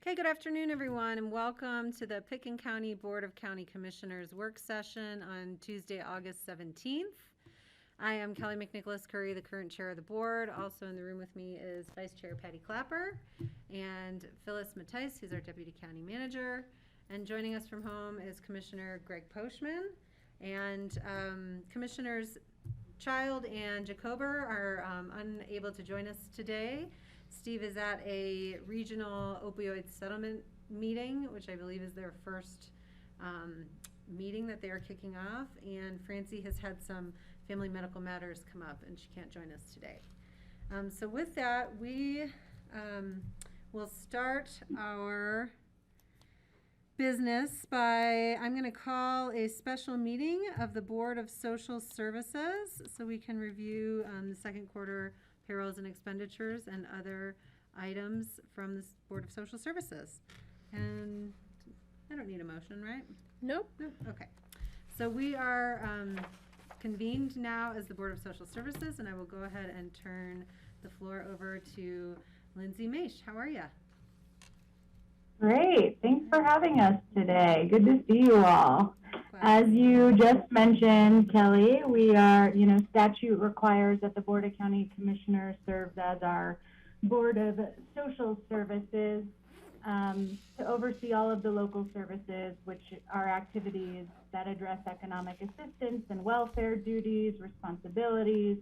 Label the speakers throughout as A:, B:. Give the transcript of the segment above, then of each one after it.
A: Okay, good afternoon, everyone, and welcome to the Pickens County Board of County Commissioners work session on Tuesday, August 17th. I am Kelly McNicholas Curry, the current chair of the board. Also in the room with me is Vice Chair Patty Clapper and Phyllis Mattice, who's our Deputy County Manager. And joining us from home is Commissioner Greg Poshman. And Commissioners Child and Jacober are unable to join us today. Steve is at a regional opioid settlement meeting, which I believe is their first meeting that they are kicking off. And Francie has had some family medical matters come up and she can't join us today. So with that, we will start our business by, I'm going to call a special meeting of the Board of Social Services so we can review the second quarter payrolls and expenditures and other items from the Board of Social Services. And I don't need a motion, right?
B: Nope.
A: Nope. Okay. So we are convened now as the Board of Social Services, and I will go ahead and turn the floor over to Lindsay Maish. How are you?
C: Great. Thanks for having us today. Good to see you all. As you just mentioned, Kelly, we are, statute requires that the Board of County Commissioners serves as our Board of Social Services to oversee all of the local services, which are activities that address economic assistance and welfare duties, responsibilities,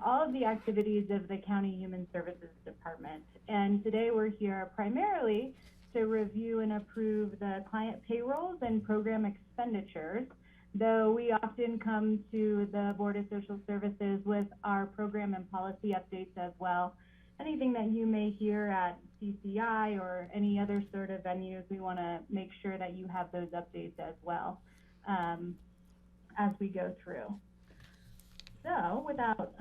C: all of the activities of the County Human Services Department. And today we're here primarily to review and approve the client payrolls and program expenditures, though we often come to the Board of Social Services with our program and policy updates as well. Anything that you may hear at CCI or any other sort of venues, we want to make sure that you have those updates as well as we go through. So without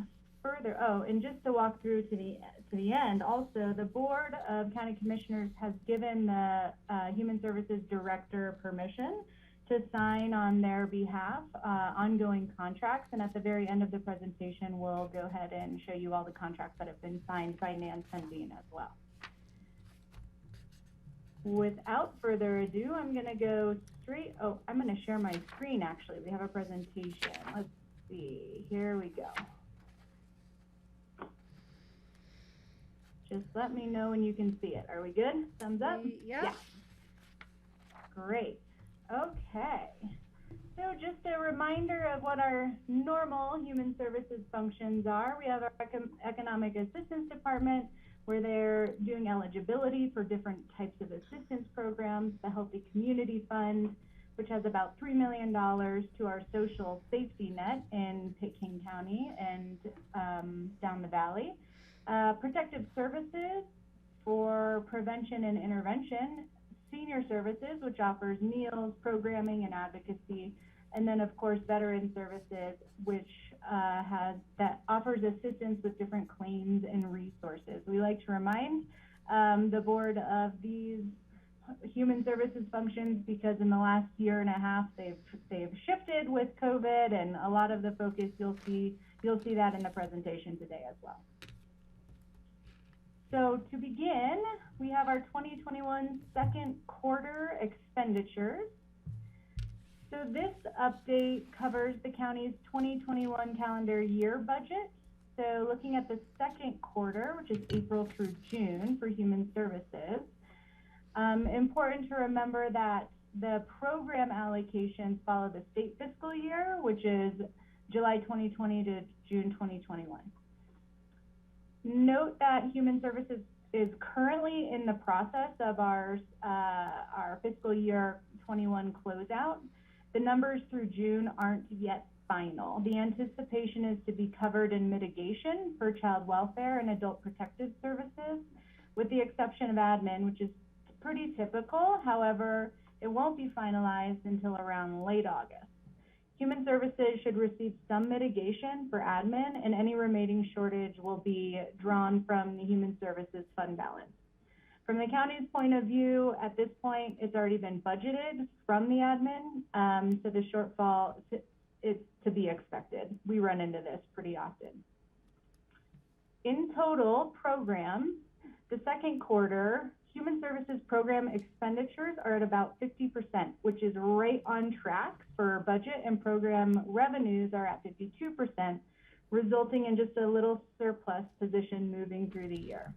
C: further, and just to walk through to the end, also the Board of County Commissioners has given the Human Services Director permission to sign on their behalf ongoing contracts, and at the very end of the presentation we'll go ahead and show you all the contracts that have been signed by Nan Sundin as well. Without further ado, I'm going to go straight, I'm going to share my screen actually. We have a presentation. Let's see, here we go. Just let me know when you can see it. Are we good? Thumbs up?
A: Yeah.
C: Great. Okay. So just a reminder of what our normal human services functions are. We have our Economic Assistance Department, where they're doing eligibility for different types of assistance programs, the Healthy Community Fund, which has about $3 million to our social safety net in Pickens County and down the valley. Protective services for prevention and intervention, senior services, which offers meals, programming, and advocacy, and then of course veteran services, which offers assistance with different claims and resources. We like to remind the board of these human services functions because in the last year and a half they've shifted with COVID, and a lot of the focus you'll see that in the presentation today as well. So to begin, we have our 2021 second quarter expenditures. So this update covers the county's 2021 calendar year budget. So looking at the second quarter, which is April through June for human services, important to remember that the program allocations follow the state fiscal year, which is July 2020 to June 2021. Note that Human Services is currently in the process of our fiscal year 21 closeout. The numbers through June aren't yet final. The anticipation is to be covered in mitigation for child welfare and adult protective services, with the exception of admin, which is pretty typical. However, it won't be finalized until around late August. Human Services should receive some mitigation for admin, and any remaining shortage will be drawn from the Human Services fund balance. From the county's point of view, at this point, it's already been budgeted from the admin, so the shortfall is to be expected. We run into this pretty often. In total, programs, the second quarter Human Services Program expenditures are at about 50%, which is right on track for budget, and program revenues are at 52%, resulting in just a little surplus position moving through the year.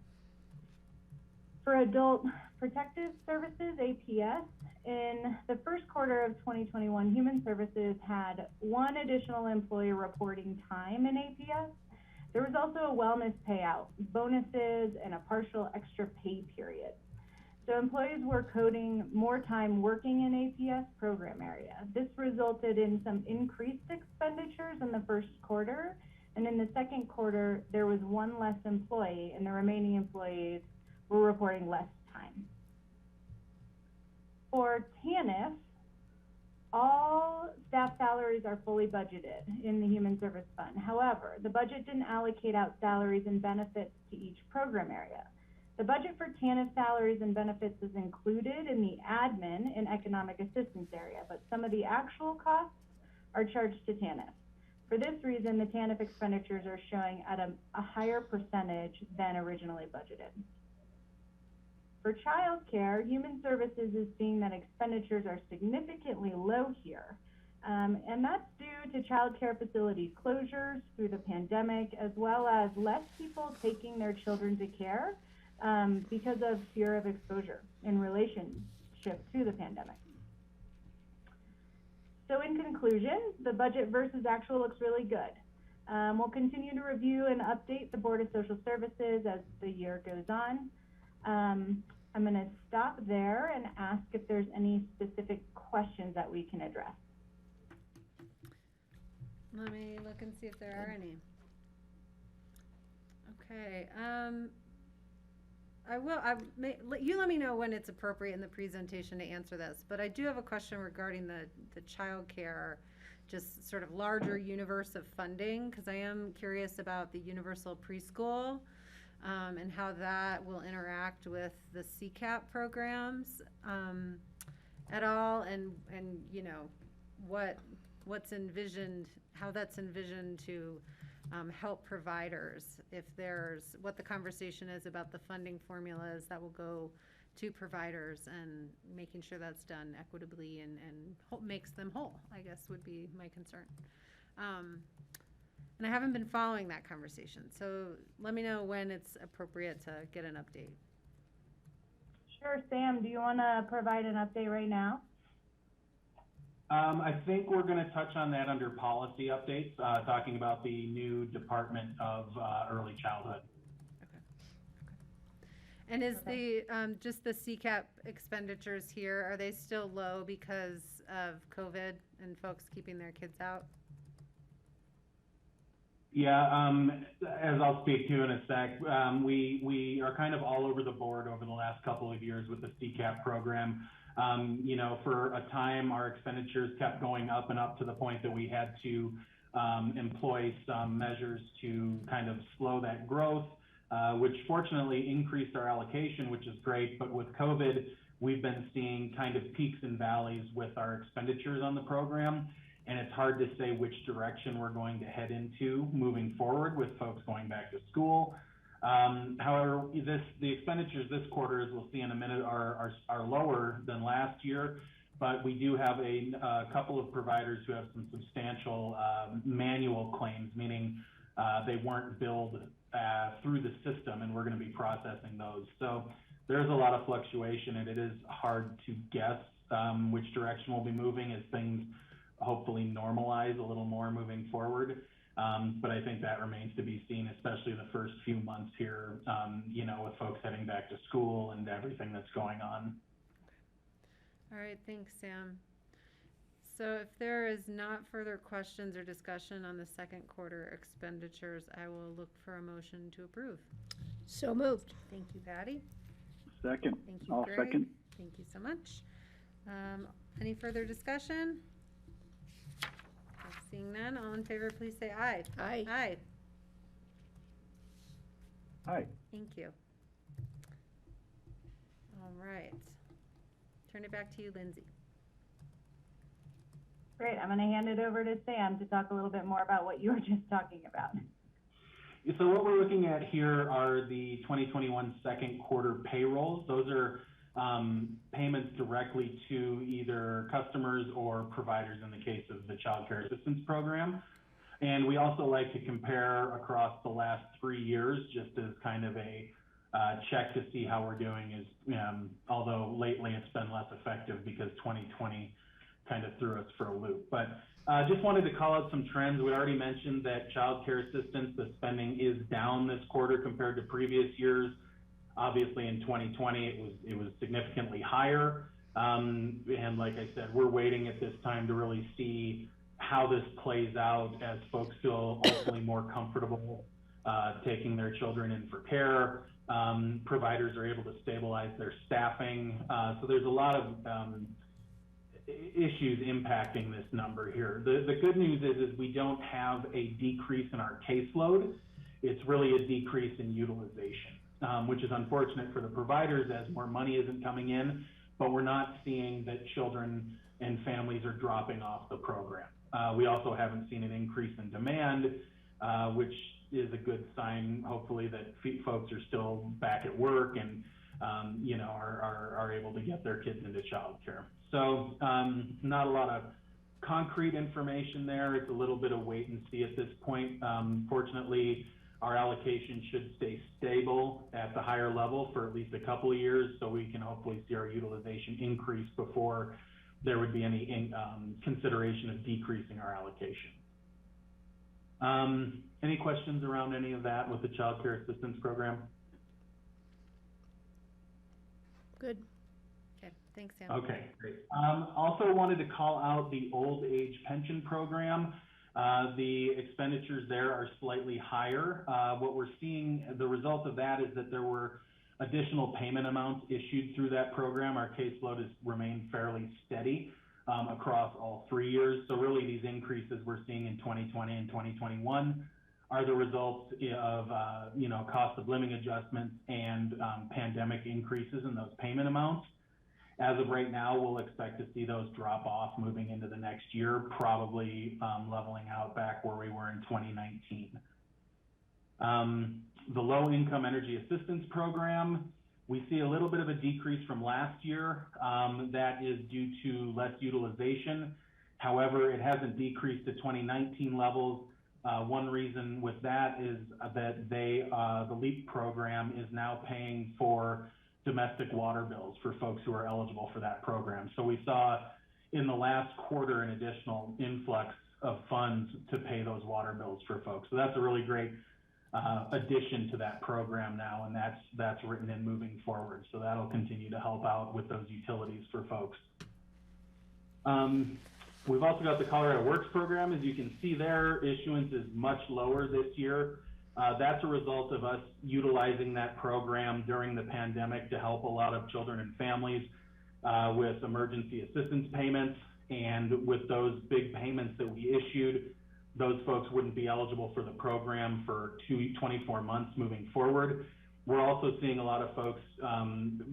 C: For Adult Protective Services, APS, in the first quarter of 2021, Human Services had one additional employee reporting time in APS. There was also a wellness payout, bonuses, and a partial extra pay period. So employees were coding more time working in APS program area. This resulted in some increased expenditures in the first quarter, and in the second quarter, there was one less employee, and the remaining employees were reporting less time. For TANF, all staff salaries are fully budgeted in the Human Service Fund. However, the budget didn't allocate out salaries and benefits to each program area. The budget for TANF salaries and benefits is included in the admin and economic assistance area, but some of the actual costs are charged to TANF. For this reason, the TANF expenditures are showing at a higher percentage than originally budgeted. For child care, Human Services is seeing that expenditures are significantly low here. And that's due to child care facility closures through the pandemic, as well as less people taking their children to care because of fear of exposure in relationship to the pandemic. So in conclusion, the budget versus actual looks really good. We'll continue to review and update the Board of Social Services as the year goes on. I'm going to stop there and ask if there's any specific questions that we can address.
A: Let me look and see if there are any. Okay. You let me know when it's appropriate in the presentation to answer this, but I do have a question regarding the child care, just sort of larger universe of funding, because I am curious about the universal preschool and how that will interact with the CCAP programs at all, and you know what's envisioned, how that's envisioned to help providers, if there's, what the conversation is about the funding formulas that will go to providers, and making sure that's done equitably and makes them whole, I guess would be my concern. And I haven't been following that conversation, so let me know when it's appropriate to get an update.
C: Sure, Sam, do you want to provide an update right now?
B: I think we're going to touch on that under policy updates, talking about the new Department of Early Childhood.
A: Okay. And is the just the CCAP expenditures here, are they still low because of COVID and folks keeping their kids out?
B: Yeah, as I'll speak to in a sec, we are kind of all over the board over the last couple of years with the CCAP program. You know, for a time, our expenditures kept going up and up to the point that we had to employ some measures to kind of slow that growth, which fortunately increased our allocation, which is great. But with COVID, we've been seeing kind of peaks and valleys with our expenditures on the program. And it's hard to say which direction we're going to head into moving forward with folks going back to school. However, the expenditures this quarter, as we'll see in a minute, are lower than last year, but we do have a couple of providers who have some substantial manual claims, meaning they weren't billed through the system, and we're going to be processing those. So there's a lot of fluctuation, and it is hard to guess which direction we'll be moving as things hopefully normalize a little more moving forward. But I think that remains to be seen, especially the first few months here, you know, with folks heading back to school and everything that's going on.
A: All right, thanks, Sam. So if there is not further questions or discussion on the second quarter expenditures, I will look for a motion to approve.
D: So moved.
A: Thank you, Patty.
E: Second.
A: Thank you,
E: I'll
A: Greg.
E: second.
A: Thank you so much. Any further discussion? Seeing none, all in favor, please say aye.
D: Aye.
A: Aye.
E: Aye.
A: Thank you. All right. Turn it back to you, Lindsay.
C: Great, I'm going to hand it over to Sam to talk a little bit more about what you were just talking about.
B: So what we're looking at here are the 2021 second quarter payrolls. Those are payments directly to either customers or providers in the case of the Child Care Assistance Program. And we also like to compare across the last 3 years, just as kind of a check to see how we're doing, although lately it's been less effective because 2020 kind of threw us for a loop. But just wanted to call out some trends. We already mentioned that child care assistance, the spending is down this quarter compared to previous years. Obviously in 2020, it was significantly higher. And like I said, we're waiting at this time to really see how this plays out as folks feel ultimately more comfortable taking their children in for care. Providers are able to stabilize their staffing. So there's a lot of issues impacting this number here. The good news is we don't have a decrease in our caseload. It's really a decrease in utilization, which is unfortunate for the providers as more money isn't coming in, but we're not seeing that children and families are dropping off the program. We also haven't seen an increase in demand, which is a good sign, hopefully, that folks are still back at work and are able to get their kids into childcare. So not a lot of concrete information there. It's a little bit of wait and see at this point. Fortunately, our allocation should stay stable at the higher level for at least a couple of years, so we can hopefully see our utilization increase before there would be any consideration of decreasing our allocation. Any questions around any of that with the Child Care Assistance Program?
A: Good. Okay, thanks, Sam.
B: Okay, great. Also wanted to call out the old age pension program. The expenditures there are slightly higher. What we're seeing, the result of that is that there were additional payment amounts issued through that program. Our caseload has remained fairly steady across all 3 years. So really these increases we're seeing in 2020 and 2021 are the results of cost of living adjustments and pandemic increases in those payment amounts. As of right now, we'll expect to see those drop off moving into the next year, probably leveling out back where we were in 2019. The Low Income Energy Assistance Program, we see a little bit of a decrease from last year. That is due to less utilization. However, it hasn't decreased to 2019 levels. One reason with that is that the LEAP program is now paying for domestic water bills for folks who are eligible for that program. So we saw in the last quarter an additional influx of funds to pay those water bills for folks. So that's a really great addition to that program now, and that's written in moving forward. So that'll continue to help out with those utilities for folks. We've also got the Colorado Works program. As you can see there, issuance is much lower this year. That's a result of us utilizing that program during the pandemic to help a lot of children and families with emergency assistance payments. And with those big payments that we issued, those folks wouldn't be eligible for the program for 24 months moving forward. We're also seeing a lot of folks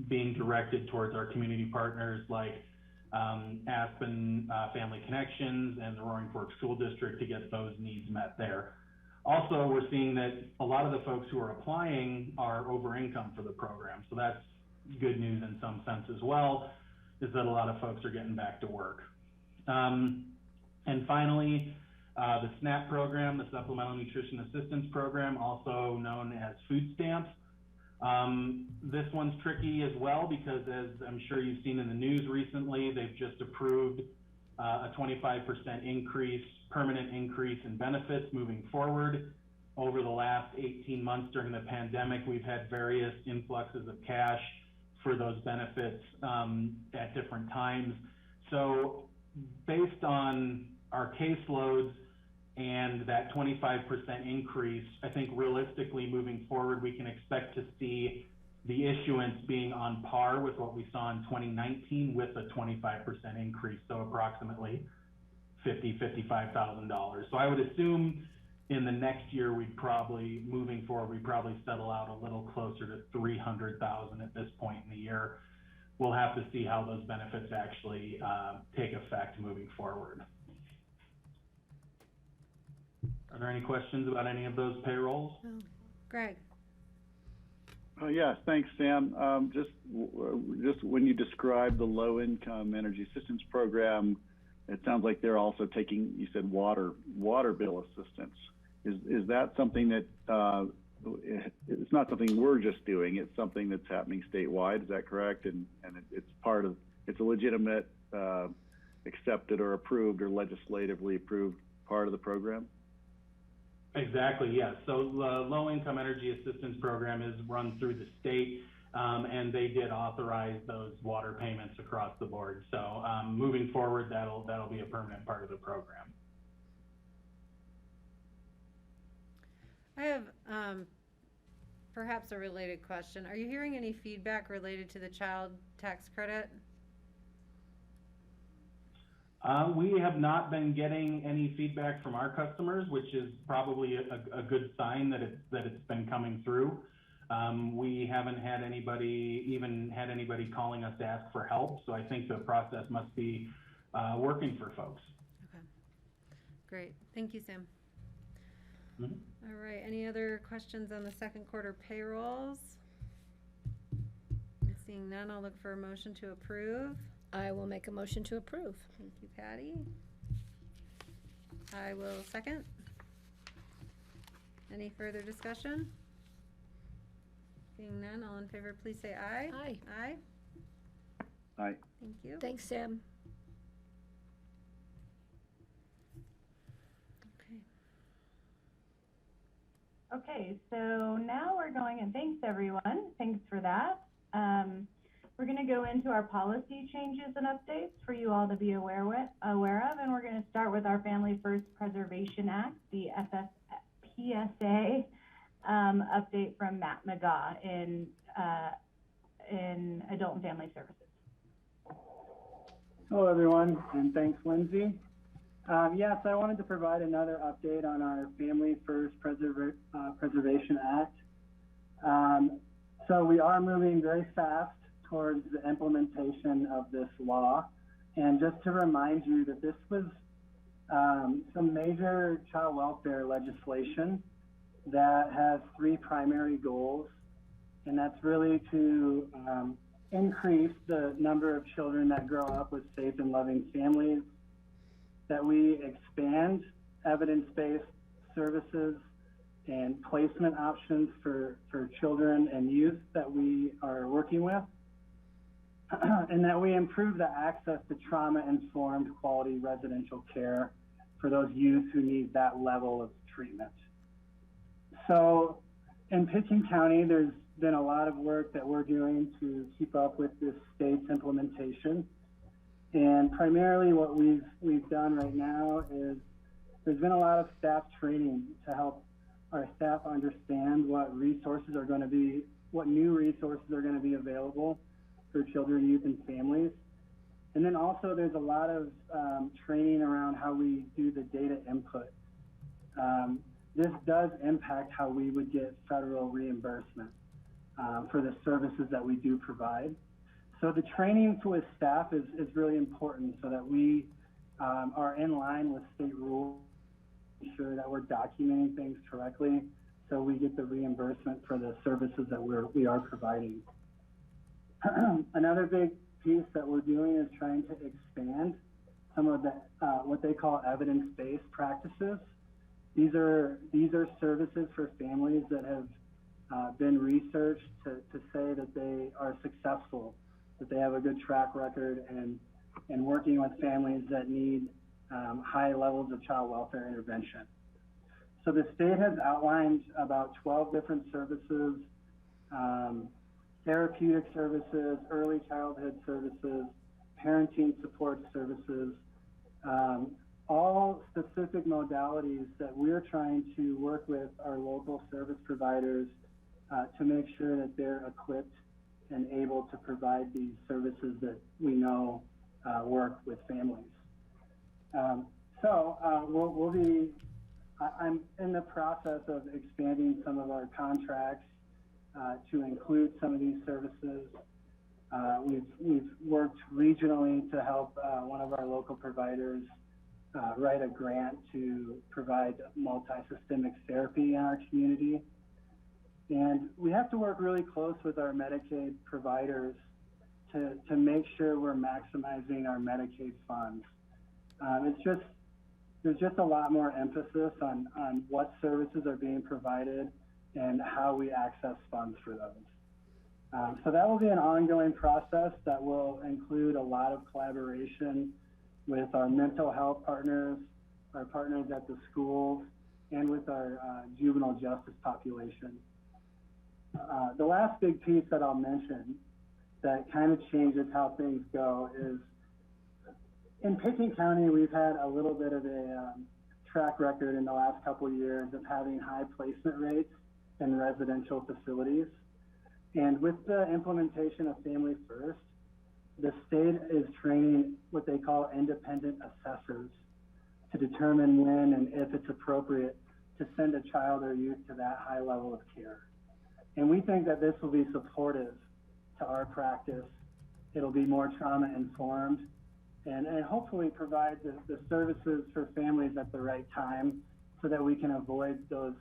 B: being directed towards our community partners like Aspen Family Connections and the Roaring Fork School District to get those needs met there. Also, we're seeing that a lot of the folks who are applying are over income for the program. So that's good news in some sense as well, is that a lot of folks are getting back to work. And finally, the SNAP program, the Supplemental Nutrition Assistance Program, also known as food stamps. This one's tricky as well because, as I'm sure you've seen in the news recently, they've just approved a 25% increase, permanent increase in benefits moving forward. Over the last 18 months during the pandemic, we've had various influxes of cash for those benefits at different times. So based on our caseloads and that 25% increase, I think realistically moving forward, we can expect to see the issuance being on par with what we saw in 2019 with a 25% increase, so approximately $55,000. So I would assume in the next year, moving forward, we'd probably settle out a little closer to $300,000 at this point in the year. We'll have to see how those benefits actually take effect moving forward. Are there any questions about any of those payrolls?
A: No. Greg?
E: Yes, thanks, Sam. Just when you describe the low-income energy assistance program, it sounds like they're also taking, you said water bill assistance. Is that something that it's not something we're just doing? It's something that's happening statewide. Is that correct? And it's a legitimate, accepted or approved or legislatively approved part of the program?
B: Exactly, yes. So the low-income energy assistance program is run through the state, and they did authorize those water payments across the board. So moving forward, that'll be a permanent part of the program.
A: I have perhaps a related question. Are you hearing any feedback related to the child tax credit?
B: We have not been getting any feedback from our customers, which is probably a good sign that it's been coming through. We haven't had anybody calling us to ask for help, so I think the process must be working for folks.
A: Okay, great. Thank you, Sam.
B: Mm-hmm.
A: All right, any other questions on the second quarter payrolls? Seeing none, I'll look for a motion to approve.
D: I will make a motion to approve.
A: Thank you, Patty. I will second. Any further discussion? Seeing none, all in favor, please say aye.
D: Aye.
A: Aye.
E: Aye.
A: Thank you.
D: Thanks, Sam.
A: Okay.
C: Okay, so now we're going, and thanks everyone, thanks for that. We're going to go into our policy changes and updates for you all to be aware of, and we're going to start with our Family First Preservation Act, the FSPA update from Matt McGaugh in Adult and Family Services.
F: Hello everyone, and thanks Lindsay. Yes, I wanted to provide another update on our Family First Preservation Act. So we are moving very fast towards the implementation of this law. And just to remind you that this was some major child welfare legislation that has three primary goals. And that's really to increase the number of children that grow up with safe and loving families, that we expand evidence-based services and placement options for children and youth that we are working with, and that we improve the access to trauma-informed quality residential care for those youth who need that level of treatment. So in Pitkin County, there's been a lot of work that we're doing to keep up with this state's implementation. And primarily what we've done right now is there's been a lot of staff training to help our staff understand what resources are going to be, what new resources are going to be available for children, youth, and families. And then also there's a lot of training around how we do the data input. This does impact how we would get federal reimbursement for the services that we do provide. So the training with staff is really important so that we are in line with state rules, ensure that we're documenting things correctly so we get the reimbursement for the services that we are providing. Another big piece that we're doing is trying to expand some of the what they call evidence-based practices. These are services for families that have been researched to say that they are successful, that they have a good track record and working with families that need high levels of child welfare intervention. So the state has outlined about 12 different services, therapeutic services, early childhood services, parenting support services, all specific modalities that we're trying to work with our local service providers to make sure that they're equipped and able to provide these services that we know work with families. I'm in the process of expanding some of our contracts to include some of these services. We've worked regionally to help one of our local providers write a grant to provide multi-systemic therapy in our community. And we have to work really close with our Medicaid providers to make sure we're maximizing our Medicaid funds. There's just a lot more emphasis on what services are being provided and how we access funds for those. So that will be an ongoing process that will include a lot of collaboration with our mental health partners, our partners at the schools, and with our juvenile justice population. The last big piece that I'll mention that kind of changes how things go is in Pickens County, we've had a little bit of a track record in the last couple of years of having high placement rates in residential facilities. And with the implementation of Family First, the state is training what they call independent assessors to determine when and if it's appropriate to send a child or youth to that high level of care. And we think that this will be supportive to our practice. It'll be more trauma informed and hopefully provide the services for families at the right time so that we can avoid those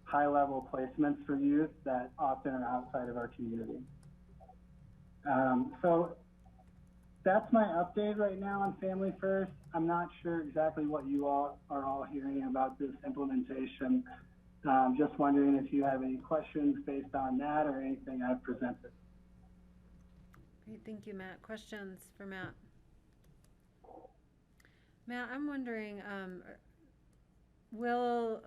F: high level placements for youth that often are outside of our community. So that's my update right now on Family First. I'm not sure exactly what you all are all hearing about this implementation. Just wondering if you have any questions based on that or anything I've presented.
A: Great, thank you, Matt. Questions for Matt? Matt, I'm wondering, will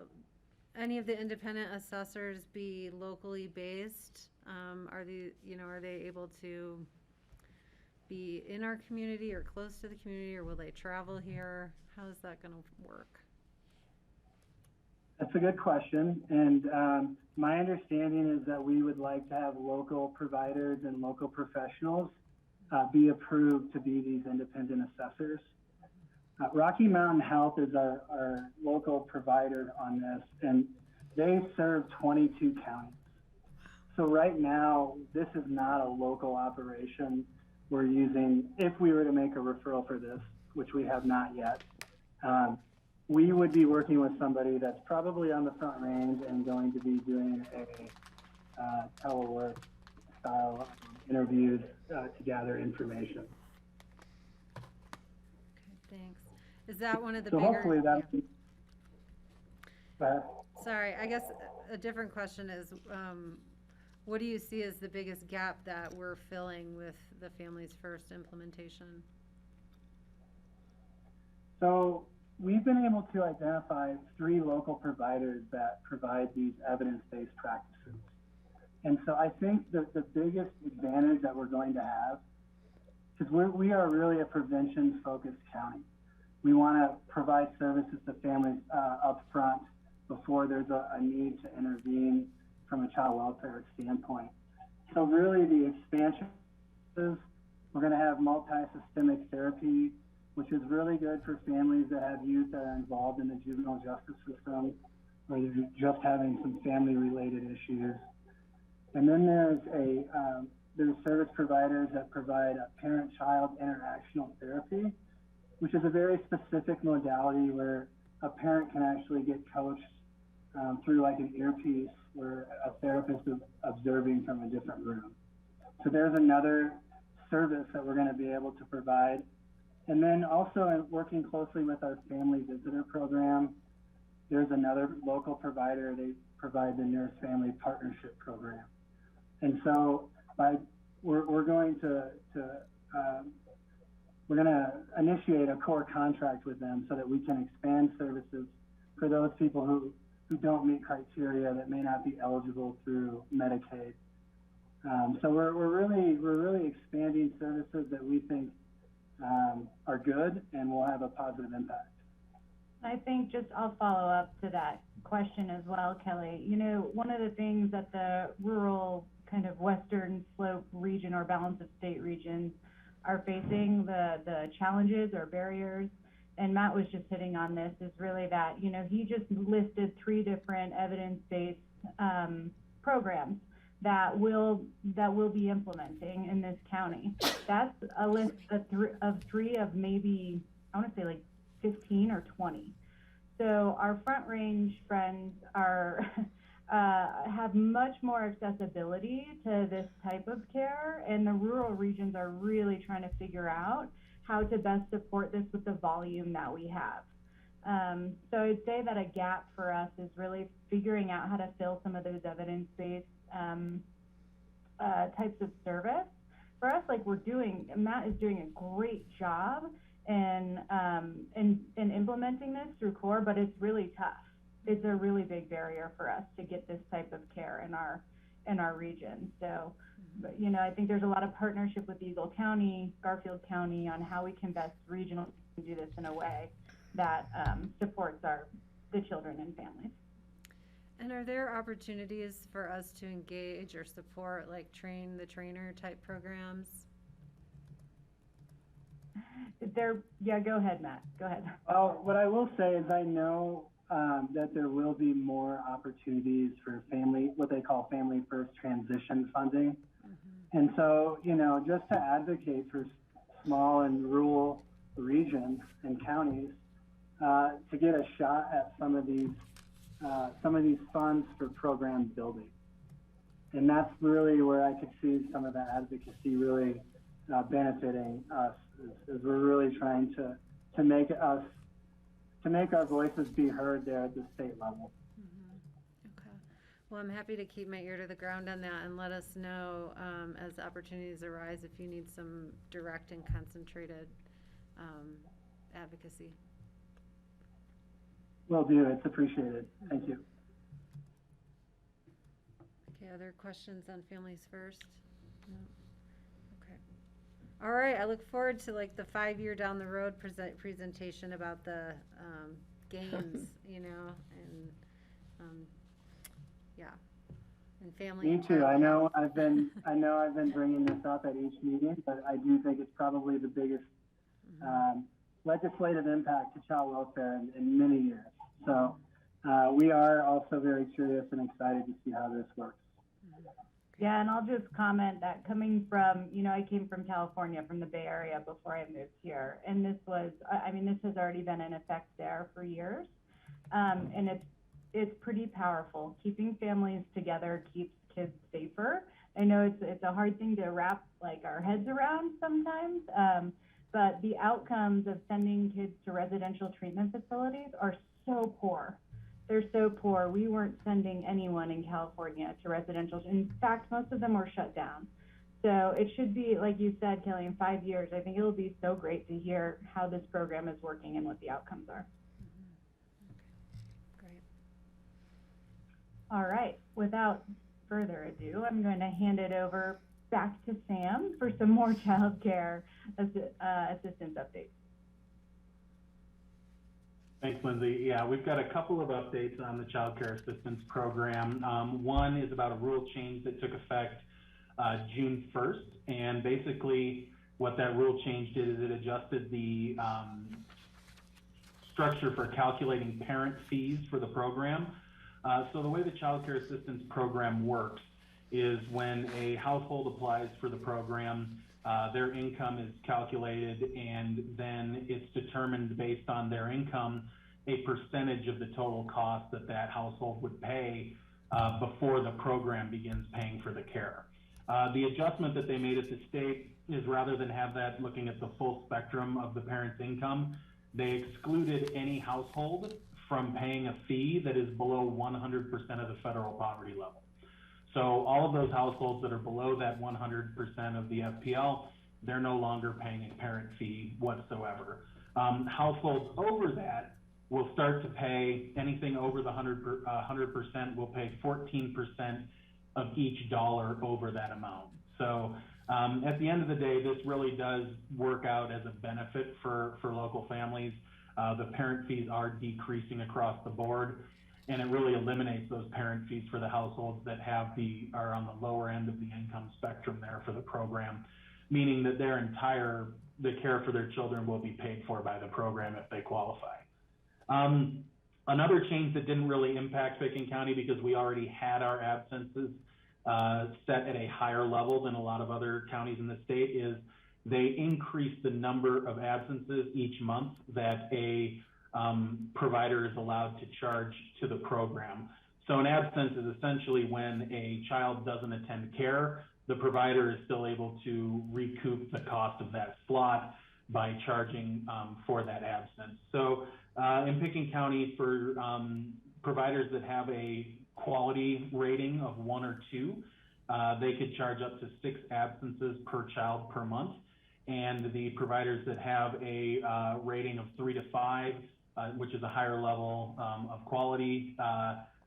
A: any of the independent assessors be locally based? Are they able to be in our community or close to the community, or will they travel here? How is that going to work?
F: That's a good question. And my understanding is that we would like to have local providers and local professionals be approved to be these independent assessors. Rocky Mountain Health is our local provider on this, and they serve 22 counties. So right now, this is not a local operation we're using. If we were to make a referral for this, which we have not yet, we would be working with somebody that's probably on the front range and going to be doing a telework style interviews to gather information.
A: Okay, thanks. Is that one of the
F: So
A: bigger?
F: hopefully that.
A: Yeah. Sorry, I guess a different question is, what do you see as the biggest gap that we're filling with the Families First implementation?
F: So we've been able to identify 3 local providers that provide these evidence-based practices. And so I think that the biggest advantage that we're going to have, because we are really a prevention-focused county. We want to provide services to families up front before there's a need to intervene from a child welfare standpoint. So really the expansion is we're going to have multi-systemic therapy, which is really good for families that have youth that are involved in the juvenile justice system, or they're just having some family-related issues. And then there's service providers that provide a parent-child interactional therapy, which is a very specific modality where a parent can actually get coached through like an earpiece where a therapist is observing from a different room. So there's another service that we're going to be able to provide. And then also working closely with our family visitor program, there's another local provider. They provide the Nurse Family Partnership Program. And so we're going to initiate a core contract with them so that we can expand services for those people who don't meet criteria that may not be eligible through Medicaid. So we're really expanding services that we think are good and will have a positive impact.
C: I think I'll follow up to that question as well, Kelly. You know, one of the things that the rural kind of Western Slope region or balance of state regions are facing, the challenges or barriers, and Matt was just hitting on this, is really that, you know, he just listed 3 different evidence-based programs that we'll be implementing in this county. That's a list of 3 of maybe, I want to say like 15 or 20. So our Front Range friends are have much more accessibility to this type of care, and the rural regions are really trying to figure out how to best support this with the volume that we have. So I'd say that a gap for us is really figuring out how to fill some of those evidence-based types of service. For us, like Matt is doing a great job in implementing this through CORE, but it's really tough. It's a really big barrier for us to get this type of care in our region. So, but, you know, I think there's a lot of partnership with Eagle County, Garfield County on how we can best regionally do this in a way that supports the children and families.
A: And are there opportunities for us to engage or support, like train the trainer type programs?
C: Yeah, go ahead, Matt. Go ahead.
F: Well, what I will say is I know that there will be more opportunities for what they call family first transition funding. Mm-hmm. And so, you know, just to advocate for small and rural regions and counties to get a shot at some of these funds for program building. And that's really where I could see some of the advocacy really benefiting us, is we're really trying to make our voices be heard there at the state level.
A: Mm-hmm. Okay. Well, I'm happy to keep my ear to the ground on that, and let us know as opportunities arise if you need some direct and concentrated advocacy.
F: Will do. It's appreciated. Thank you.
A: Okay, other questions on Families First? No? Okay. All right, I look forward to like the 5-year down the road presentation about the games, you know, and yeah, and family.
F: Me too. I know I've been bringing this up at each meeting, but I do think it's probably the biggest legislative impact to child welfare in many years. So we are also very curious and excited to see how this works.
C: Yeah, and I'll just comment that coming from, you know, I came from California, from the Bay Area before I moved here. And this has already been in effect there for years. And it's pretty powerful. Keeping families together keeps kids safer. I know it's a hard thing to wrap like our heads around sometimes. But the outcomes of sending kids to residential treatment facilities are so poor. They're so poor. We weren't sending anyone in California to residential. In fact, most of them were shut down. So it should be, like you said, Kelly, in 5 years, I think it'll be so great to hear how this program is working and what the outcomes are.
A: Okay. Great.
C: All right. Without further ado, I'm going to hand it over back to Sam for some more child care assistance updates.
B: Thanks, Lindsay. Yeah, we've got a couple of updates on the Child Care Assistance Program. One is about a rule change that took effect June 1st, and basically what that rule change did is it adjusted the structure for calculating parent fees for the program. So the way the Child Care Assistance Program works is when a household applies for the program, their income is calculated, and then it's determined based on their income a percentage of the total cost that that household would pay before the program begins paying for the care. The adjustment that they made at the state is, rather than have that looking at the full spectrum of the parent's income, they excluded any household from paying a fee that is below 100% of the federal poverty level. So all of those households that are below that 100% of the FPL, they're no longer paying a parent fee whatsoever. Households over that will start to pay anything over the 100% will pay 14% of each dollar over that amount. So at the end of the day, this really does work out as a benefit for local families. The parent fees are decreasing across the board, and it really eliminates those parent fees for the households that are on the lower end of the income spectrum there for the program, meaning that the care for their children will be paid for by the program if they qualify. Another change that didn't really impact Pickens County, because we already had our absences set at a higher level than a lot of other counties in the state, is they increase the number of absences each month that a provider is allowed to charge to the program. So an absence is essentially when a child doesn't attend care, the provider is still able to recoup the cost of that slot by charging for that absence. So in Pickens County, for providers that have a quality rating of 1 or 2, they could charge up to 6 absences per child per month. And the providers that have a rating of 3 to 5, which is a higher level of quality,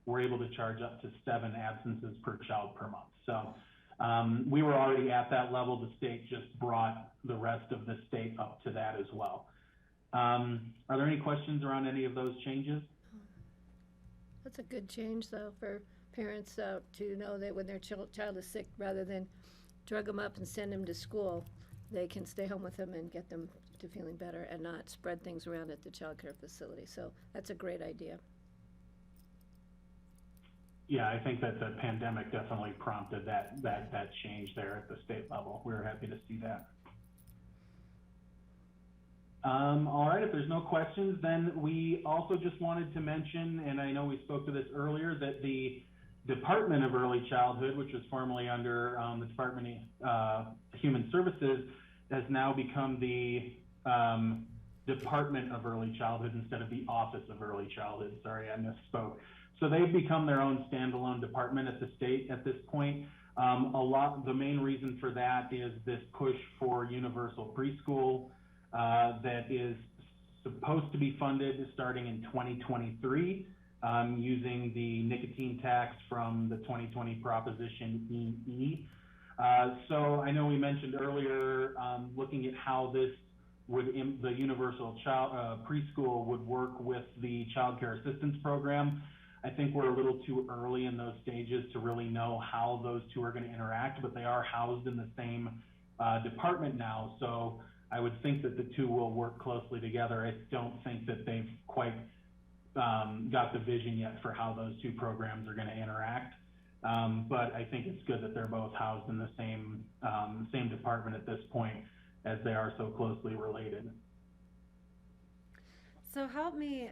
B: we're able to charge up to 7 absences per child per month. So we were already at that level. The state just brought the rest of the state up to that as well. Are there any questions around any of those changes?
D: That's a good change, though, for parents to know that when their child is sick, rather than drug them up and send them to school, they can stay home with them and get them to feeling better and not spread things around at the child care facility. So that's a great idea.
B: Yeah, I think that the pandemic definitely prompted that change there at the state level. We're happy to see that. All right, if there's no questions, then we also just wanted to mention, and I know we spoke to this earlier, that the Department of Early Childhood, which was formerly under the Department of Human Services, has now become the Department of Early Childhood instead of the Office of Early Childhood. Sorry, I misspoke. So they've become their own standalone department at the state at this point. The main reason for that is this push for universal preschool that is supposed to be funded starting in 2023 using the nicotine tax from the 2020 Proposition EE. So I know we mentioned earlier looking at how this the universal preschool would work with the child care assistance program. I think we're a little too early in those stages to really know how those two are going to interact, but they are housed in the same department now. So I would think that the two will work closely together. I don't think that they've quite got the vision yet for how those two programs are going to interact. But I think it's good that they're both housed in the same department at this point, as they are so closely related.
A: So help me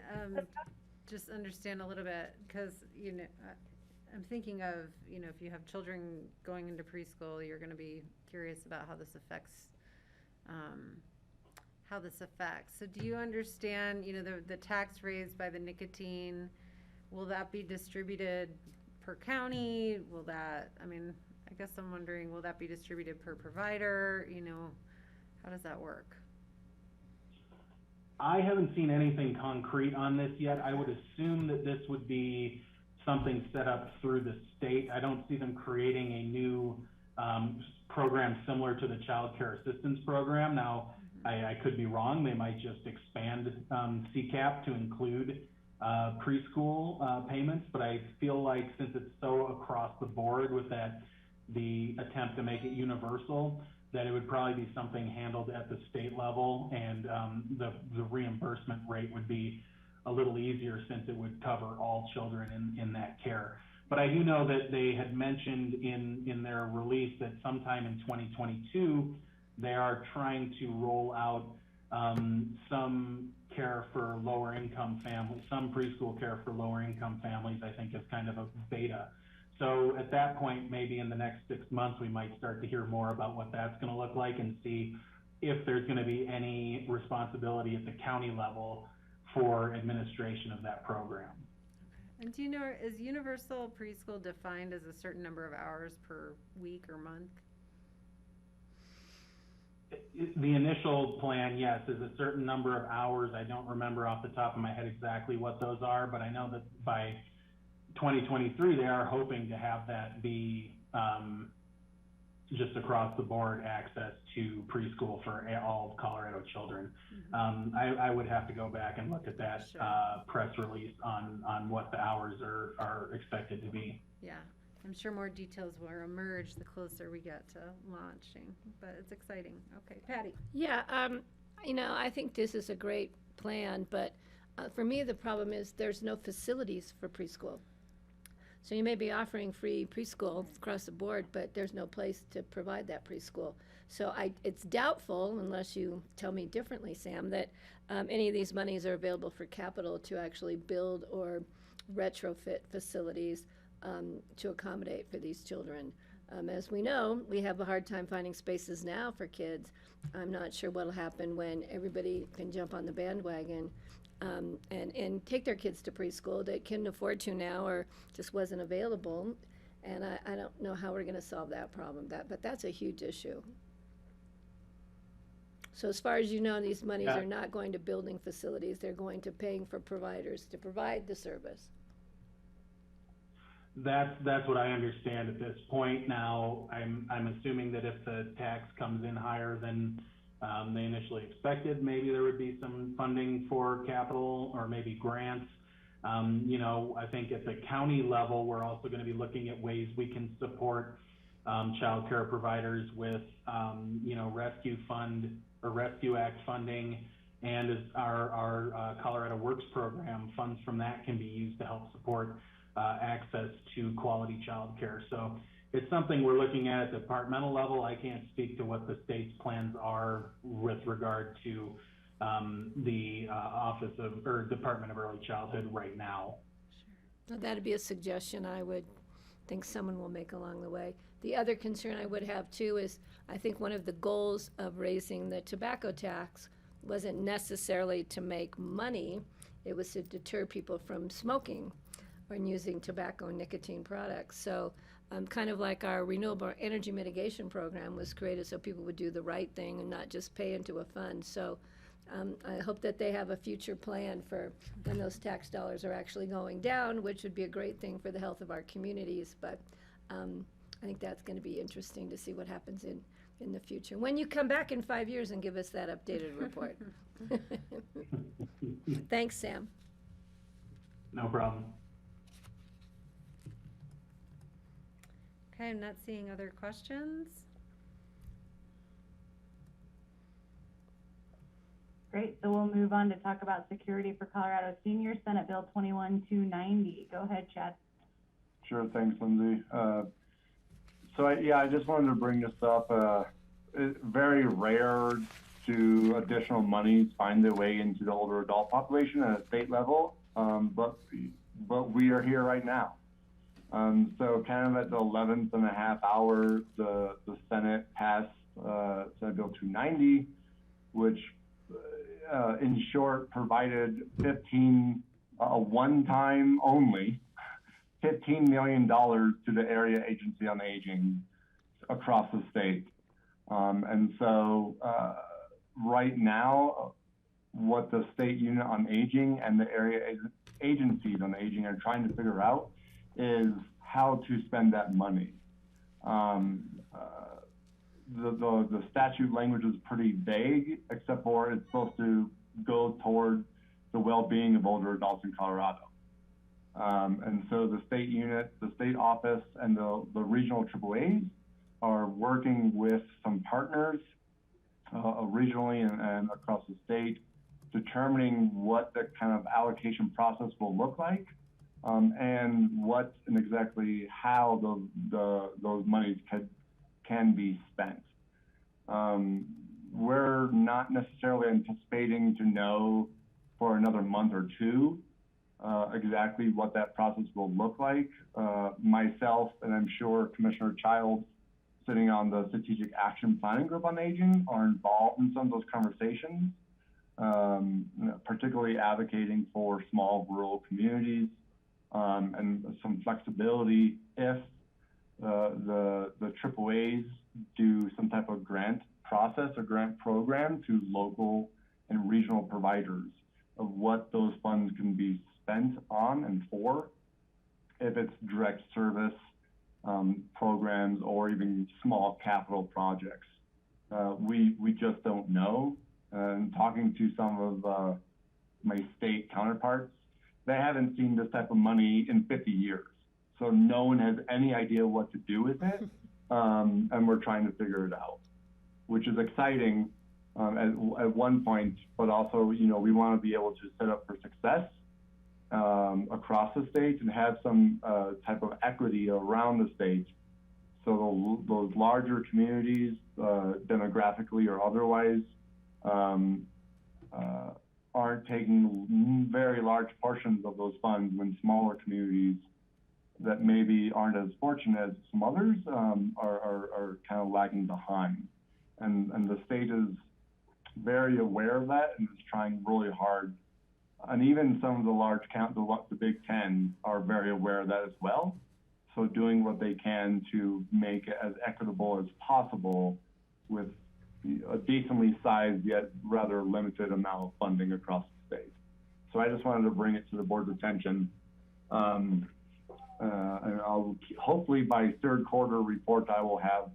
A: just understand a little bit, because I'm thinking of if you have children going into preschool, you're going to be curious about how this affects. So do you understand, the tax raised by the nicotine, will that be distributed per county? I guess I'm wondering, will that be distributed per provider? How does that work?
B: I haven't seen anything concrete on this yet. I would assume that this would be something set up through the state. I don't see them creating a new program similar to the child care assistance program. Now, I could be wrong. They might just expand CCAP to include preschool payments, but I feel like since it's so across the board with the attempt to make it universal, that it would probably be something handled at the state level, and the reimbursement rate would be a little easier since it would cover all children in that care. But I do know that they had mentioned in their release that sometime in 2022, they are trying to roll out some care for lower income families, some preschool care for lower income families, I think is kind of a beta. So at that point, maybe in the next 6 months, we might start to hear more about what that's going to look like and see if there's going to be any responsibility at the county level for administration of that program.
A: And do you know, is universal preschool defined as a certain number of hours per week or month?
B: The initial plan, yes, is a certain number of hours. I don't remember off the top of my head exactly what those are, but I know that by 2023, they are hoping to have that be just across the board access to preschool for all of Colorado children. I would have to go back and look at that press release on what the hours are expected to be.
A: Yeah, I'm sure more details will emerge the closer we get to launching, but it's exciting. Okay, Patty.
D: Yeah, I think this is a great plan, but for me, the problem is there's no facilities for preschool. So you may be offering free preschool across the board, but there's no place to provide that preschool. So it's doubtful, unless you tell me differently, Sam, that any of these monies are available for capital to actually build or retrofit facilities to accommodate for these children. As we know, we have a hard time finding spaces now for kids. I'm not sure what'll happen when everybody can jump on the bandwagon and take their kids to preschool. They couldn't afford to now or just wasn't available. And I don't know how we're going to solve that problem. But that's a huge issue. So as far as you know, these monies are not going to building facilities. They're going to paying for providers to provide the service.
B: That's what I understand at this point. Now, I'm assuming that if the tax comes in higher than they initially expected, maybe there would be some funding for capital or maybe grants. You know, I think at the county level, we're also going to be looking at ways we can support child care providers with, you know, Rescue Fund or Rescue Act funding, and as our Colorado Works program, funds from that can be used to help support access to quality child care. So it's something we're looking at the departmental level. I can't speak to what the state's plans are with regard to the Office of or Department of Early Childhood right now.
D: Sure. That'd be a suggestion I would think someone will make along the way. The other concern I would have too is I think one of the goals of raising the tobacco tax wasn't necessarily to make money. It was to deter people from smoking or using tobacco and nicotine products. So kind of like our renewable energy mitigation program was created so people would do the right thing and not just pay into a fund. So I hope that they have a future plan for when those tax dollars are actually going down, which would be a great thing for the health of our communities. But I think that's going to be interesting to see what happens in the future. When you come back in 5 years and give us that updated report. Thanks, Sam.
B: No problem.
A: Okay, I'm not seeing other questions.
C: Great, so we'll move on to talk about security for Colorado seniors, Senate Bill 21290. Go ahead, Chad.
G: Sure, thanks, Lindsay. I just wanted to bring this up. It's very rare to additional monies find their way into the older adult population at a state level, but we are here right now. So kind of at the 11th and a half hour, the Senate passed Senate Bill 290, which in short provided a one-time only $15 million to the Area Agency on Aging across the state. And so right now, what the State Unit on Aging and the Area Agencies on Aging are trying to figure out is how to spend that money. The statute language is pretty vague, except for it's supposed to go toward the well-being of older adults in Colorado. And so the state unit, the state office, and the regional AAAs are working with some partners regionally and across the state, determining what the kind of allocation process will look like, and what and exactly how those monies can be spent. We're not necessarily anticipating to know for another month or two exactly what that process will look like. Myself, and I'm sure Commissioner Childs, sitting on the Strategic Action Planning Group on Aging, are involved in some of those conversations, particularly advocating for small rural communities and some flexibility if the AAAs do some type of grant process or grant program to local and regional providers of what those funds can be spent on and for, if it's direct service programs or even small capital projects. We just don't know. And talking to some of my state counterparts, they haven't seen this type of money in 50 years. So no one has any idea what to do with it. And we're trying to figure it out, which is exciting at one point, but also, we want to be able to set up for success across the state and have some type of equity around the state. So those larger communities, demographically or otherwise, aren't taking very large portions of those funds, when smaller communities that maybe aren't as fortunate as some others are kind of lagging behind. And the state is very aware of that and is trying really hard. And even some of the large the Big Ten are very aware of that as well. So doing what they can to make it as equitable as possible with a decently sized yet rather limited amount of funding across the state. So I just wanted to bring it to the board's attention. And I'll hopefully by third quarter report, I will have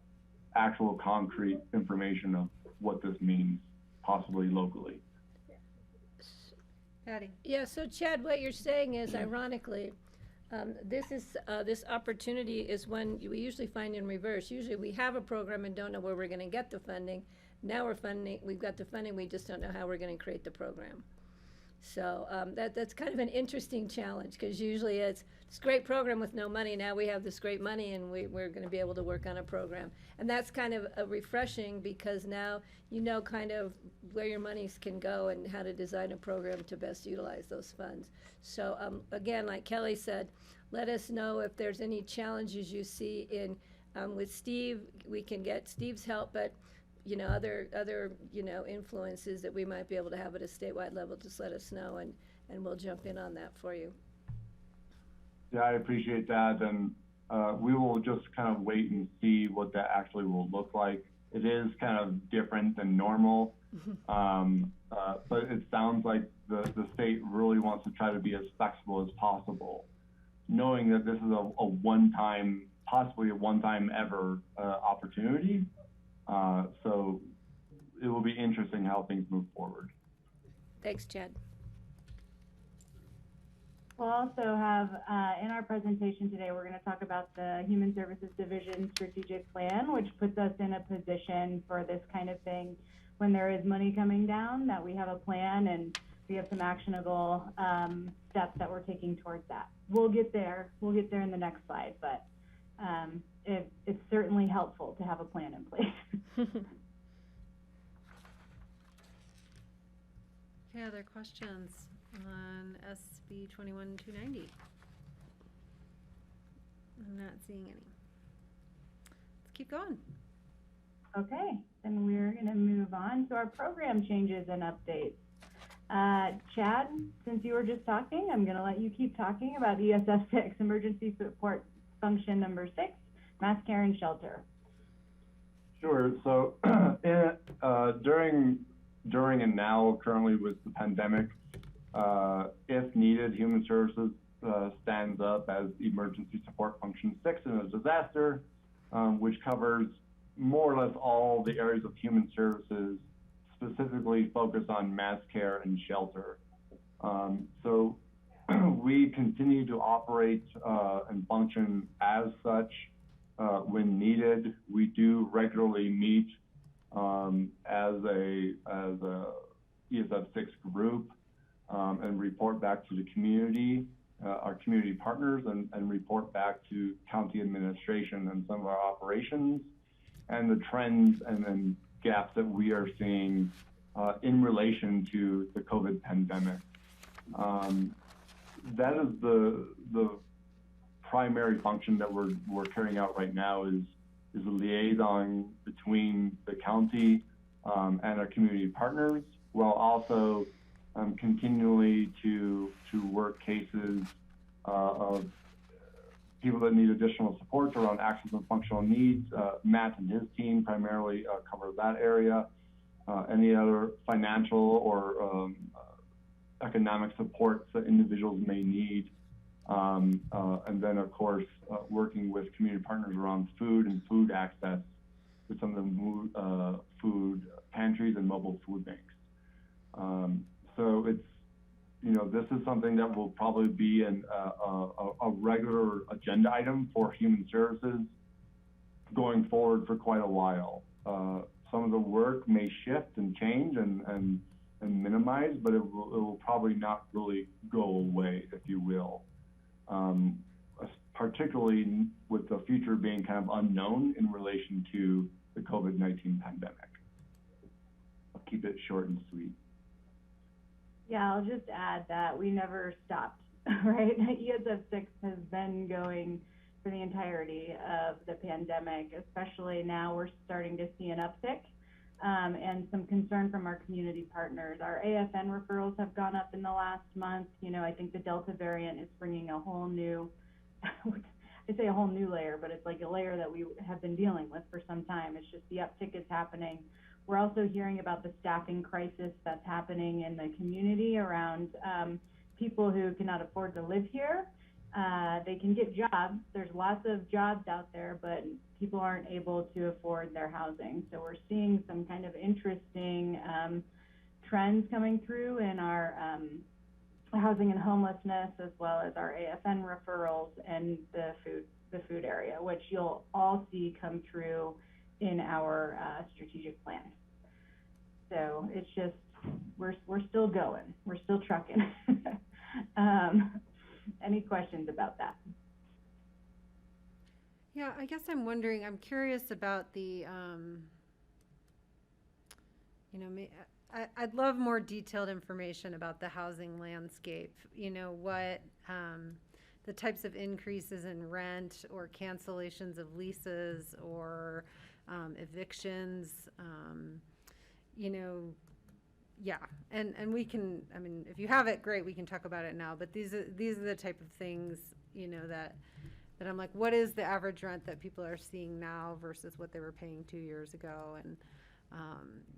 G: actual concrete information of what this means, possibly locally.
A: Patty?
D: Yeah, so Chad, what you're saying is, ironically, this opportunity is one we usually find in reverse. Usually we have a program and don't know where we're going to get the funding. Now we've got the funding, we just don't know how we're going to create the program. So that's kind of an interesting challenge, because usually it's a great program with no money. Now we have this great money and we're going to be able to work on a program. And that's kind of refreshing, because now you know kind of where your monies can go and how to design a program to best utilize those funds. So again, like Kelly said, let us know if there's any challenges you see in with Steve. We can get Steve's help, but you know, other you know, influences that we might be able to have at a statewide level, just let us know, and we'll jump in on that for you.
G: Yeah, I appreciate that, and we will just kind of wait and see what that actually will look like. It is kind of different than normal, but it sounds like the state really wants to try to be as flexible as possible, knowing that this is a one-time, possibly a one-time ever opportunity. So it will be interesting how things move forward.
D: Thanks, Chad.
C: We'll also have, in our presentation today, we're going to talk about the Human Services Division Strategic Plan, which puts us in a position for this kind of thing when there is money coming down, that we have a plan and we have some actionable steps that we're taking towards that. We'll get there in the next slide, but it's certainly helpful to have a plan in place.
A: Okay, other questions on SB 21-290? I'm not seeing any. Let's keep going.
C: Okay, then we're going to move on to our program changes and updates. Chad, since you were just talking, I'm going to let you keep talking about ESF 6, Emergency Support Function number 6, Mass Care and Shelter.
G: Sure. So during and now currently with the pandemic, if needed, Human Services stands up as Emergency Support Function 6 in a disaster, which covers more or less all the areas of human services, specifically focused on mass care and shelter. So we continue to operate and function as such when needed. We do regularly meet as a ESF 6 group and report back to the community, our community partners, and report back to county administration and some of our operations and the trends and gaps that we are seeing in relation to the COVID pandemic. That is the primary function that we're carrying out right now, is a liaison between the county and our community partners, while also continually to work cases of people that need additional support around access and functional needs. Matt and his team primarily cover that area. Any other financial or economic supports that individuals may need. And then, of course, working with community partners around food and food access with some of the food pantries and mobile food banks. So it's, you know, this is something that will probably be a regular agenda item for Human Services going forward for quite a while. Some of the work may shift and change, and and minimized, but it will probably not really go away, if you will. Particularly with the future being kind of unknown in relation to the COVID-19 pandemic. I'll keep it short and sweet.
C: Yeah, I'll just add that we never stopped, right? ESF 6 has been going for the entirety of the pandemic, especially now we're starting to see an uptick and some concern from our community partners. Our AFN referrals have gone up in the last month. You know, I think the Delta variant is bringing a whole new, I say a whole new layer, but it's like a layer that we have been dealing with for some time. It's just the uptick is happening. We're also hearing about the staffing crisis that's happening in the community around people who cannot afford to live here. They can get jobs. There's lots of jobs out there, but people aren't able to afford their housing. So we're seeing some kind of interesting trends coming through in our housing and homelessness, as well as our AFN referrals and the food area, which you'll all see come through in our strategic plan. So it's just, we're still going, we're still trucking. Any questions about that?
A: Yeah, I guess I'm wondering, I'm curious about the, you know, I'd love more detailed information about the housing landscape, you know, what the types of increases in rent or cancellations of leases or evictions, you know, yeah, and we can, I mean, if you have it, great, we can talk about it now, but these are the type of things, you know, that I'm like, what is the average rent that people are seeing now versus what they were paying 2 years ago? And,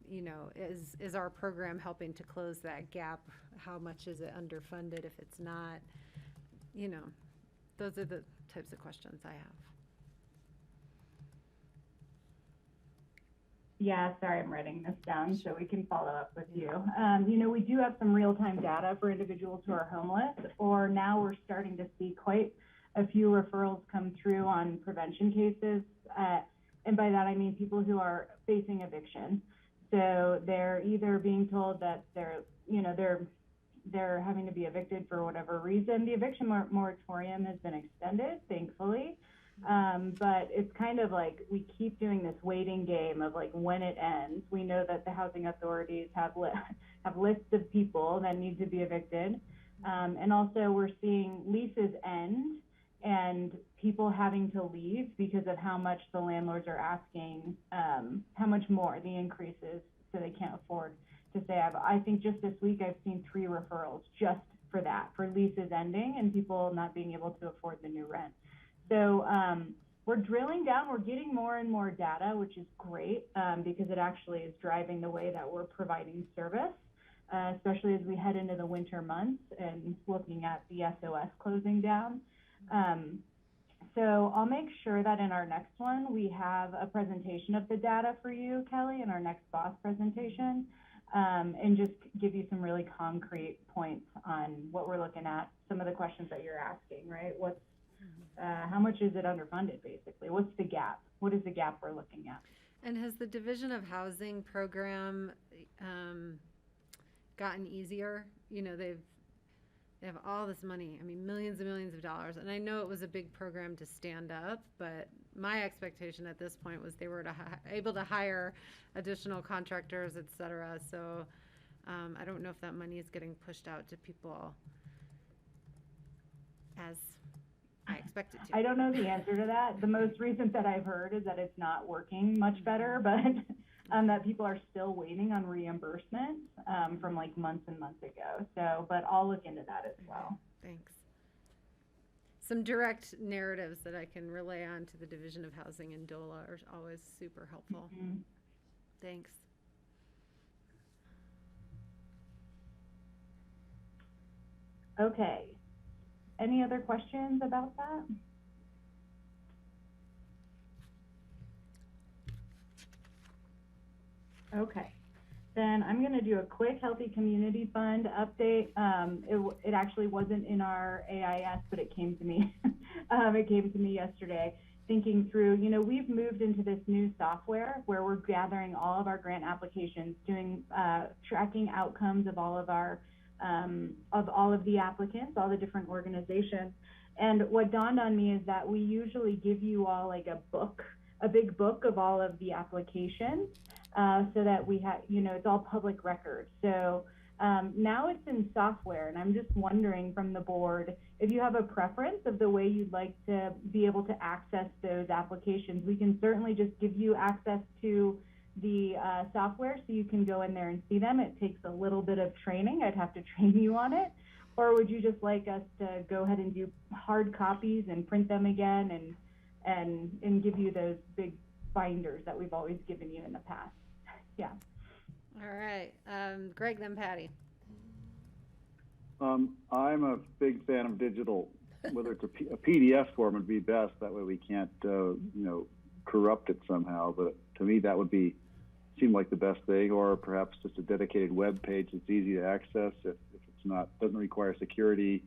A: you know, is our program helping to close that gap? How much is it underfunded if it's not? You know, those are the types of questions I have.
C: Yeah, sorry, I'm writing this down so we can follow up with you. You know, we do have some real-time data for individuals who are homeless, or now we're starting to see quite a few referrals come through on prevention cases. And by that, I mean people who are facing eviction. So they're either being told that they're having to be evicted for whatever reason. The eviction moratorium has been extended, thankfully. But it's kind of like we keep doing this waiting game of like when it ends. We know that the housing authorities have lists of people that need to be evicted. And also we're seeing leases end and people having to leave because of how much the landlords are asking, how much more the increases, so they can't afford to stay. I think just this week I've seen 3 referrals just for that, for leases ending and people not being able to afford the new rent. So we're drilling down, we're getting more and more data, which is great because it actually is driving the way that we're providing service, especially as we head into the winter months and looking at the SOS closing down. So I'll make sure that in our next one, we have a presentation of the data for you, Kelly, in our next BOCC presentation, and just give you some really concrete points on what we're looking at, some of the questions that you're asking, right? How much is it underfunded, basically? What's the gap? What is the gap we're looking at?
A: And has the Division of Housing program gotten easier? You know, they have all this money, I mean, millions and millions of dollars. And I know it was a big program to stand up, but my expectation at this point was they were able to hire additional contractors, et cetera. So I don't know if that money is getting pushed out to people as I expect it to.
C: I don't know the answer to that. The most recent that I've heard is that it's not working much better, but that people are still waiting on reimbursement from like months and months ago. So, but I'll look into that as well.
A: Thanks. Some direct narratives that I can relay on to the Division of Housing and DOLA are always super helpful. Mm-hmm. Thanks.
C: Okay. Any other questions about that? Okay, then I'm going to do a quick Healthy Community Fund update. It actually wasn't in our AIS, but it came to me. It came to me yesterday. thinking through, we've moved into this new software where we're gathering all of our grant applications, doing tracking outcomes of all of the applicants, all the different organizations. And what dawned on me is that we usually give you all like a big book of all of the applications, so that we have, it's all public record. So now it's in software, and I'm just wondering from the board if you have a preference of the way you'd like to be able to access those applications. We can certainly just give you access to the software so you can go in there and see them. It takes a little bit of training. I'd have to train you on it. Or would you just like us to go ahead and do hard copies and print them again and give you those big binders that we've always given you in the past? Yeah.
A: All right. Greg, then Patty.
E: I'm a big fan of digital. Whether it's a PDF form would be best. That way we can't, corrupt it somehow. But to me, that would seem like the best thing. Or perhaps just a dedicated web page that's easy to access if it's doesn't require security.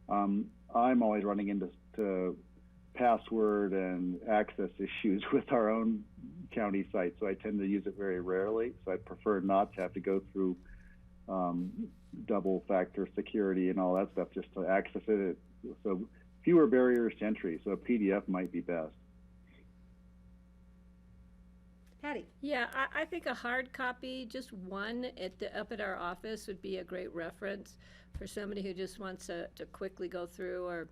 E: I'm always running into password and access issues with our own county site, so I tend to use it very rarely. So I prefer not to have to go through double factor security and all that stuff just to access it. So fewer barriers to entry. So a PDF might be best.
A: Patty.
D: Yeah, I think a hard copy, just one up at our office would be a great reference for somebody who just wants to quickly go through. Or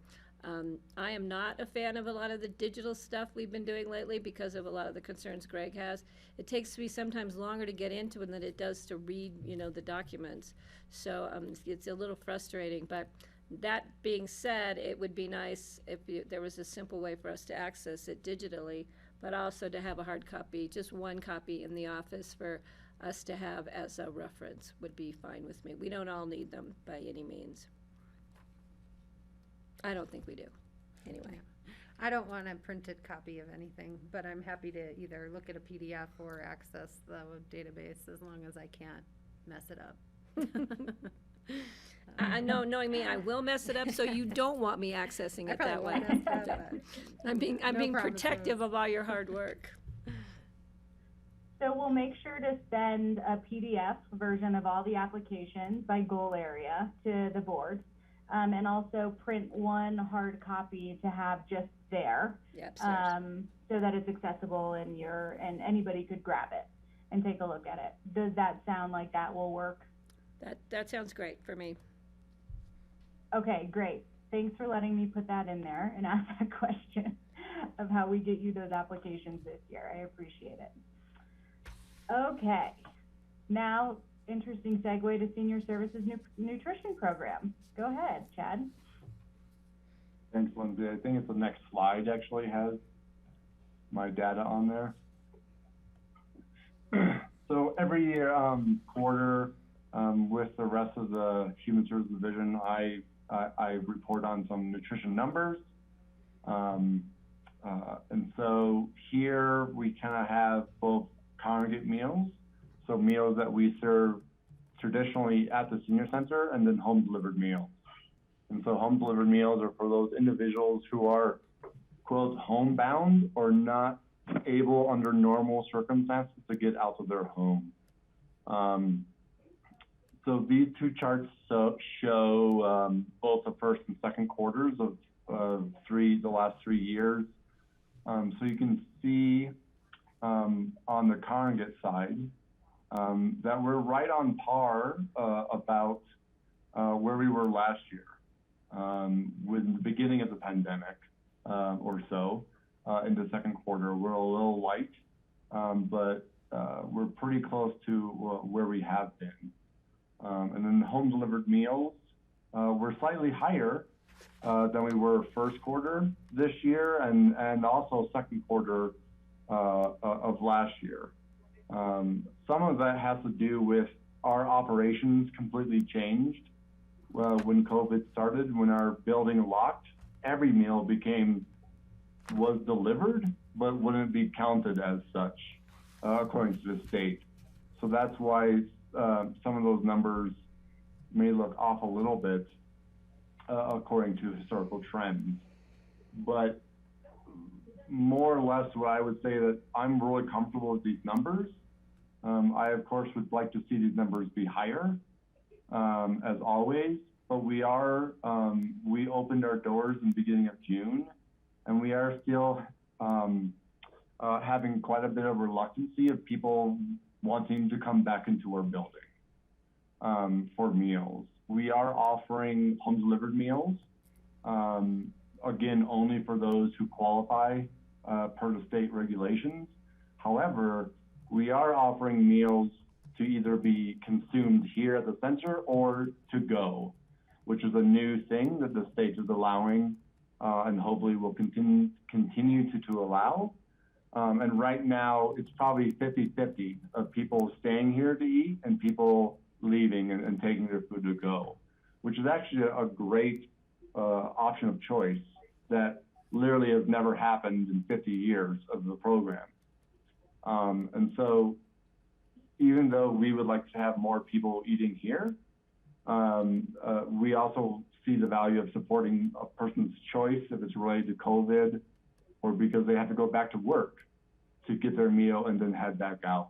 D: I am not a fan of a lot of the digital stuff we've been doing lately because of a lot of the concerns Greg has. It takes me sometimes longer to get into it than it does to read, the documents. So it's a little frustrating. But that being said, it would be nice if there was a simple way for us to access it digitally, but also to have a hard copy, just one copy in the office for us to have as a reference would be fine with me. We don't all need them by any means. I don't think we do, anyway.
A: I don't want a printed copy of anything, but I'm happy to either look at a PDF or access the database as long as I can't mess it up.
D: I know, knowing me, I will mess it up, so you don't want me accessing it that way. I'm being protective of all your hard work.
C: So we'll make sure to send a PDF version of all the applications by goal area to the board, and also print one hard copy to have just there, so that it's accessible and anybody could grab it and take a look at it. Does that sound like that will work?
D: That sounds great for me.
C: Okay, great. Thanks for letting me put that in there and ask that question of how we get you those applications this year. I appreciate it. Okay, now interesting segue to Senior Services Nutrition Program. Go ahead, Chad.
G: Thanks, Lindsay. I think it's the next slide actually has my data on there. So every year, quarter, with the rest of the Human Services Division, I report on some nutrition numbers. And so here we kind of have both congregate meals, so meals that we serve traditionally at the senior center, and then home delivered meals. And so home delivered meals are for those individuals who are, quote, homebound or not able under normal circumstances to get out of their home. So these two charts show both the first and second quarters of the last 3 years. So you can see on the congregate side that we're right on par about where we were last year with the beginning of the pandemic or so. In the second quarter, we're a little light, but we're pretty close to where we have been. And then home delivered meals, we're slightly higher than we were first quarter this year and also second quarter of last year. Some of that has to do with our operations completely changed. When COVID started, when our building locked, every meal was delivered, but wouldn't be counted as such, according to the state. So that's why some of those numbers may look off a little bit, according to historical trends. But more or less what I would say that I'm really comfortable with these numbers. I, of course, would like to see these numbers be higher, as always, but we opened our doors in the beginning of June, and we are still having quite a bit of reluctancy of people wanting to come back into our building for meals. We are offering home delivered meals, again, only for those who qualify per the state regulations. However, we are offering meals to either be consumed here at the center or to go, which is a new thing that the state is allowing and hopefully will continue to allow. And right now, it's probably 50-50 of people staying here to eat and people leaving and taking their food to go, which is actually a great option of choice that literally has never happened in 50 years of the program. And so even though we would like to have more people eating here, we also see the value of supporting a person's choice if it's related to COVID or because they have to go back to work to get their meal and then head back out.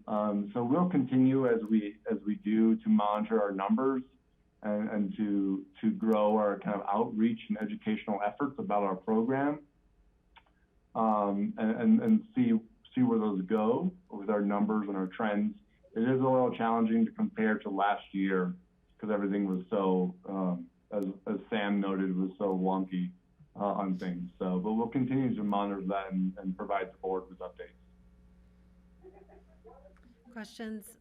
G: So we'll continue as we do to monitor our numbers and to grow our kind of outreach and educational efforts about our program, and see where those go with our numbers and our trends. It is a little challenging to compare to last year because everything was so, as Sam noted, was so wonky on things. So, but we'll continue to monitor that and provide the board with updates.
A: Questions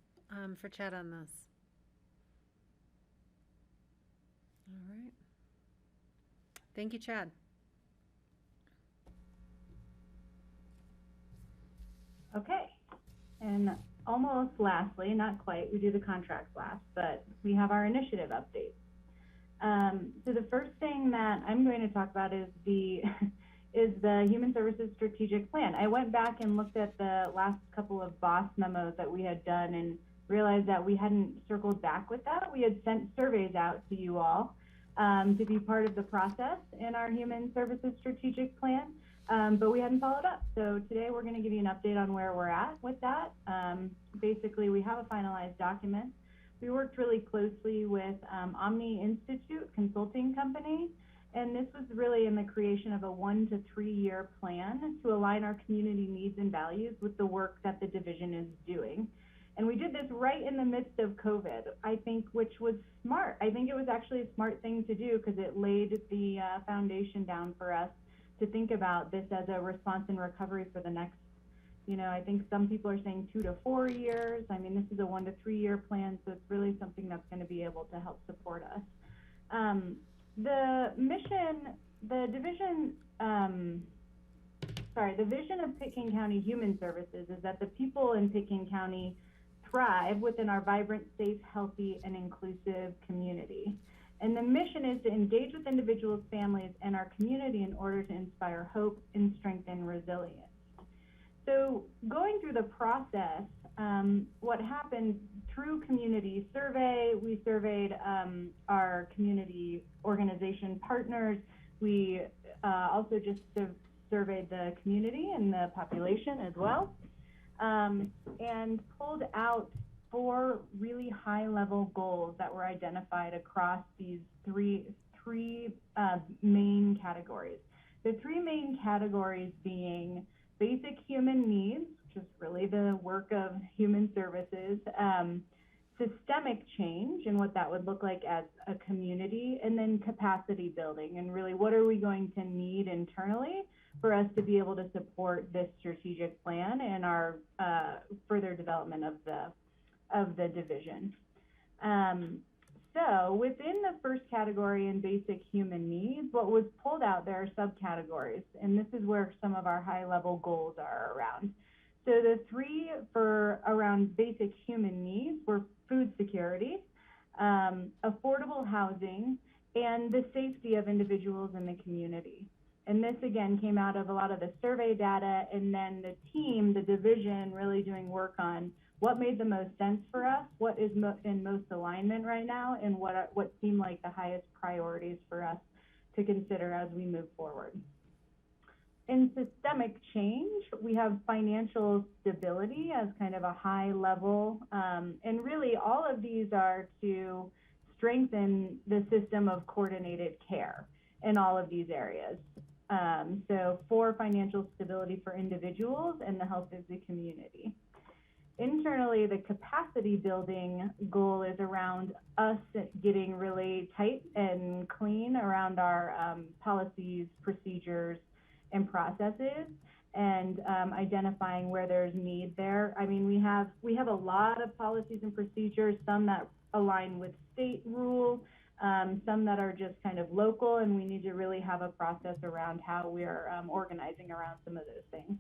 A: for Chad on this? All right. Thank you, Chad.
C: Okay, and almost lastly, not quite, we do the contracts last, but we have our initiative updates. So the first thing that I'm going to talk about is the Human Services Strategic Plan. I went back and looked at the last couple of BOCC memos that we had done and realized that we hadn't circled back with that. We had sent surveys out to you all to be part of the process in our Human Services Strategic Plan. But we hadn't followed up. So today we're going to give you an update on where we're at with that. Basically, we have a finalized document. We worked really closely with Omni Institute Consulting Company, and this was really in the creation of a 1 to 3 year plan to align our community needs and values with the work that the division is doing. And we did this right in the midst of COVID, I think, which was smart. I think it was actually a smart thing to do because it laid the foundation down for us to think about this as a response and recovery for the next, I think some people are saying 2 to 4 years. I mean, this is a 1 to 3 year plan, so it's really something that's going to be able to help support us. The vision of Pitkin County Human Services is that the people in Pitkin County thrive within our vibrant, safe, healthy, and inclusive community. And the mission is to engage with individuals, families, and our community in order to inspire hope and strengthen resilience. So going through the process, what happened through community survey, we surveyed our community organization partners. We also just surveyed the community and the population as well, and pulled out 4 really high-level goals that were identified across these three main categories. The 3 main categories being basic human needs, which is really the work of human services, systemic change and what that would look like as a community, and then capacity building, and really what are we going to need internally for us to be able to support this strategic plan and our further development of the division. So within the first category in basic human needs, what was pulled out, there are subcategories, and this is where some of our high-level goals are around. So the 3 for around basic human needs were food security, affordable housing, and the safety of individuals in the community. And this, again, came out of a lot of the survey data, and then the team, the division, really doing work on what made the most sense for us, what is in most alignment right now, and what seemed like the highest priorities for us to consider as we move forward. in systemic change, we have financial stability as kind of a high level. And really all of these are to strengthen the system of coordinated care in all of these areas. So for financial stability for individuals and the health of the community. Internally, the capacity building goal is around us getting really tight and clean around our policies, procedures, and processes, and identifying where there's need there. I mean, we have a lot of policies and procedures, some that align with state rule, some that are just kind of local, and we need to really have a process around how we're organizing around some of those things.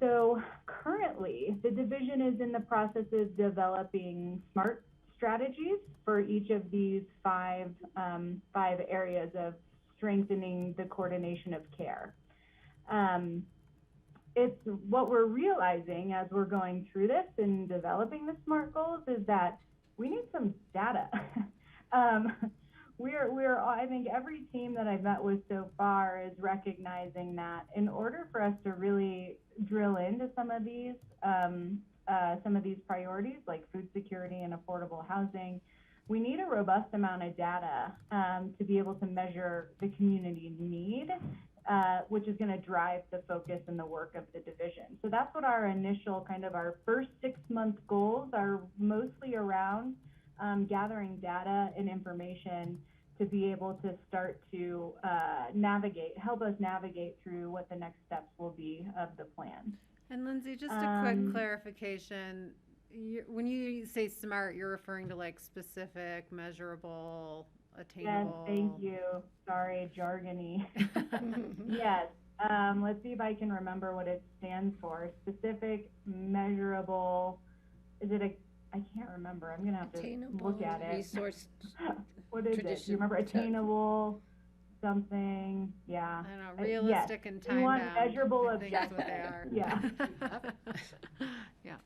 C: So currently, the division is in the process of developing SMART strategies for each of these five areas of strengthening the coordination of care. It's what we're realizing as we're going through this and developing the SMART goals is that we need some data. I think every team that I've met with so far is recognizing that in order for us to really drill into some of these priorities like food security and affordable housing, we need a robust amount of data to be able to measure the community need, which is going to drive the focus and the work of the division. So that's what our initial our first 6-month goals are mostly around, gathering data and information to be able to start to help us navigate through what the next steps will be of the plan.
A: And Lindsay, just a quick clarification. When you say SMART, you're referring to like specific, measurable, attainable?
C: Yes, thank you. Sorry, jargony. Yes. Let's see if I can remember what it stands for. Specific, measurable, I can't remember. I'm going to have to
D: Attainable,
C: look at it.
D: Resource.
C: What is it? Do you remember? Attainable, something, yeah.
A: I don't know, realistic and time
C: bound. We want
A: bound.
C: measurable
A: I think that's what they are.
C: Yeah.
A: Yeah.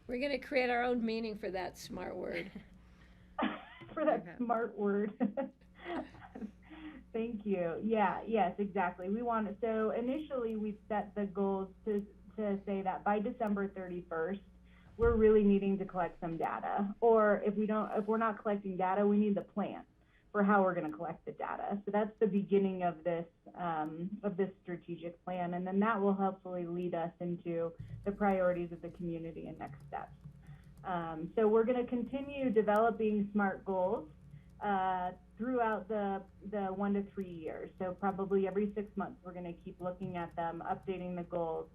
D: We're going to create our own meaning for that SMART word.
C: For that SMART word. Thank you. Yeah, yes, exactly. We want to, so initially we set the goals to say that by December 31st, we're really needing to collect some data. Or if we're not collecting data, we need the plan for how we're going to collect the data. So that's the beginning of this strategic plan, and then that will hopefully lead us into the priorities of the community and next steps. So we're going to continue developing SMART goals throughout the 1 to 3 years. So probably every 6 months, we're going to keep looking at them, updating the goals,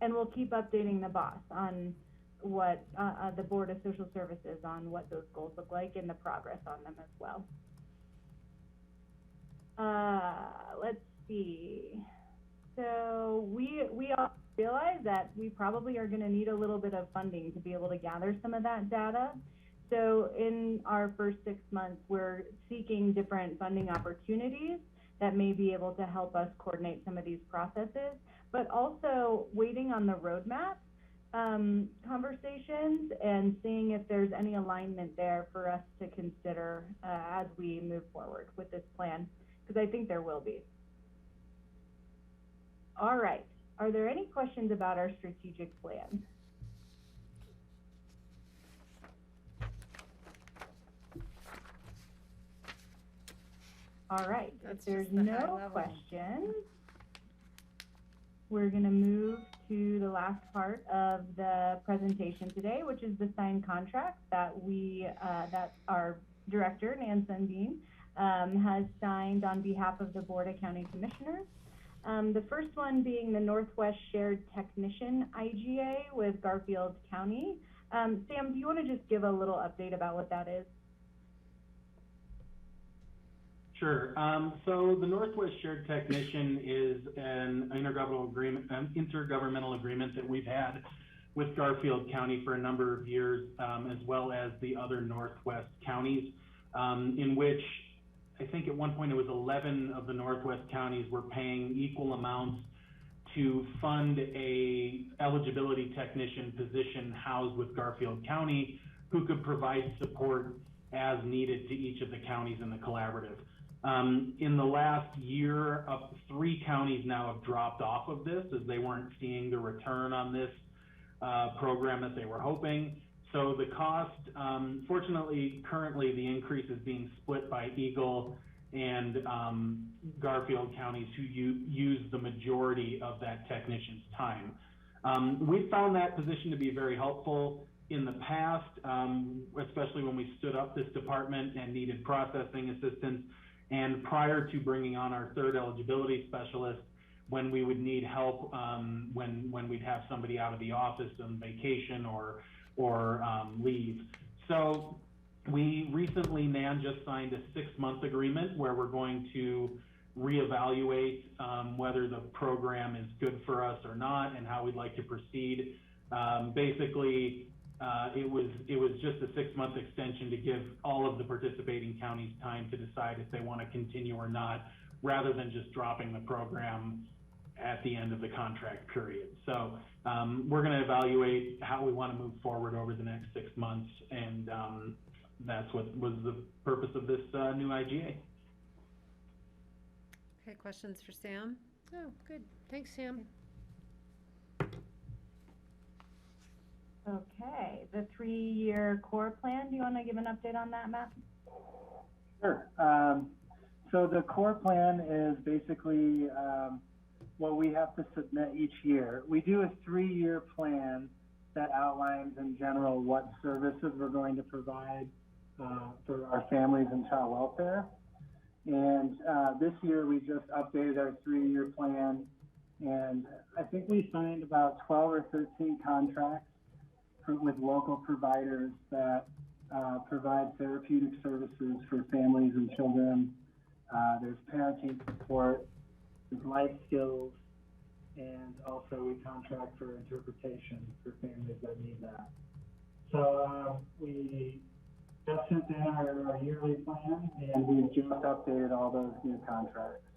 C: and we'll keep updating the BOCC on what the Board of Social Services on what those goals look like and the progress on them as well. Let's see. So we all realize that we probably are going to need a little bit of funding to be able to gather some of that data. So in our first 6 months, we're seeking different funding opportunities that may be able to help us coordinate some of these processes, but also waiting on the roadmap conversations and seeing if there's any alignment there for us to consider as we move forward with this plan, because I think there will be. All right. Are there any questions about our strategic plan? All right. If there's no questions, we're going to move to the last part of the presentation today, which is the signed contract that that our director, Nan Sundin, has signed on behalf of the Board of County Commissioners. The first one being the Northwest Shared Technician IGA with Garfield County. Sam, do you want to just give a little update about what that is?
B: Sure. So the Northwest Shared Technician is an intergovernmental agreement that we've had with Garfield County for a number of years, as well as the other Northwest counties, in which I think at one point it was 11 of the Northwest counties were paying equal amounts to fund a eligibility technician position housed with Garfield County who could provide support as needed to each of the counties in the collaborative. In the last year, 3 counties now have dropped off of this as they weren't seeing the return on this program that they were hoping. So the cost, fortunately, currently the increase is being split by Eagle and Garfield counties who use the majority of that technician's time. We found that position to be very helpful in the past, especially when we stood up this department and needed processing assistance, and prior to bringing on our 3rd eligibility specialist, when we would need help, when we'd have somebody out of the office on vacation or leave. So we recently, Nan just signed a 6-month agreement where we're going to reevaluate whether the program is good for us or not and how we'd like to proceed. Basically, it was just a 6-month extension to give all of the participating counties time to decide if they want to continue or not, rather than just dropping the program at the end of the contract period. So we're going to evaluate how we want to move forward over the next 6 months, and that's what was the purpose of this new IGA.
A: Okay, questions for Sam?
D: Oh, good. Thanks, Sam.
C: Okay, the 3-year core plan, do you want to give an update on that, Matt?
F: Sure. So the core plan is basically what we have to submit each year. We do a 3-year plan that outlines in general what services we're going to provide for our families and child welfare. And this year we just updated our 3-year plan, and I think we signed about 12 or 13 contracts with local providers that provide therapeutic services for families and children. There's parenting support, there's life skills, and also we contract for interpretation for families that need that. So we just sent in our yearly plan, and we've just updated all those new contracts.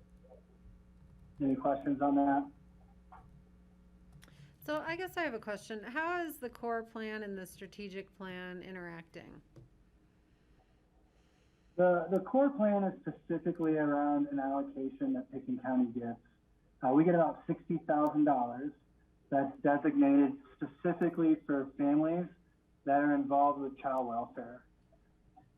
F: Any questions on that?
A: So I guess I have a question. How is the core plan and the strategic plan interacting?
F: The core plan is specifically around an allocation that Pickens County gets. We get about $60,000 that's designated specifically for families that are involved with child welfare.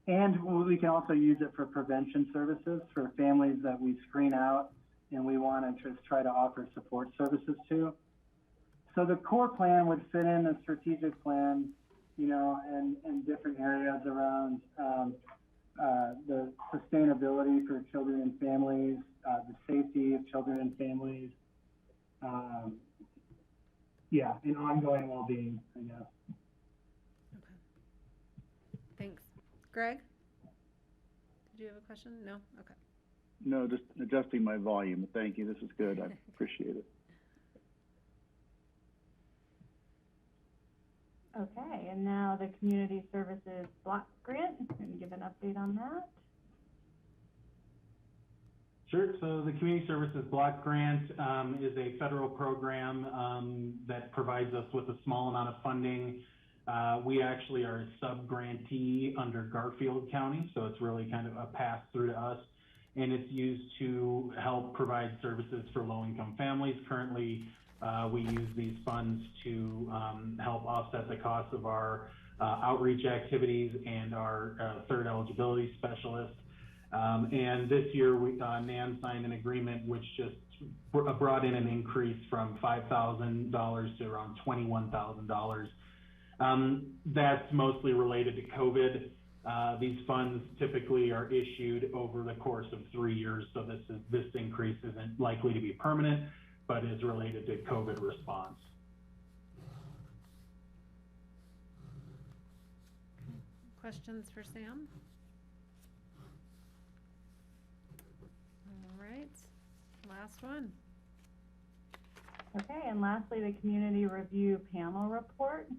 F: And we can also use it for prevention services for families that we screen out and we want to just try to offer support services to. So the core plan would fit in a strategic plan, you know, in different areas around the sustainability for children and families, the safety of children and families, and ongoing well-being, I guess.
A: Okay. Thanks. Greg? Did you have a question? No? Okay.
E: No, just adjusting my volume. Thank you. This is good. I appreciate it.
C: Okay, and now the Community Services Block Grant. Can you give an update on that?
B: Sure. So the Community Services Block Grant is a federal program that provides us with a small amount of funding. We actually are a sub-grantee under Garfield County, so it's really kind of a pass-through to us. And it's used to help provide services for low-income families. Currently, we use these funds to help offset the cost of our outreach activities and our 3rd eligibility specialist. And this year, NAN signed an agreement which just brought in an increase from $5,000 to around $21,000. That's mostly related to COVID. These funds typically are issued over the course of 3 years, so this increase isn't likely to be permanent, but is related to COVID response.
A: Questions for Sam? All right, last one.
C: Okay, and lastly, the Community Review Panel Report. Do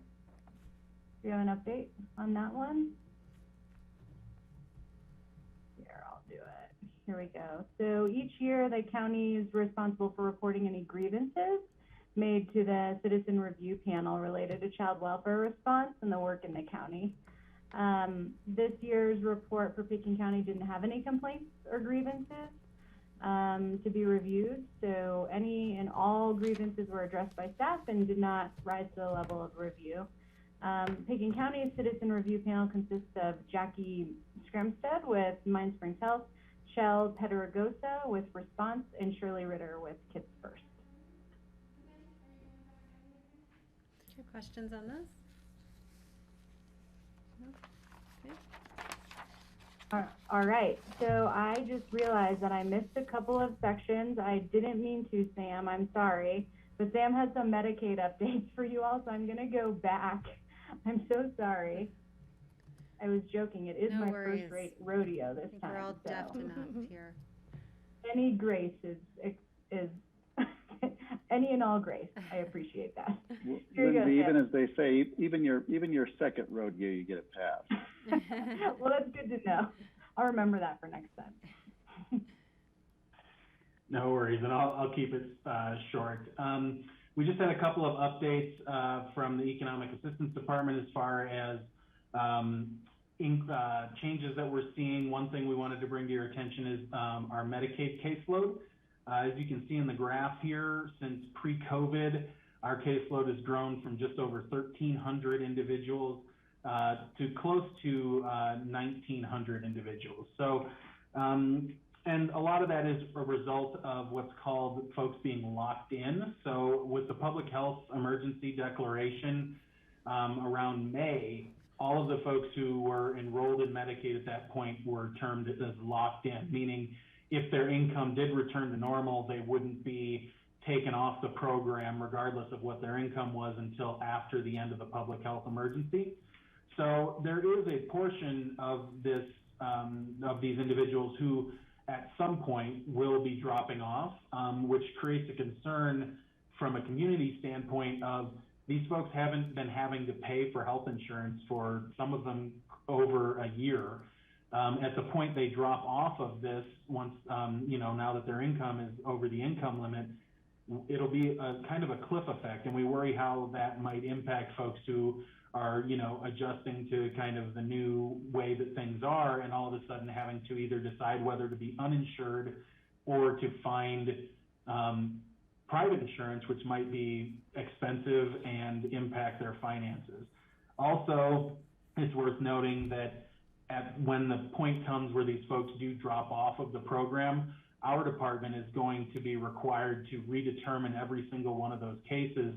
C: you have an update on that one? Here, I'll do it. Here we go. So each year, the county is responsible for reporting any grievances made to the Citizen Review Panel related to child welfare response and the work in the county. This year's report for Pekin County didn't have any complaints or grievances to be reviewed, so any and all grievances were addressed by staff and did not rise to the level of review. Pekin County's citizen review panel consists of Jackie Scramstead with Mind Springs Health, Shell Pedregosa with Response, and Shirley Ritter with Kids First.
A: Okay, questions on this? No? Okay.
C: All right, so I just realized that I missed a couple of sections. I didn't mean to, Sam, I'm sorry. But Sam has some Medicaid updates for you all, so I'm gonna go back. I'm so sorry. I was joking, it is
A: No
C: my
A: worries.
C: first rate rodeo this
A: I think
C: time.
A: we're all
C: so.
A: deft enough here.
C: Any grace is any and all grace. I appreciate that. Here you go,
E: Lindsay,
C: Sam.
E: even as they say, even your second rodeo, you get it passed.
C: Well, that's good to know. I'll remember that for next time.
B: No worries, and I'll keep it short. We just had a couple of updates from the Economic Assistance Department as far as changes that we're seeing. One thing we wanted to bring to your attention is our Medicaid caseload. As you can see in the graph here, since pre-COVID, our caseload has grown from just over 1,300 individuals to close to 1,900 individuals. So, and a lot of that is a result of what's called folks being locked in. So with the public health emergency declaration around May, all of the folks who were enrolled in Medicaid at that point were termed as locked in, meaning if their income did return to normal, they wouldn't be taken off the program regardless of what their income was until after the end of the public health emergency. So there is a portion of this, of these individuals who at some point will be dropping off, which creates a concern from a community standpoint of these folks haven't been having to pay for health insurance for some of them over a year. At the point they drop off of this, once, now that their income is over the income limit, it'll be a kind of a cliff effect, and we worry how that might impact folks who are, adjusting to kind of the new way that things are, and all of a sudden having to either decide whether to be uninsured or to find private insurance, which might be expensive and impact their finances. Also, it's worth noting that when the point comes where these folks do drop off of the program, our department is going to be required to redetermine every single one of those cases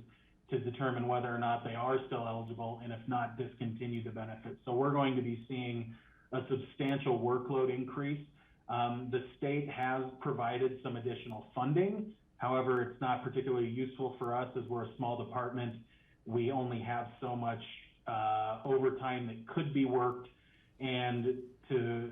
B: to determine whether or not they are still eligible, and if not, discontinue the benefit. So we're going to be seeing a substantial workload increase. The state has provided some additional funding. However, it's not particularly useful for us as we're a small department. We only have so much overtime that could be worked, and to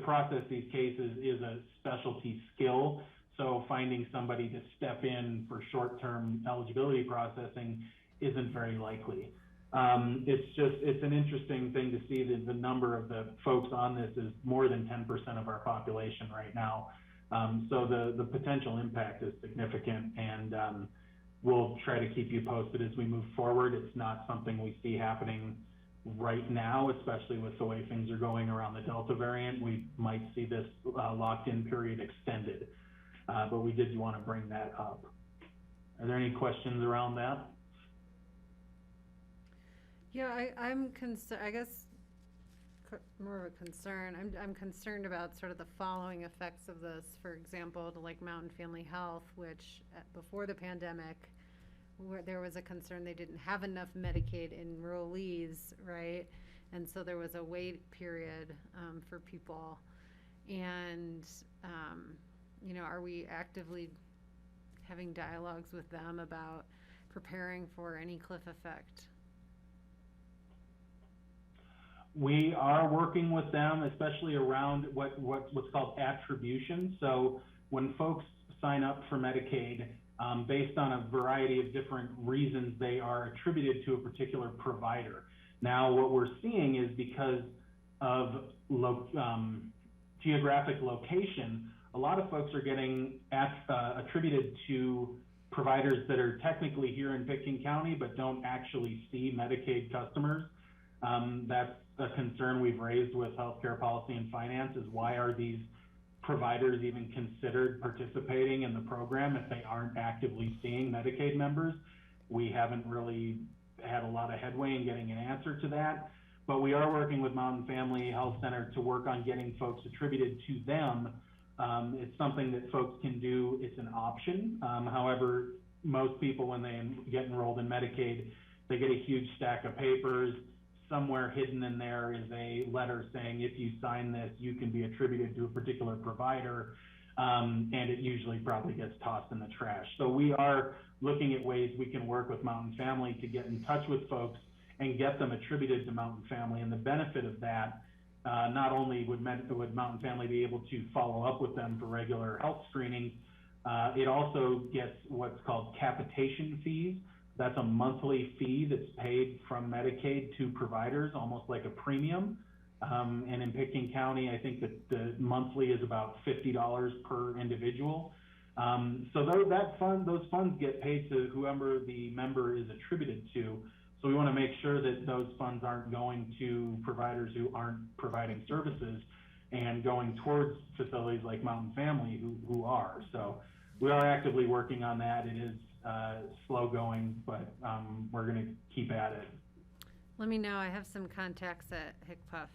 B: process these cases is a specialty skill. So finding somebody to step in for short-term eligibility processing isn't very likely. It's an interesting thing to see that the number of the folks on this is more than 10% of our population right now. So the potential impact is significant, and we'll try to keep you posted as we move forward. It's not something we see happening right now, especially with the way things are going around the Delta variant. We might see this locked-in period extended, but we did want to bring that up. Are there any questions around that?
A: Yeah, I'm concerned, I guess more of a concern. I'm concerned about sort of the following effects of this. For example, to like Mountain Family Health, which before the pandemic, where there was a concern they didn't have enough Medicaid enrollees, right? And so there was a wait period for people. And, are we actively having dialogues with them about preparing for any cliff effect?
B: We are working with them, especially around what's called attribution. So when folks sign up for Medicaid, based on a variety of different reasons, they are attributed to a particular provider. Now, what we're seeing is because of geographic location, a lot of folks are getting attributed to providers that are technically here in Pitkin County, but don't actually see Medicaid customers. That's a concern we've raised with healthcare policy and finance, is why are these providers even considered participating in the program if they aren't actively seeing Medicaid members? We haven't really had a lot of headway in getting an answer to that, but we are working with Mountain Family Health Center to work on getting folks attributed to them. It's something that folks can do. It's an option. However, most people, when they get enrolled in Medicaid, they get a huge stack of papers. Somewhere hidden in there is a letter saying, if you sign this, you can be attributed to a particular provider, and it usually probably gets tossed in the trash. So we are looking at ways we can work with Mountain Family to get in touch with folks and get them attributed to Mountain Family. And the benefit of that, not only would Mountain Family be able to follow up with them for regular health screenings, it also gets what's called capitation fees. That's a monthly fee that's paid from Medicaid to providers, almost like a premium. And in Pitkin County, I think that the monthly is about $50 per individual. So those funds get paid to whoever the member is attributed to. So we want to make sure that those funds aren't going to providers who aren't providing services and going towards facilities like Mountain Family who are. So we are actively working on that. It is slow going, but we're going to keep at it.
A: Let me know. I have some contacts at HICPUF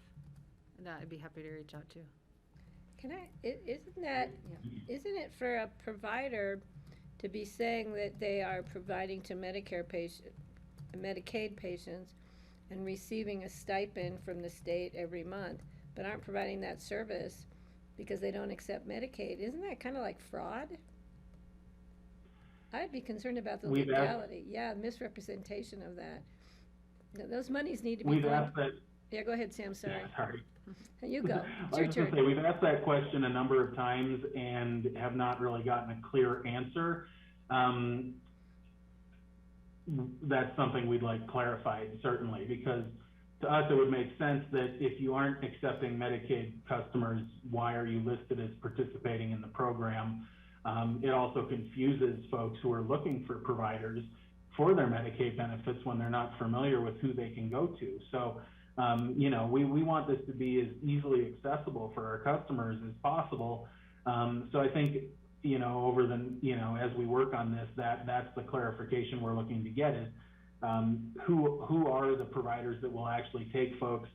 A: that I'd be happy to reach out to.
D: Isn't it for a provider to be saying that they are providing to Medicaid patients and receiving a stipend from the state every month, but aren't providing that service because they don't accept Medicaid? Isn't that kind of like fraud? I'd be concerned about the legality. Yeah, misrepresentation of that. Those monies need to be. Yeah, go ahead, Sam. Sorry.
B: Yeah, sorry.
D: You go. It's
B: I was going to say, we've asked that question a number of times and have not really gotten a clear answer. That's something we'd like clarified, certainly, because to us it would make sense that if you aren't accepting Medicaid customers, why are you listed as participating in the program? It also confuses folks who are looking for providers for their Medicaid benefits when they're not familiar with who they can go to. So, we want this to be as easily accessible for our customers as possible. So I think, as we work on this, that's the clarification we're looking to get is who are the providers that will actually take folks?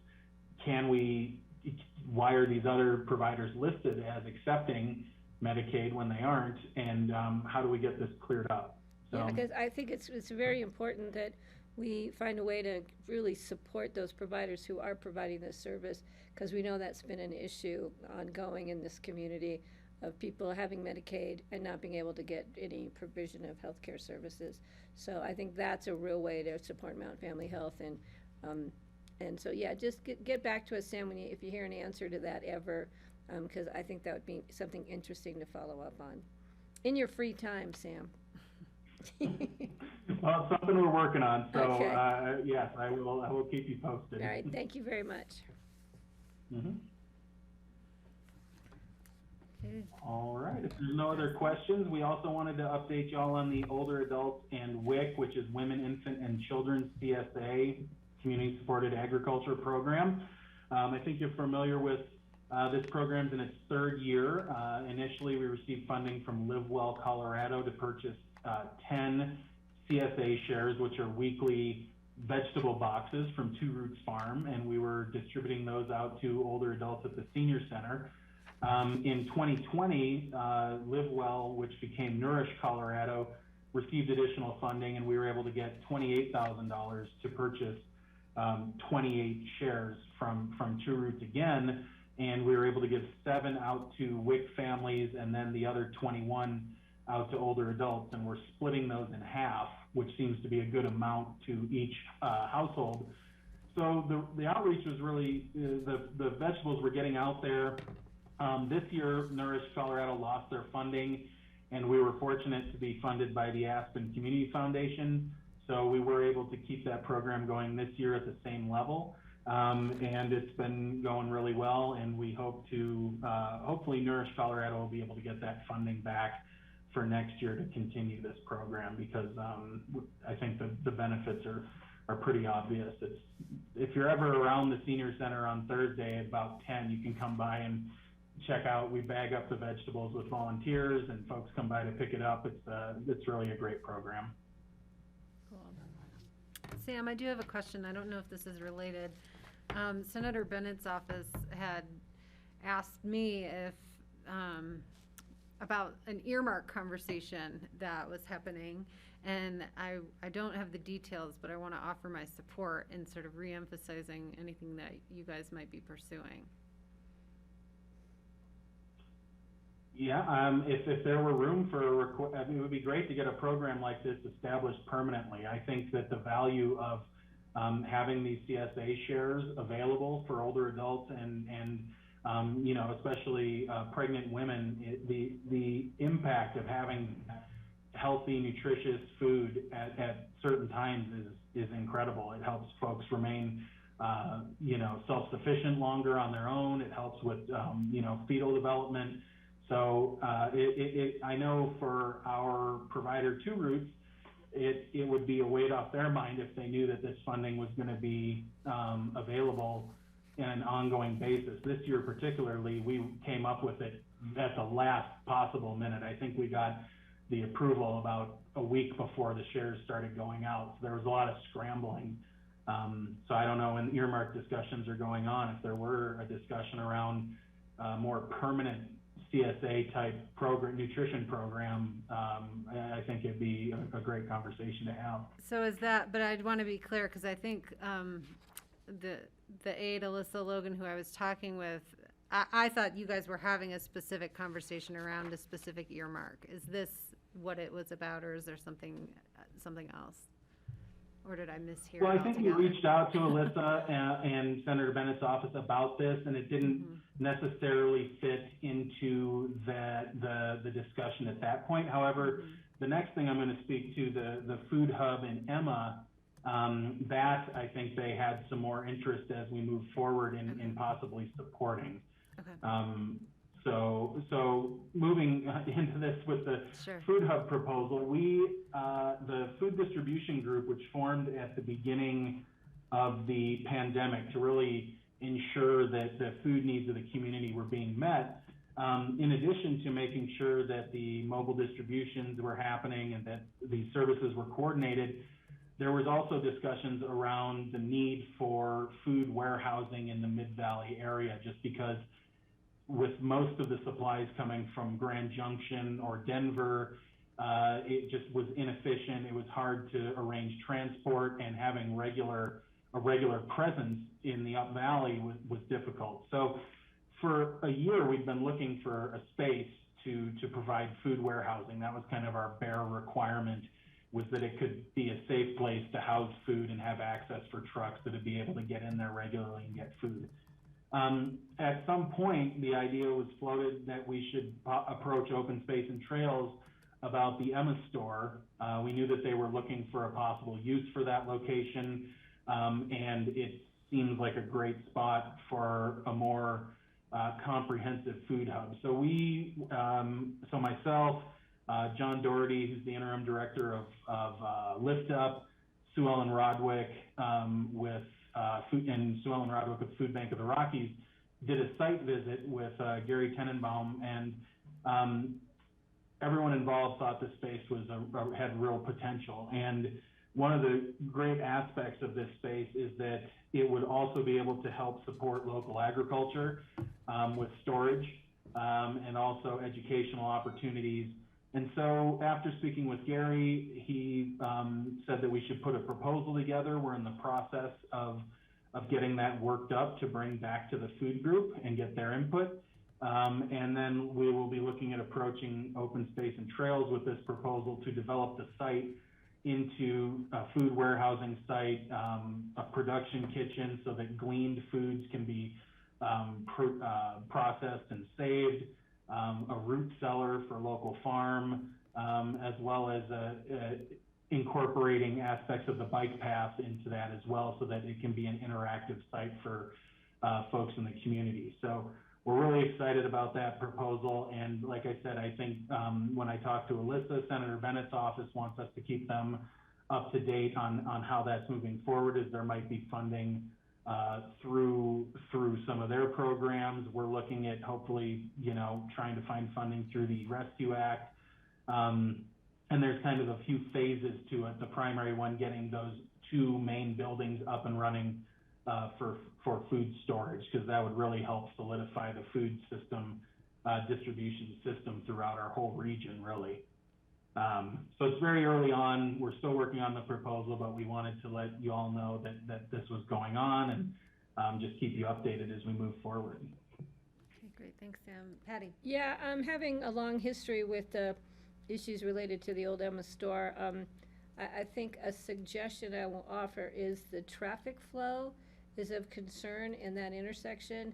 B: Why are these other providers listed as accepting Medicaid when they aren't? And how do we get this cleared up? So,
D: yeah, because I think it's very important that we find a way to really support those providers who are providing this service, because we know that's been an issue ongoing in this community of people having Medicaid and not being able to get any provision of healthcare services. So I think that's a real way to support Mountain Family Health. And so, yeah, just get back to us, Sam, if you hear an answer to that ever, because I think that would be something interesting to follow up on. In your free time, Sam.
B: Well, it's something we're working on, so
D: Okay.
B: Yes, I will keep you posted.
D: All right, thank you very much.
B: Mm-hmm.
A: Okay.
B: All right, if there's no other questions, we also wanted to update y'all on the older adults and WIC, which is Women, Infant, and Children's CSA, Community Supported Agriculture Program. I think you're familiar with this program's in its third year. Initially, we received funding from Live Well, Colorado to purchase 10 CSA shares, which are weekly vegetable boxes from Two Roots Farm, and we were distributing those out to older adults at the senior center. In 2020, Live Well, which became Nourish Colorado, received additional funding, and we were able to get $28,000 to purchase 28 shares from Two Roots again, and we were able to give 7 out to WIC families and then the other 21 out to older adults, and we're splitting those in half, which seems to be a good amount to each household. So the outreach was really, the vegetables were getting out there. This year, Nourish Colorado lost their funding, and we were fortunate to be funded by the Aspen Community Foundation. So we were able to keep that program going this year at the same level. And it's been going really well, and we hope to, hopefully Nourish Colorado will be able to get that funding back for next year to continue this program, because I think the benefits are pretty obvious. It's if you're ever around the senior center on Thursday at about 10, you can come by and check out. We bag up the vegetables with volunteers, and folks come by to pick it up. It's really a great program.
A: Cool. Sam, I do have a question. I don't know if this is related. Senator Bennett's office had asked me if about an earmark conversation that was happening, and I don't have the details, but I want to offer my support in sort of re-emphasizing anything that you guys might be pursuing.
B: Yeah, if there were room for it would be great to get a program like this established permanently. I think that the value of having these CSA shares available for older adults and you know, especially pregnant women, the impact of having healthy, nutritious food at certain times is incredible. It helps folks remain, you know, self-sufficient longer on their own. It helps with, you know, fetal development. So I know for our provider Two Roots, it would be a weight off their mind if they knew that this funding was going to be available in an ongoing basis. This year particularly, we came up with it at the last possible minute. I think we got the approval about a week before the shares started going out. So there was a lot of scrambling. So I don't know when earmark discussions are going on, if there were a discussion around more permanent CSA type program, nutrition program, I think it'd be a great conversation to have.
A: So is that, but I'd want to be clear, because I think the aide, Alyssa Logan, who I was talking with, I thought you guys were having a specific conversation around a specific earmark. Is this what it was about, or is there something else? Or did I mishear?
B: Well, I think we reached out to Alyssa and Senator Bennett's office about this, and it didn't necessarily fit into the discussion at that point. However, the next thing I'm going to speak to, the food hub in Emma, that I think they had some more interest as we move forward in possibly supporting. Okay. So moving into this with the food hub proposal, the food distribution group, which formed at the beginning of the pandemic to really ensure that the food needs of the community were being met, in addition to making sure that the mobile distributions were happening and that these services were coordinated, there was also discussions around the need for food warehousing in the Mid-Valley area, just because with most of the supplies coming from Grand Junction or Denver, it just was inefficient. It was hard to arrange transport, and having a regular presence in the Up Valley was difficult. So for a year, we've been looking for a space to provide food warehousing. That was kind of our bare requirement, was that it could be a safe place to house food and have access for trucks that would be able to get in there regularly and get food. At some point, the idea was floated that we should approach Open Space and Trails about the Emma store. We knew that they were looking for a possible use for that location, and it seems like a great spot for a more comprehensive food hub. So so myself, John Doherty, who's the interim director of Lift Up, Sue Ellen Rodwick with Sue Ellen Rodwick with Food Bank of the Rockies, did a site visit with Gary Tenenbaum, and everyone involved thought the space had real potential. And one of the great aspects of this space is that it would also be able to help support local agriculture with storage and also educational opportunities. And so after speaking with Gary, he said that we should put a proposal together. We're in the process of getting that worked up to bring back to the food group and get their input. And then we will be looking at approaching Open Space and Trails with this proposal to develop the site into a food warehousing site, a production kitchen so that gleaned foods can be processed and saved, a root cellar for local farm, as well as incorporating aspects of the bike path into that as well, so that it can be an interactive site for folks in the community. So we're really excited about that proposal. And like I said, I think when I talked to Alyssa, Senator Bennett's office wants us to keep them up to date on how that's moving forward, as there might be funding through some of their programs. We're looking at hopefully, trying to find funding through the Rescue Act. And there's kind of a few phases to it. The primary one, getting those 2 main buildings up and running for food storage, because that would really help solidify the food system, distribution system throughout our whole region, really. So it's very early on. We're still working on the proposal, but we wanted to let you all know that this was going on, and just keep you updated as we move forward.
A: Okay, great. Thanks, Sam. Patty?
D: Yeah, I'm having a long history with the issues related to the old Emma store. I think a suggestion I will offer is the traffic flow is of concern in that intersection.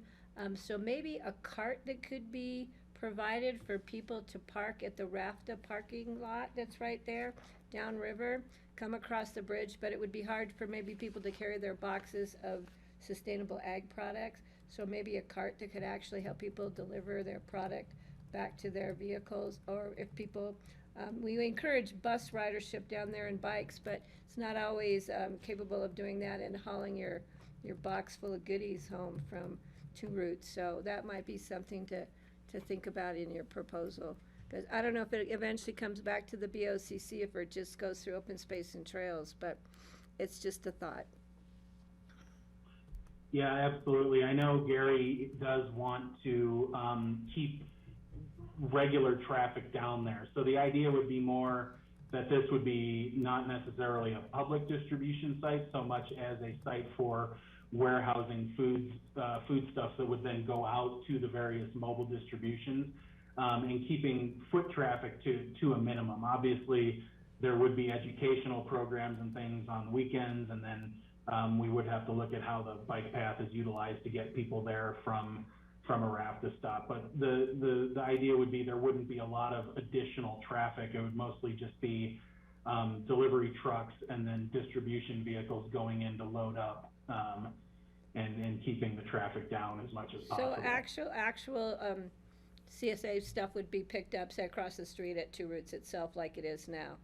D: So maybe a cart that could be provided for people to park at the RAFTA parking lot that's right there downriver, come across the bridge, but it would be hard for maybe people to carry their boxes of sustainable ag products. So maybe a cart that could actually help people deliver their product back to their vehicles, or if people, we encourage bus ridership down there and bikes, but it's not always capable of doing that and hauling your box full of goodies home from 2 routes. So that might be something to think about in your proposal. Because I don't know if it eventually comes back to the BOCC, if it just goes through open space and trails, but it's just a thought.
B: Yeah, absolutely. I know Gary does want to keep regular traffic down there. So the idea would be more that this would be not necessarily a public distribution site so much as a site for warehousing foodstuffs that would then go out to the various mobile distributions, and keeping foot traffic to a minimum. Obviously, there would be educational programs and things on weekends, and then we would have to look at how the bike path is utilized to get people there from a RAFTA stop. But the idea would be there wouldn't be a lot of additional traffic. It would mostly just be delivery trucks and then distribution vehicles going in to load up, and keeping the traffic down as much as possible.
D: So actual CSA stuff would be picked up, say, across the street at 2 Routes itself, like it is now.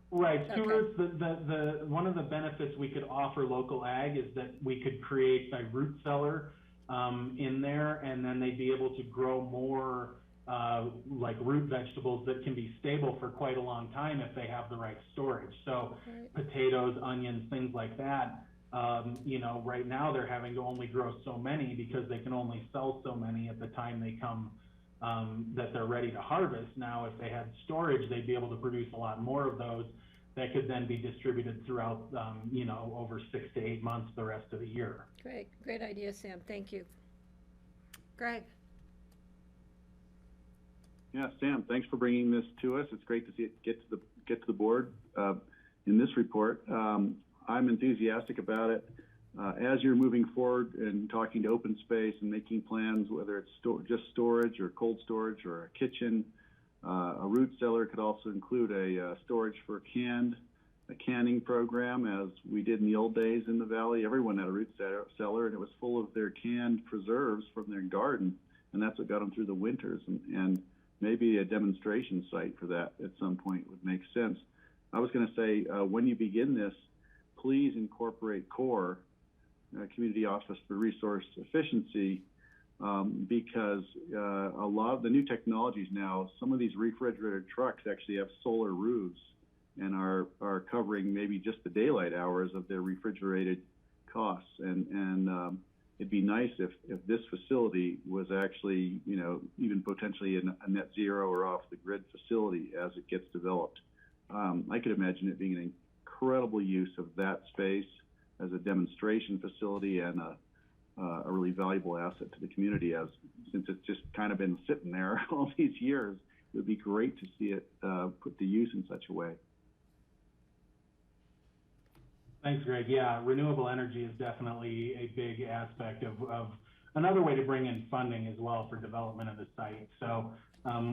B: Right. 2
D: Okay.
B: Routes, the one of the benefits we could offer local ag is that we could create a root cellar in there, and then they'd be able to grow more like root vegetables that can be stable for quite a long time if they have the right storage. So potatoes, onions, things like that. Right now they're having to only grow so many because they can only sell so many at the time they come, that they're ready to harvest. Now, if they had storage, they'd be able to produce a lot more of those that could then be distributed throughout, over 6 to 8 months the rest of the year.
D: Great idea, Sam. Thank you.
A: Greg?
E: Yeah, Sam, thanks for bringing this to us. It's great to see it get to the board in this report. I'm enthusiastic about it. As you're moving forward and talking to open space and making plans, whether it's just storage or cold storage or a kitchen, a root cellar could also include a storage for a canning program, as we did in the old days in the valley. Everyone had a root cellar, and it was full of their canned preserves from their garden, and that's what got them through the winters. And maybe a demonstration site for that at some point would make sense. I was going to say, when you begin this, please incorporate CORE, Community Office for Resource Efficiency, because a lot of the new technologies now, some of these refrigerated trucks actually have solar roofs and are covering maybe just the daylight hours of their refrigerated costs. And it'd be nice if this facility was actually, even potentially a net zero or off the grid facility as it gets developed. I could imagine it being an incredible use of that space as a demonstration facility and a really valuable asset to the community, since it's just kind of been sitting there all these years. It would be great to see it put to use in such a way.
B: Thanks, Greg. Yeah, renewable energy is definitely a big aspect of another way to bring in funding as well for development of the site. So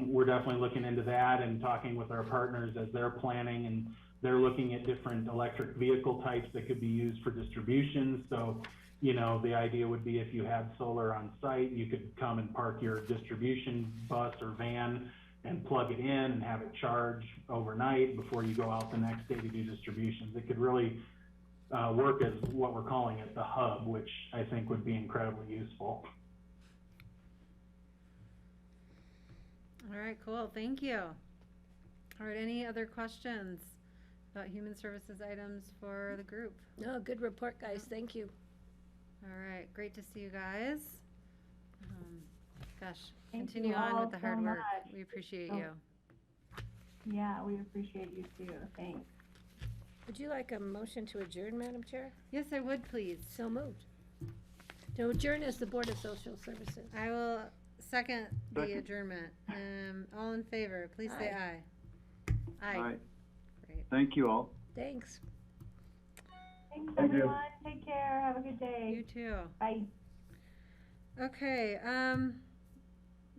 B: we're definitely looking into that and talking with our partners as they're planning, and they're looking at different electric vehicle types that could be used for distribution. So, the idea would be if you had solar on site, you could come and park your distribution bus or van and plug it in and have it charge overnight before you go out the next day to do distributions. It could really work as what we're calling it, the hub, which I think would be incredibly useful.
A: All right, cool, thank you. All right, any other questions about human services items for the group?
D: No, good report, guys. Thank you.
A: All right, great to see you guys. Gosh,
C: Thank
A: continue
C: you
A: on
C: all
A: with the hard
C: so
A: work.
C: much.
A: We appreciate
C: Oh.
A: you.
C: Yeah, we appreciate you too. Thanks.
D: Would you like a motion to adjourn, Madam Chair?
A: Yes, I would, please.
D: So moved. To adjourn as the Board of Social Services.
A: I will second the
E: Second.
A: adjournment. All in favor, please say aye. Aye.
E: All right.
A: Great.
E: Thank you all.
D: Thanks.
C: Thanks,
G: Thank you.
C: everyone. Take care. Have a good day.
A: You too.
C: Bye.
A: Okay,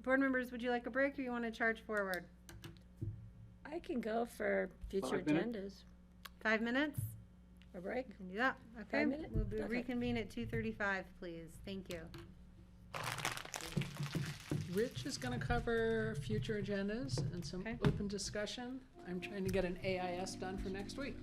A: board members, would you like a break or you want to charge forward?
D: I can go for future
E: 5 minutes?
D: agendas.
A: 5 minutes?
D: A break?
A: Can do that, okay?
D: 5 minutes?
A: We'll be
D: Okay.
A: reconvene at 2:35, please. Thank you.
H: Rich is going to cover future agendas and some
A: Okay.
H: open discussion. I'm trying to get an AIS done for next week.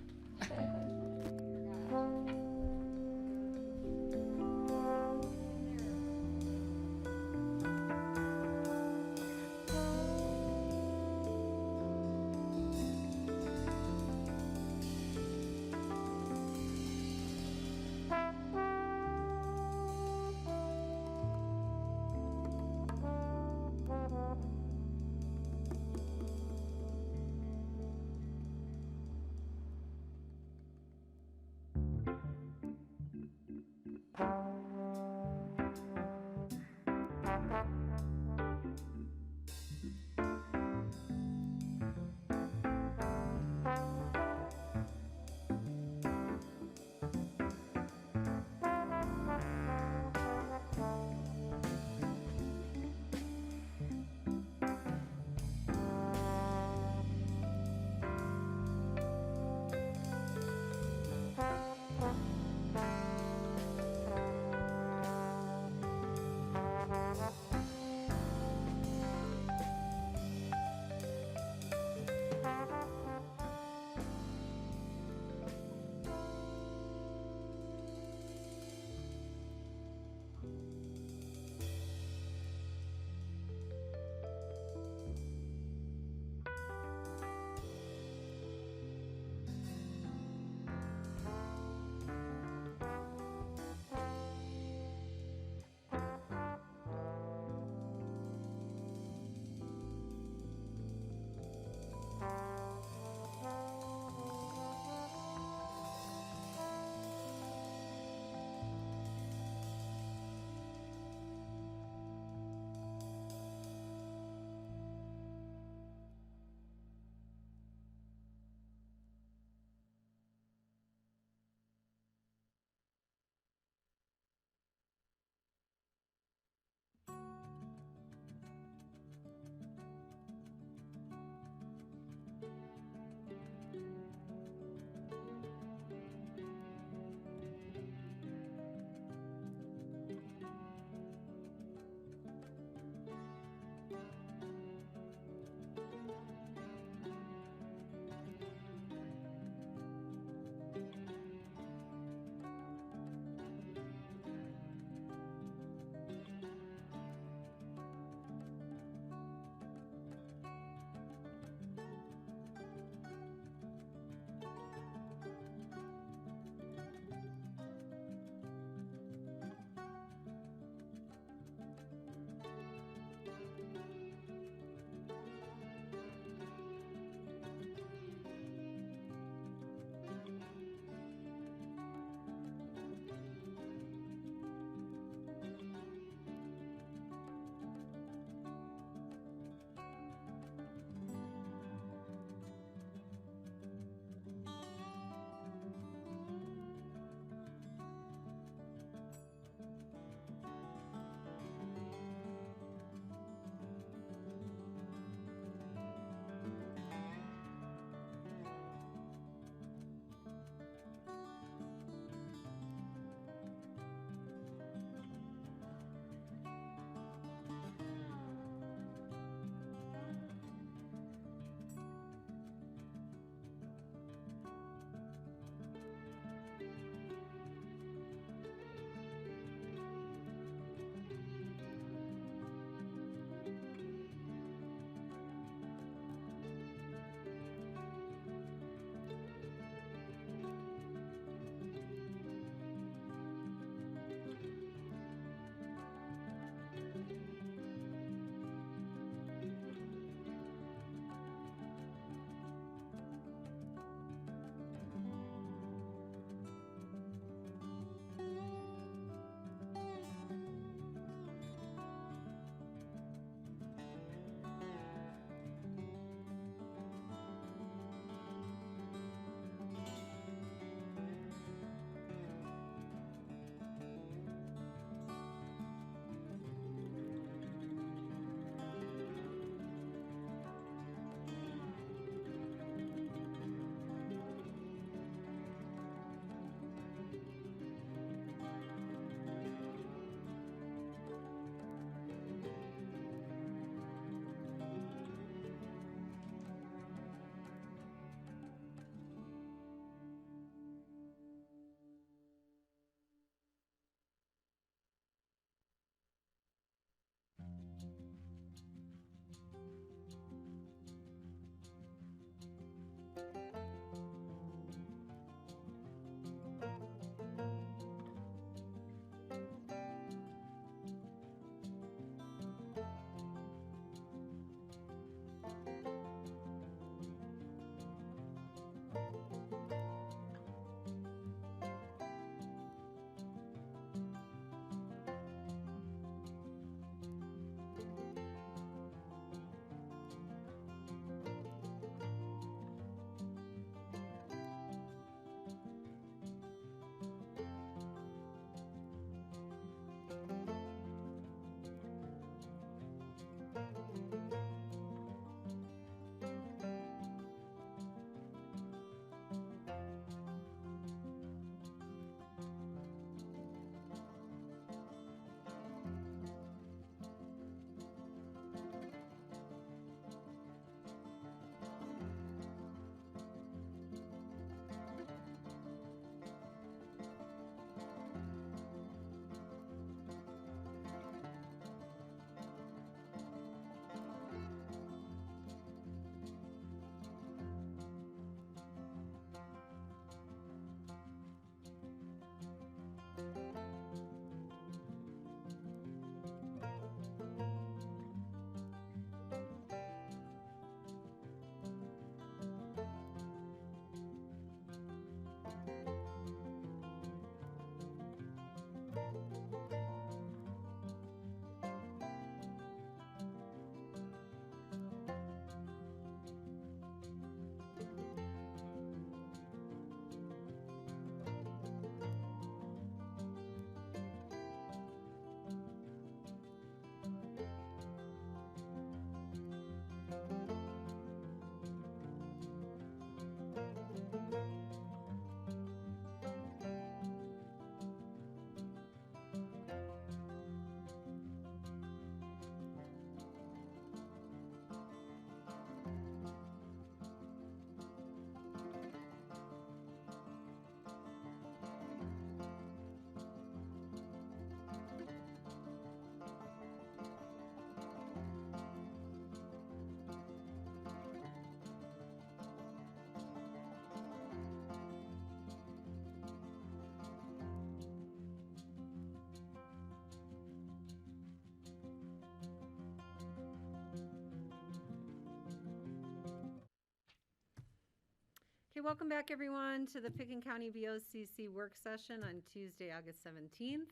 A: Okay, welcome back everyone to the Pickens County BOCC work session on Tuesday, August 17th.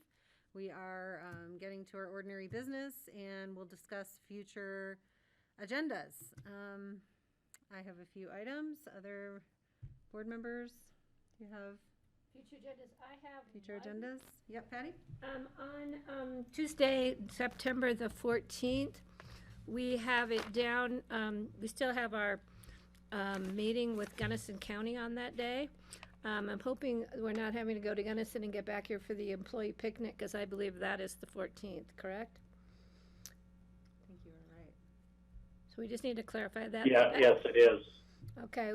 A: We are getting to our ordinary business and we'll discuss future agendas. I have a few items. Other board members, do you have
D: Future agendas, I have
A: future
D: one.
A: agendas? Yep, Patty?
D: On Tuesday, September the 14th, we have it down, we still have our meeting with Gunnison County on that day. I'm hoping we're not having to go to Gunnison and get back here for the employee picnic, because I believe that is the 14th, correct?
A: I think you were right.
D: So we just need to clarify that.
I: Yeah, yes, it is.
D: Okay,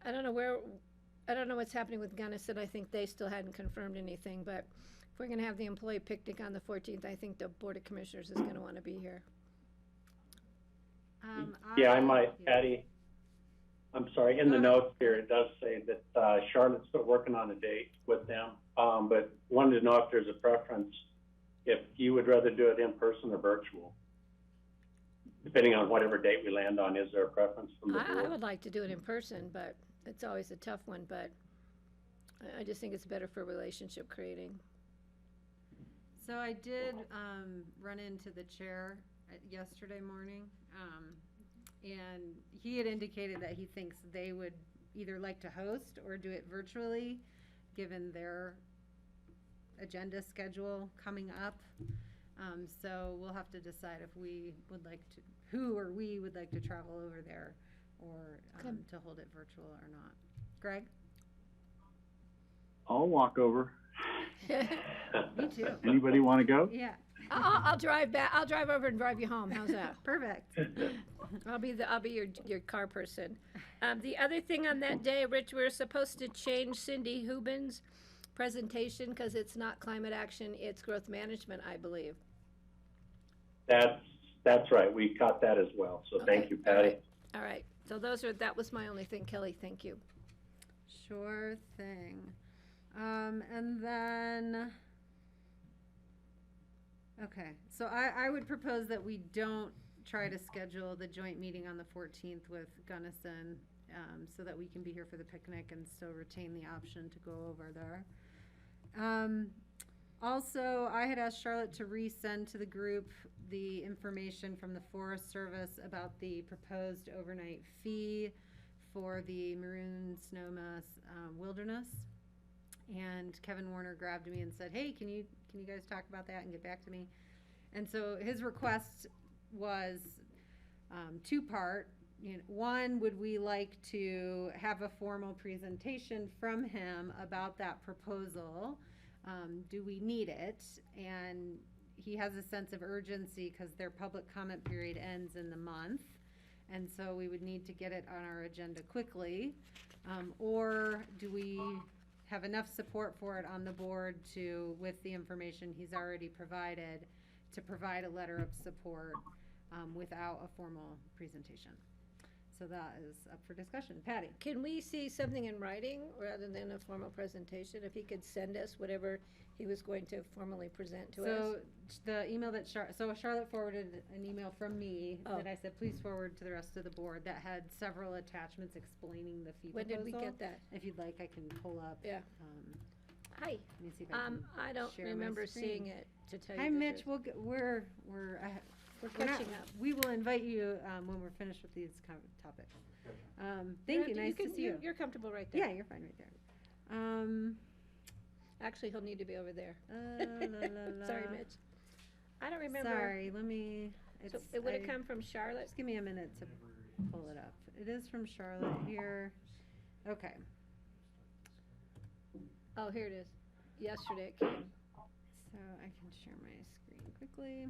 D: I don't know I don't know what's happening with Gunnison. I think they still hadn't confirmed anything, but if we're gonna have the employee picnic on the 14th, I think the Board of Commissioners is gonna wanna be here.
I: Yeah, I might,
A: yeah.
I: Patty. I'm sorry, in the notes here, it does say that Charlotte's still working on a date with them, but wanted to know if there's a preference, if you would rather do it in person or virtual, depending on whatever date we land on. Is there a preference from the
D: I
I: board?
D: would like to do it in person, but it's always a tough one, but I just think it's better for relationship creating.
A: So I did run into the chair yesterday morning, and he had indicated that he thinks they would either like to host or do it virtually, given their agenda schedule coming up. So we'll have to decide if we would like to, we would like to travel over there or to hold it virtual or not. Greg?
E: I'll walk over.
A: Me too.
E: Anybody want to go?
A: Yeah,
D: I'll drive back. I'll drive over and drive you home. How's that?
A: perfect.
D: I'll be your car person. The other thing on that day, Rich, we're supposed to change Cindy Hubin's presentation because it's not climate action, it's growth management, I believe.
I: That's right. We caught that as well. So thank
D: Okay,
I: you, Patty.
D: All right. So that was my only thing, Kelly. Thank you.
A: Sure thing. And then, okay, so I would propose that we don't try to schedule the joint meeting on the 14th with Gunnison, so that we can be here for the picnic and still retain the option to go over there. Also, I had asked Charlotte to resend to the group the information from the Forest Service about the proposed overnight fee for the Maroon Sonoma Wilderness. And Kevin Warner grabbed me and said, hey, can you guys talk about that and get back to me? And so his request was two-part. One, would we like to have a formal presentation from him about that proposal? Do we need it? And he has a sense of urgency because their public comment period ends in the month. And so we would need to get it on our agenda quickly. Or do we have enough support for it on the board to, with the information he's already provided, to provide a letter of support without a formal presentation? So that is up for discussion. Patty?
D: Can we see something in writing rather than a formal presentation? If he could send us whatever he was going to formally present to us?
A: So the email that Charlotte forwarded an email from me that I said, please forward to the rest of the board, that had several attachments explaining the fee
D: When
A: proposal.
D: did we get that?
A: If you'd like, I can pull up.
D: Yeah. Hi.
A: Let me see if I can
D: I don't
A: share my
D: remember
A: screen.
D: seeing it, to tell you
A: Hi,
D: the
A: Mitch.
D: truth.
A: We're not-
D: catching up.
A: We will invite you when we're finished with these kind of topics. Thank you. Nice to see you.
D: You're comfortable right there.
A: Yeah, you're fine right there.
D: Actually, he'll need to be over there.
A: La.
D: Sorry, Mitch. I don't remember.
A: Sorry, let me.
D: So it would have come from Charlotte?
A: Just give me a minute to pull it up. It is from Charlotte here. Okay.
D: Oh, here it is. Yesterday it came.
A: So I can share my screen quickly.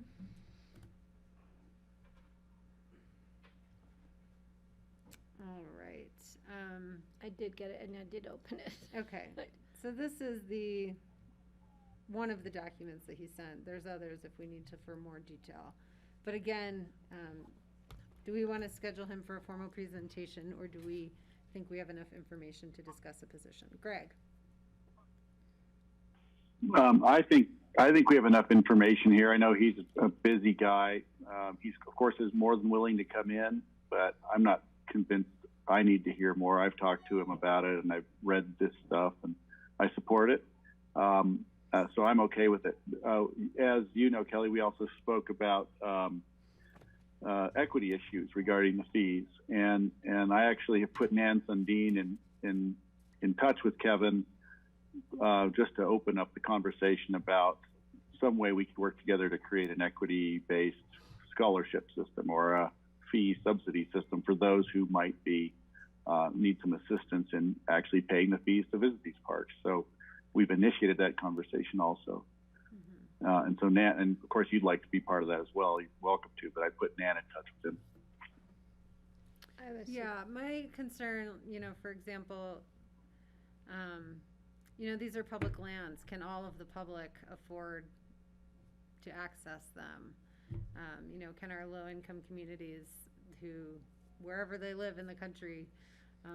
A: All right.
D: I did get it and I did open it.
A: Okay. So this is one of the documents that he sent. There's others if we need to for more detail. But again, do we want to schedule him for a formal presentation, or do we think we have enough information to discuss a position? Greg?
E: I think we have enough information here. I know he's a busy guy. He's, of course, is more than willing to come in, but I'm not convinced I need to hear more. I've talked to him about it, and I've read this stuff, and I support it. So I'm okay with it. As you know, Kelly, we also spoke about equity issues regarding the fees, and I actually have put Nan Sundin in touch with Kevin just to open up the conversation about some way we could work together to create an equity-based scholarship system or a fee subsidy system for those who might be need some assistance in actually paying the fees to visit these parks. So we've initiated that conversation also. And so Nan, and of course you'd like to be part of that as well, you're welcome to, but I put Nan in touch with him.
A: Yeah, my concern, for example, these are public lands. Can all of the public afford to access them? Can our low-income communities wherever they live in the country,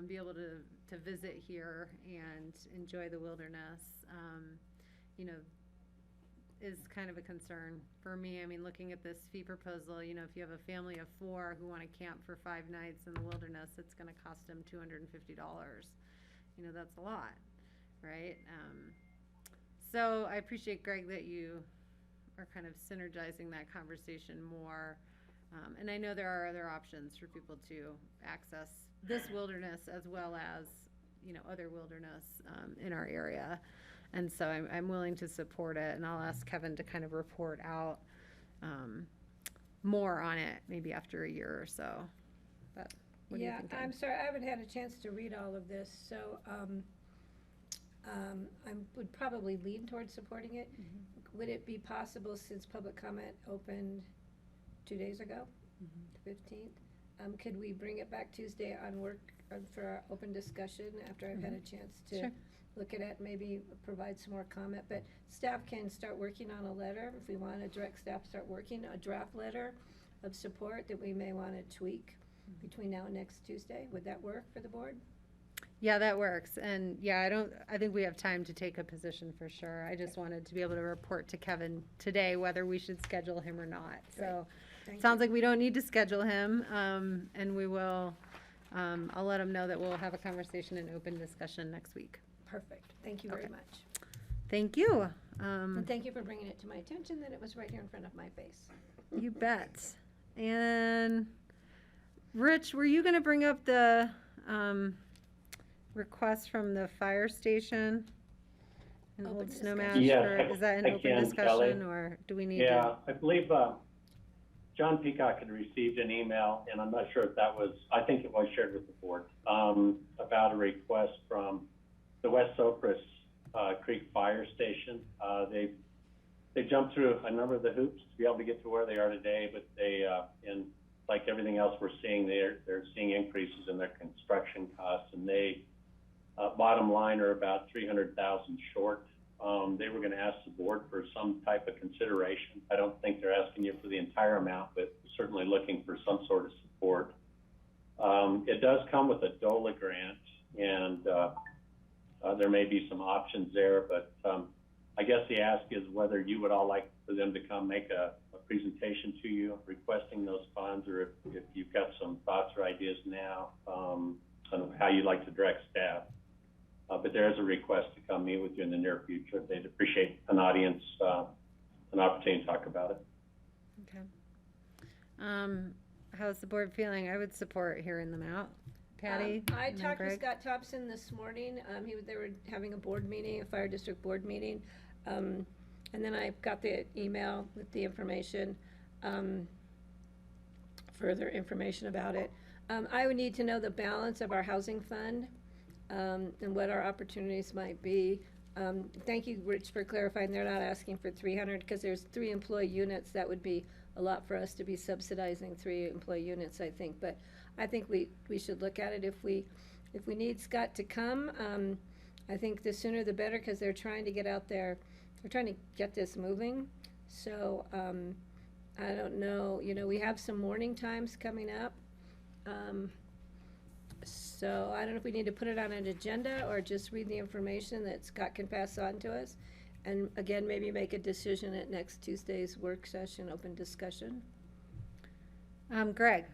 A: be able to visit here and enjoy the wilderness? Is kind of a concern for me. I mean, looking at this fee proposal, if you have a family of 4 who want to camp for 5 nights in the wilderness, it's going to cost them $250. That's a lot, right? So I appreciate, Greg, that you are kind of synergizing that conversation more. And I know there are other options for people to access this wilderness as well as, other wilderness in our area. And so I'm willing to support it, and I'll ask Kevin to kind of report out more on it, maybe after a year or so. But what do you think?
D: I'm sorry, I haven't had a chance to read all of this, so I would probably lean towards supporting it. Would it be possible, since public comment opened 2 days ago, the 15th, could we bring it back Tuesday for our open discussion after I've had a chance to look at it, maybe provide some more comment? But staff can start working on a letter, if we want to direct staff to start working a draft letter of support that we may want to tweak between now and next Tuesday. Would that work for the board?
A: Yeah, that works. And yeah, I think we have time to take a position for sure. I just wanted to be able to report to Kevin today whether we should schedule him or not. So it sounds like we don't need to schedule him, and we will, I'll let him know that we'll have a conversation and open discussion next week.
D: Perfect. Thank you very much.
A: Thank you.
D: And thank you for bringing it to my attention that it was right here in front of my face.
A: You bet. And Rich, were you going to bring up the request from the fire station in Old Snowmash?
I: Yes,
A: is that an open
I: can,
A: discussion,
I: Kelly.
A: or do we need
I: Yeah,
A: to?
I: I believe John Peacock had received an email, and I'm not sure if that was, I think it was shared with the board, about a request from the West Socris Creek Fire Station. They jumped through a number of the hoops to be able to get to where they are today, but they, and like everything else we're seeing, they're seeing increases in their construction costs, and they, bottom line, are about $300,000 short. They were going to ask the board for some type of consideration. I don't think they're asking you for the entire amount, but certainly looking for some sort of support. It does come with a DOLA grant, and there may be some options there, but I guess the ask is whether you would all like for them to come make a presentation to you requesting those funds, or if you've got some thoughts or ideas now on how you'd like to direct staff. But there is a request to come meet with you in the near future. They'd appreciate an audience, an opportunity to talk about it.
A: Okay. How's the board feeling? I would support hearing them out. Patty?
D: I
A: and then
D: talked with
A: Greg?
D: Scott Thompson this morning. They were having a board meeting, a fire district board meeting. And then I got the email with the information, further information about it. I would need to know the balance of our housing fund, and what our opportunities might be. Thank you, Rich, for clarifying they're not asking for 300, because there's 3 employee units. That would be a lot for us to be subsidizing 3 employee units, I think. But I think we should look at it. If we need Scott to come, I think the sooner the better, because they're trying to get out there. They're trying to get this moving. So I don't know. We have some morning times coming up. So I don't know if we need to put it on an agenda or just read the information that Scott can pass on to us. And again, maybe make a decision at next Tuesday's work session, open discussion.
A: Greg?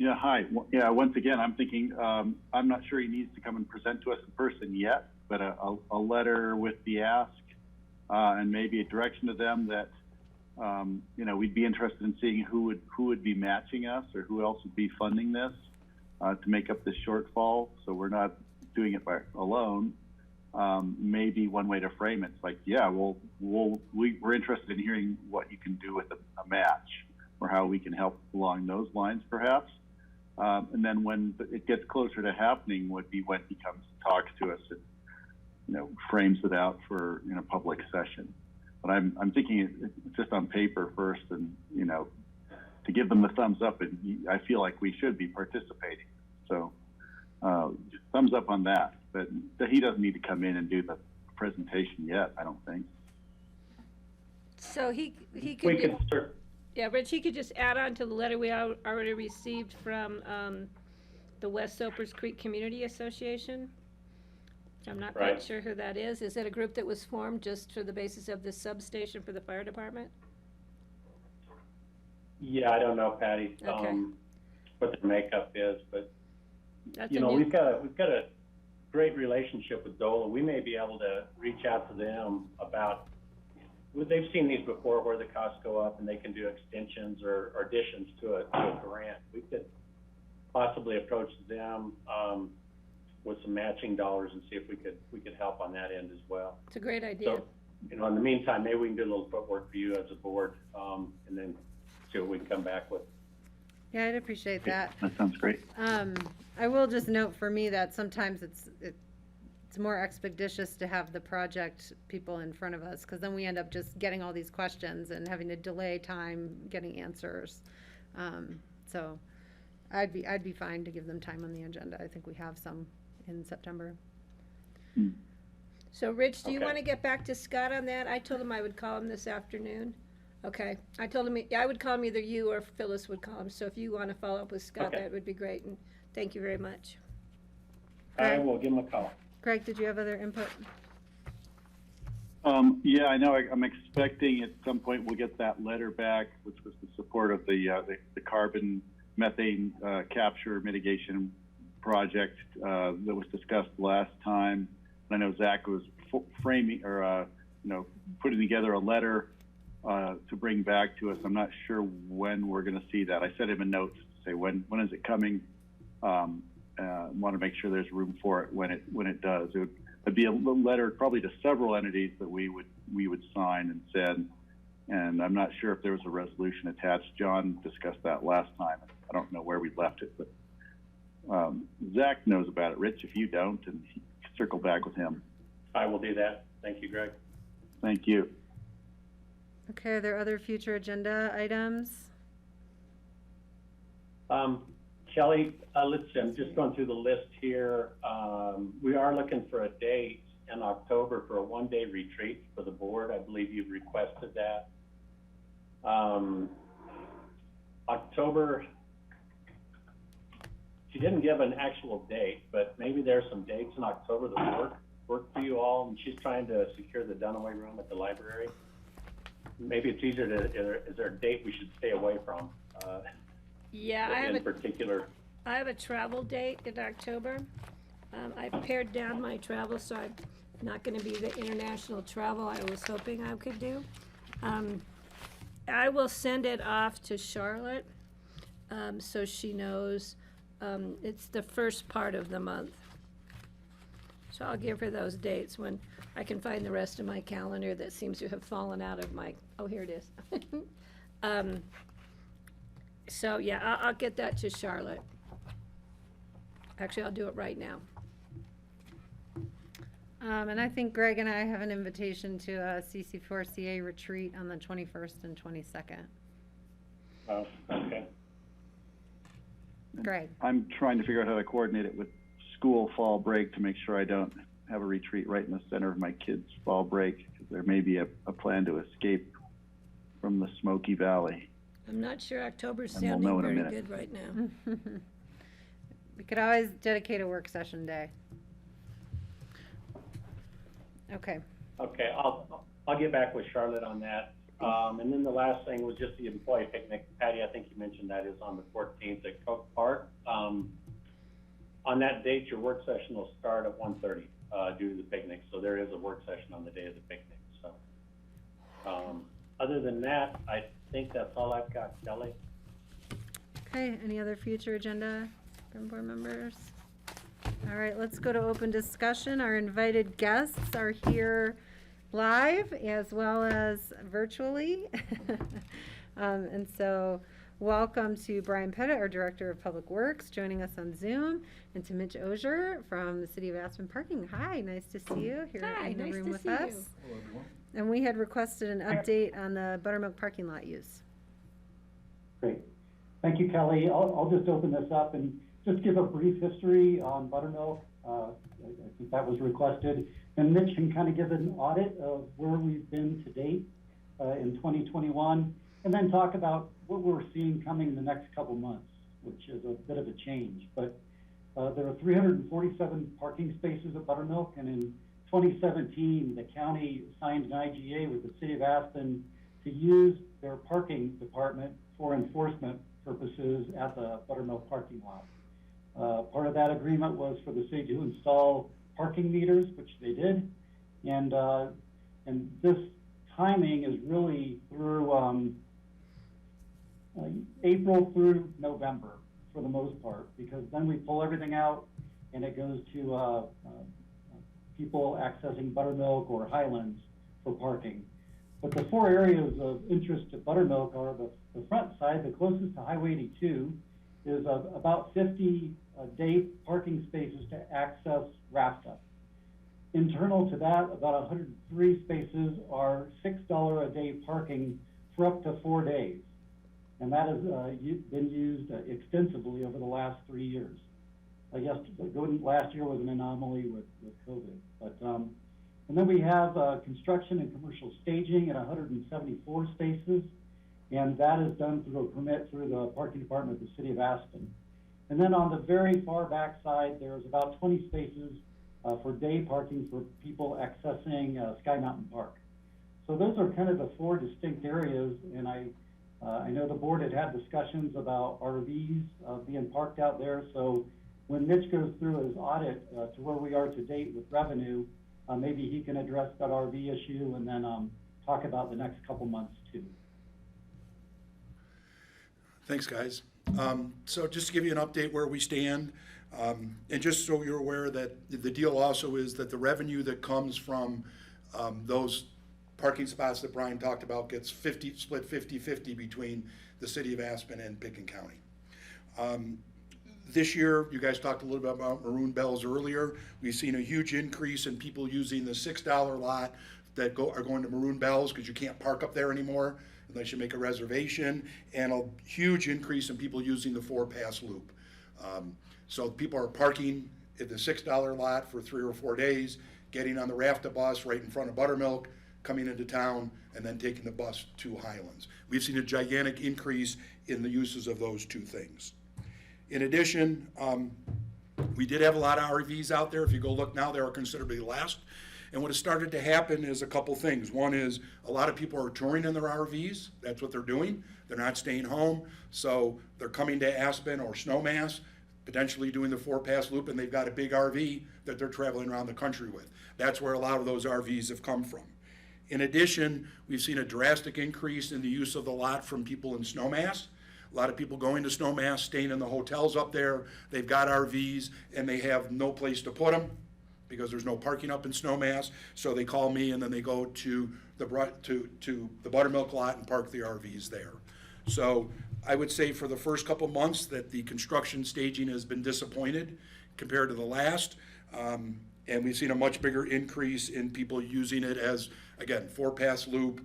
E: Yeah, hi. Yeah, once again, I'm thinking, I'm not sure he needs to come and present to us in person yet, but a letter with the ask and maybe a direction to them that, we'd be interested in seeing who would be matching us or who else would be funding this to make up this shortfall. So we're not doing it alone. Maybe one way to frame it's like, yeah, we're interested in hearing what you can do with a match or how we can help along those lines, perhaps. And then when it gets closer to happening would be when he comes and talks to us and, frames it out for, public session. But I'm thinking it's just on paper first and, to give them the thumbs up, and I feel like we should be participating. So thumbs up on that, but he doesn't need to come in and do the presentation yet, I don't think.
D: So he
I: We
D: could,
I: could start.
D: yeah, Rich, he could just add on to the letter we already received from the West Soapers Creek Community Association. I'm not quite
I: Right.
D: sure who that is. Is it a group that was formed just for the basis of this substation for the fire department?
I: Yeah, I don't know, Patty,
D: Okay.
I: what their makeup is, but
D: That's
I: we've got a great relationship with DOLA. We may be able to reach out to them about. They've seen these before where the costs go up and they can do extensions or additions to a grant. We could possibly approach them with some matching dollars and see if we could help on that end as well.
D: It's a great idea.
I: So, in the meantime, maybe we can do a little footwork for you as a board, and then see what we can come back with.
A: Yeah, I'd appreciate that.
E: That sounds great.
A: I will just note for me that sometimes it's more expeditious to have the project people in front of us, because then we end up just getting all these questions and having to delay time getting answers. So I'd be fine to give them time on the agenda. I think we have some in September.
D: So Rich, do you
I: Okay.
D: want to get back to Scott on that? I told him I would call him this afternoon. Okay, I told him, I would call him, either you or Phyllis would call him, so if you want to follow up with Scott,
I: Okay.
D: that would be great, and thank you very much.
I: I will give them a call.
A: Greg, did you have other input?
E: Yeah, I know. I'm expecting at some point we'll get that letter back, which was the support of the carbon methane capture mitigation project that was discussed last time. And I know Zach was framing or putting together a letter to bring back to us. I'm not sure when we're going to see that. I sent him a note to say when is it coming. Want to make sure there's room for it when it does. It'd be a letter probably to several entities that we would sign and send. And I'm not sure if there was a resolution attached. John discussed that last time. I don't know where we left it, but Zach knows about it. Rich, if you don't, and circle back with him.
I: I will do that. Thank you, Greg.
E: Thank you.
A: Okay, are there other future agenda items?
I: Kelly, let's see, I'm just going through the list here. We are looking for a date in October for a one-day retreat for the board. I believe you've requested that. October, she didn't give an actual date, but maybe there's some dates in October that work for you all, and she's trying to secure the Dunaway room at the library. Maybe it's easier is there a date we should stay away from?
D: Yeah,
I: In particular.
D: I have a travel date in October. I pared down my travel, so I'm not going to be the international travel I was hoping I could do. I will send it off to Charlotte, so she knows it's the first part of the month. So I'll give her those dates when I can find the rest of my calendar that seems to have fallen out of my, oh, here it is. So yeah, I'll get that to Charlotte. Actually, I'll do it right now.
A: And I think Greg and I have an invitation to a CC4CA retreat on the 21st and 22nd.
I: Oh, okay.
A: Greg.
E: I'm trying to figure out how to coordinate it with school fall break to make sure I don't have a retreat right in the center of my kids' fall break, because there may be a plan to escape from the Smoky Valley.
D: I'm not sure October's
E: And we'll know
D: sounding
E: in a
D: very
E: minute.
D: good right now.
A: We could always dedicate a work session day. Okay.
I: Okay, I'll get back with Charlotte on that. And then the last thing was just the employee picnic. Patty, I think you mentioned that is on the 14th at Coke Park. On that date, your work session will start at 1:30 due to the picnic. So there is a work session on the day of the picnic. So other than that, I think that's all I've got, Kelly.
A: Okay, any other future agenda from board members? All right, let's go to open discussion. Our invited guests are here live as well as virtually. And so welcome to Brian Pettit, our Director of Public Works, joining us on Zoom, and to Mitch Ozier from the City of Aspen Parking. Hi, nice to see you here in the room with us.
J: Hello, everyone.
A: And we had requested an update on the Buttermilk parking lot use.
K: Great. Thank you, Kelly. I'll just open this up and just give a brief history on Buttermilk. I think that was requested. And Mitch can kind of give an audit of where we've been to date in 2021, and then talk about what we're seeing coming in the next couple months, which is a bit of a change. But there are 347 parking spaces at Buttermilk, and in 2017, the county signed an IGA with the City of Aspen to use their parking department for enforcement purposes at the Buttermilk parking lot. Part of that agreement was for the city to install parking meters, which they did, and this timing is really through April through November for the most part, because then we pull everything out and it goes to people accessing Buttermilk or Highlands for parking. But the four areas of interest to Buttermilk are the front side, the closest to Highway 82, is about 50 day parking spaces to access RAFTA. Internal to that, about 103 spaces are $6 a day parking for up to 4 days. And that has been used extensively over the last 3 years. I guess last year was an anomaly with COVID. But, and then we have construction and commercial staging at 174 spaces. And that is done through a permit through the parking department of the City of Aspen. And then on the very far back side, there's about 20 spaces for day parking for people accessing Sky Mountain Park. So those are kind of the four distinct areas. And I know the board had discussions about RVs being parked out there. So when Mitch goes through his audit to where we are to date with revenue, maybe he can address that RV issue and then talk about the next couple months too.
J: Thanks, guys. So just to give you an update where we stand, and just so you're aware that the deal also is that the revenue that comes from those parking spots that Brian talked about gets split 50-50 between the City of Aspen and Pickens County. This year, you guys talked a little bit about Maroon Bells earlier. We've seen a huge increase in people using the $6 lot that are going to Maroon Bells because you can't park up there anymore unless you make a reservation, and a huge increase in people using the 4-pass loop. So people are parking at the $6 lot for 3 or 4 days, getting on the RAFTA bus right in front of Buttermilk, coming into town, and then taking the bus to Highlands. We've seen a gigantic increase in the uses of those two things. In addition, we did have a lot of RVs out there. If you go look now, there are considerably less. And what has started to happen is a couple things. One is a lot of people are touring in their RVs. That's what they're doing. They're not staying home. So they're coming to Aspen or Snowmass, potentially doing the 4-pass loop, and they've got a big RV that they're traveling around the country with. That's where a lot of those RVs have come from. In addition, we've seen a drastic increase in the use of the lot from people in Snowmass. A lot of people going to Snowmass, staying in the hotels up there. They've got RVs and they have no place to put them because there's no parking up in Snowmass. So they call me and then they go to the Buttermilk lot and park the RVs there. So I would say for the first couple months that the construction staging has been disappointed compared to the last. And we've seen a much bigger increase in people using it as, again, 4-pass loop,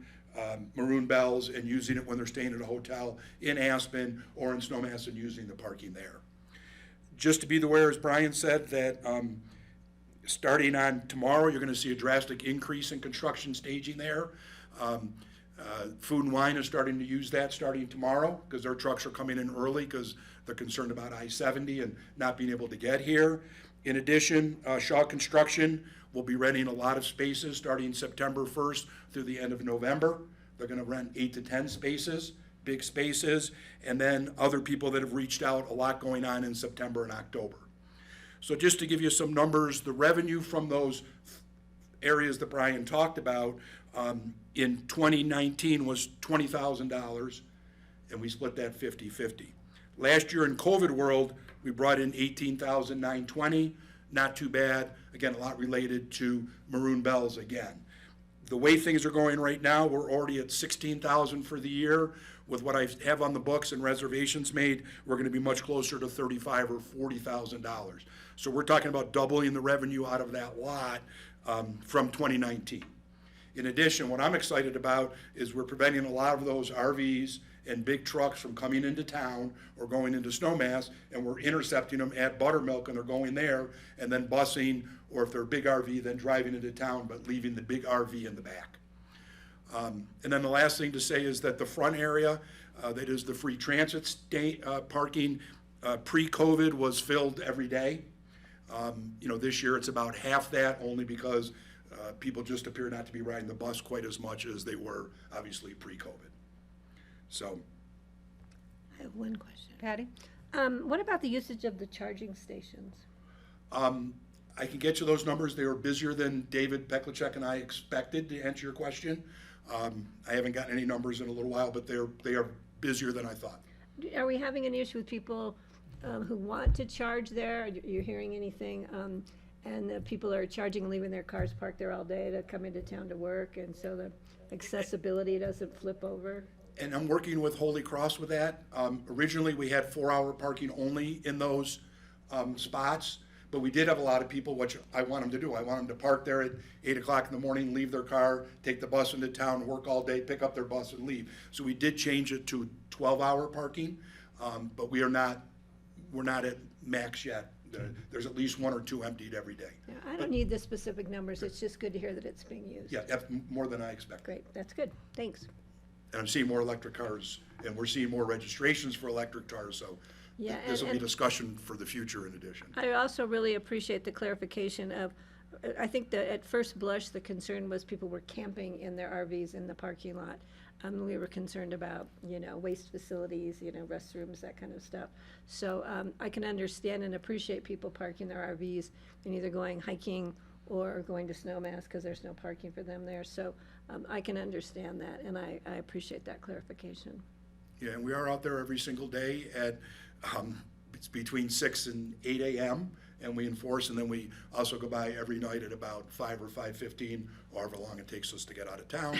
J: Maroon Bells, and using it when they're staying at a hotel in Aspen or in Snowmass and using the parking there. Just to be aware, as Brian said, that starting on tomorrow, you're going to see a drastic increase in construction staging there. Food and Wine is starting to use that starting tomorrow because their trucks are coming in early because they're concerned about I-70 and not being able to get here. In addition, Shaw Construction will be renting a lot of spaces starting September 1st through the end of November They're gonna rent 8 to 10 spaces, big spaces, and then other people that have reached out, a lot going on in September and October. So just to give you some numbers, the revenue from those areas that Brian talked about in 2019 was $20,000, and we split that 50-50. Last year in COVID world, we brought in $18,920, not too bad. Again, a lot related to Maroon Bells again. The way things are going right now, we're already at $16,000 for the year. With what I have on the books and reservations made, we're gonna be much closer to $35,000 or $40,000. So we're talking about doubling the revenue out of that lot from 2019. In addition, what I'm excited about is we're preventing a lot of those RVs and big trucks from coming into town or going into Snowmass, and we're intercepting them at Buttermilk, and they're going there, and then busing, or if they're a big RV, then driving into town, but leaving the big RV in the back. And then the last thing to say is that the front area, that is the free transit parking, pre-COVID was filled every day. This year it's about half that, only because people just appear not to be riding the bus quite as much as they were, obviously, pre-COVID. So.
D: I have one question.
A: Patty?
D: What about the usage of the charging stations?
J: I can get you those numbers. They were busier than David Peklicek and I expected, to answer your question. I haven't gotten any numbers in a little while, but they are busier than I thought.
D: Are we having an issue with people who want to charge there? Are you hearing anything? And the people are charging and leaving their cars parked there all day to come into town to work, and so the accessibility doesn't flip over?
J: And I'm working with Holy Cross with that. Originally, we had 4-hour parking only in those spots, but we did have a lot of people, which I want them to do. I want them to park there at 8 o'clock in the morning, leave their car, take the bus into town, work all day, pick up their bus and leave. So we did change it to 12-hour parking, but we're not at max yet. There's at least 1 or 2 emptied every day.
D: Yeah, I don't need the specific numbers. It's just good to hear that it's being used.
J: Yeah, that's more than I expected.
D: Great, that's good. Thanks.
J: And I'm seeing more electric cars, and we're seeing more registrations for electric cars, so
D: Yeah,
J: this will be discussion for the future in addition.
D: I also really appreciate the clarification of, I think that at first blush, the concern was people were camping in their RVs in the parking lot. We were concerned about, waste facilities, restrooms, that kind of stuff. So I can understand and appreciate people parking their RVs and either going hiking or going to Snowmass because there's no parking for them there. So I can understand that, and I appreciate that clarification.
J: Yeah, and we are out there every single day at, it's between 6 and 8 a.m., and we enforce, and then we also go by every night at about 5 or 5:15, however long it takes us to get out of town,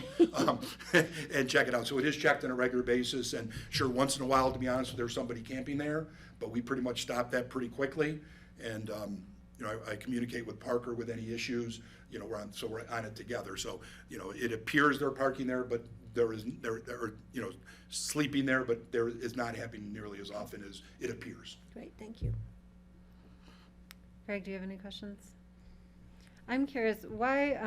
J: and check it out. So it is checked on a regular basis, and sure, once in a while, to be honest, there's somebody camping there, but we pretty much stop that pretty quickly, and I communicate with Parker with any issues, we're on it together. So, it appears they're parking there, but they're sleeping there, but there is not happening nearly as often as it appears.
D: Great, thank you.
A: Greg, do you have any questions? I'm curious, why,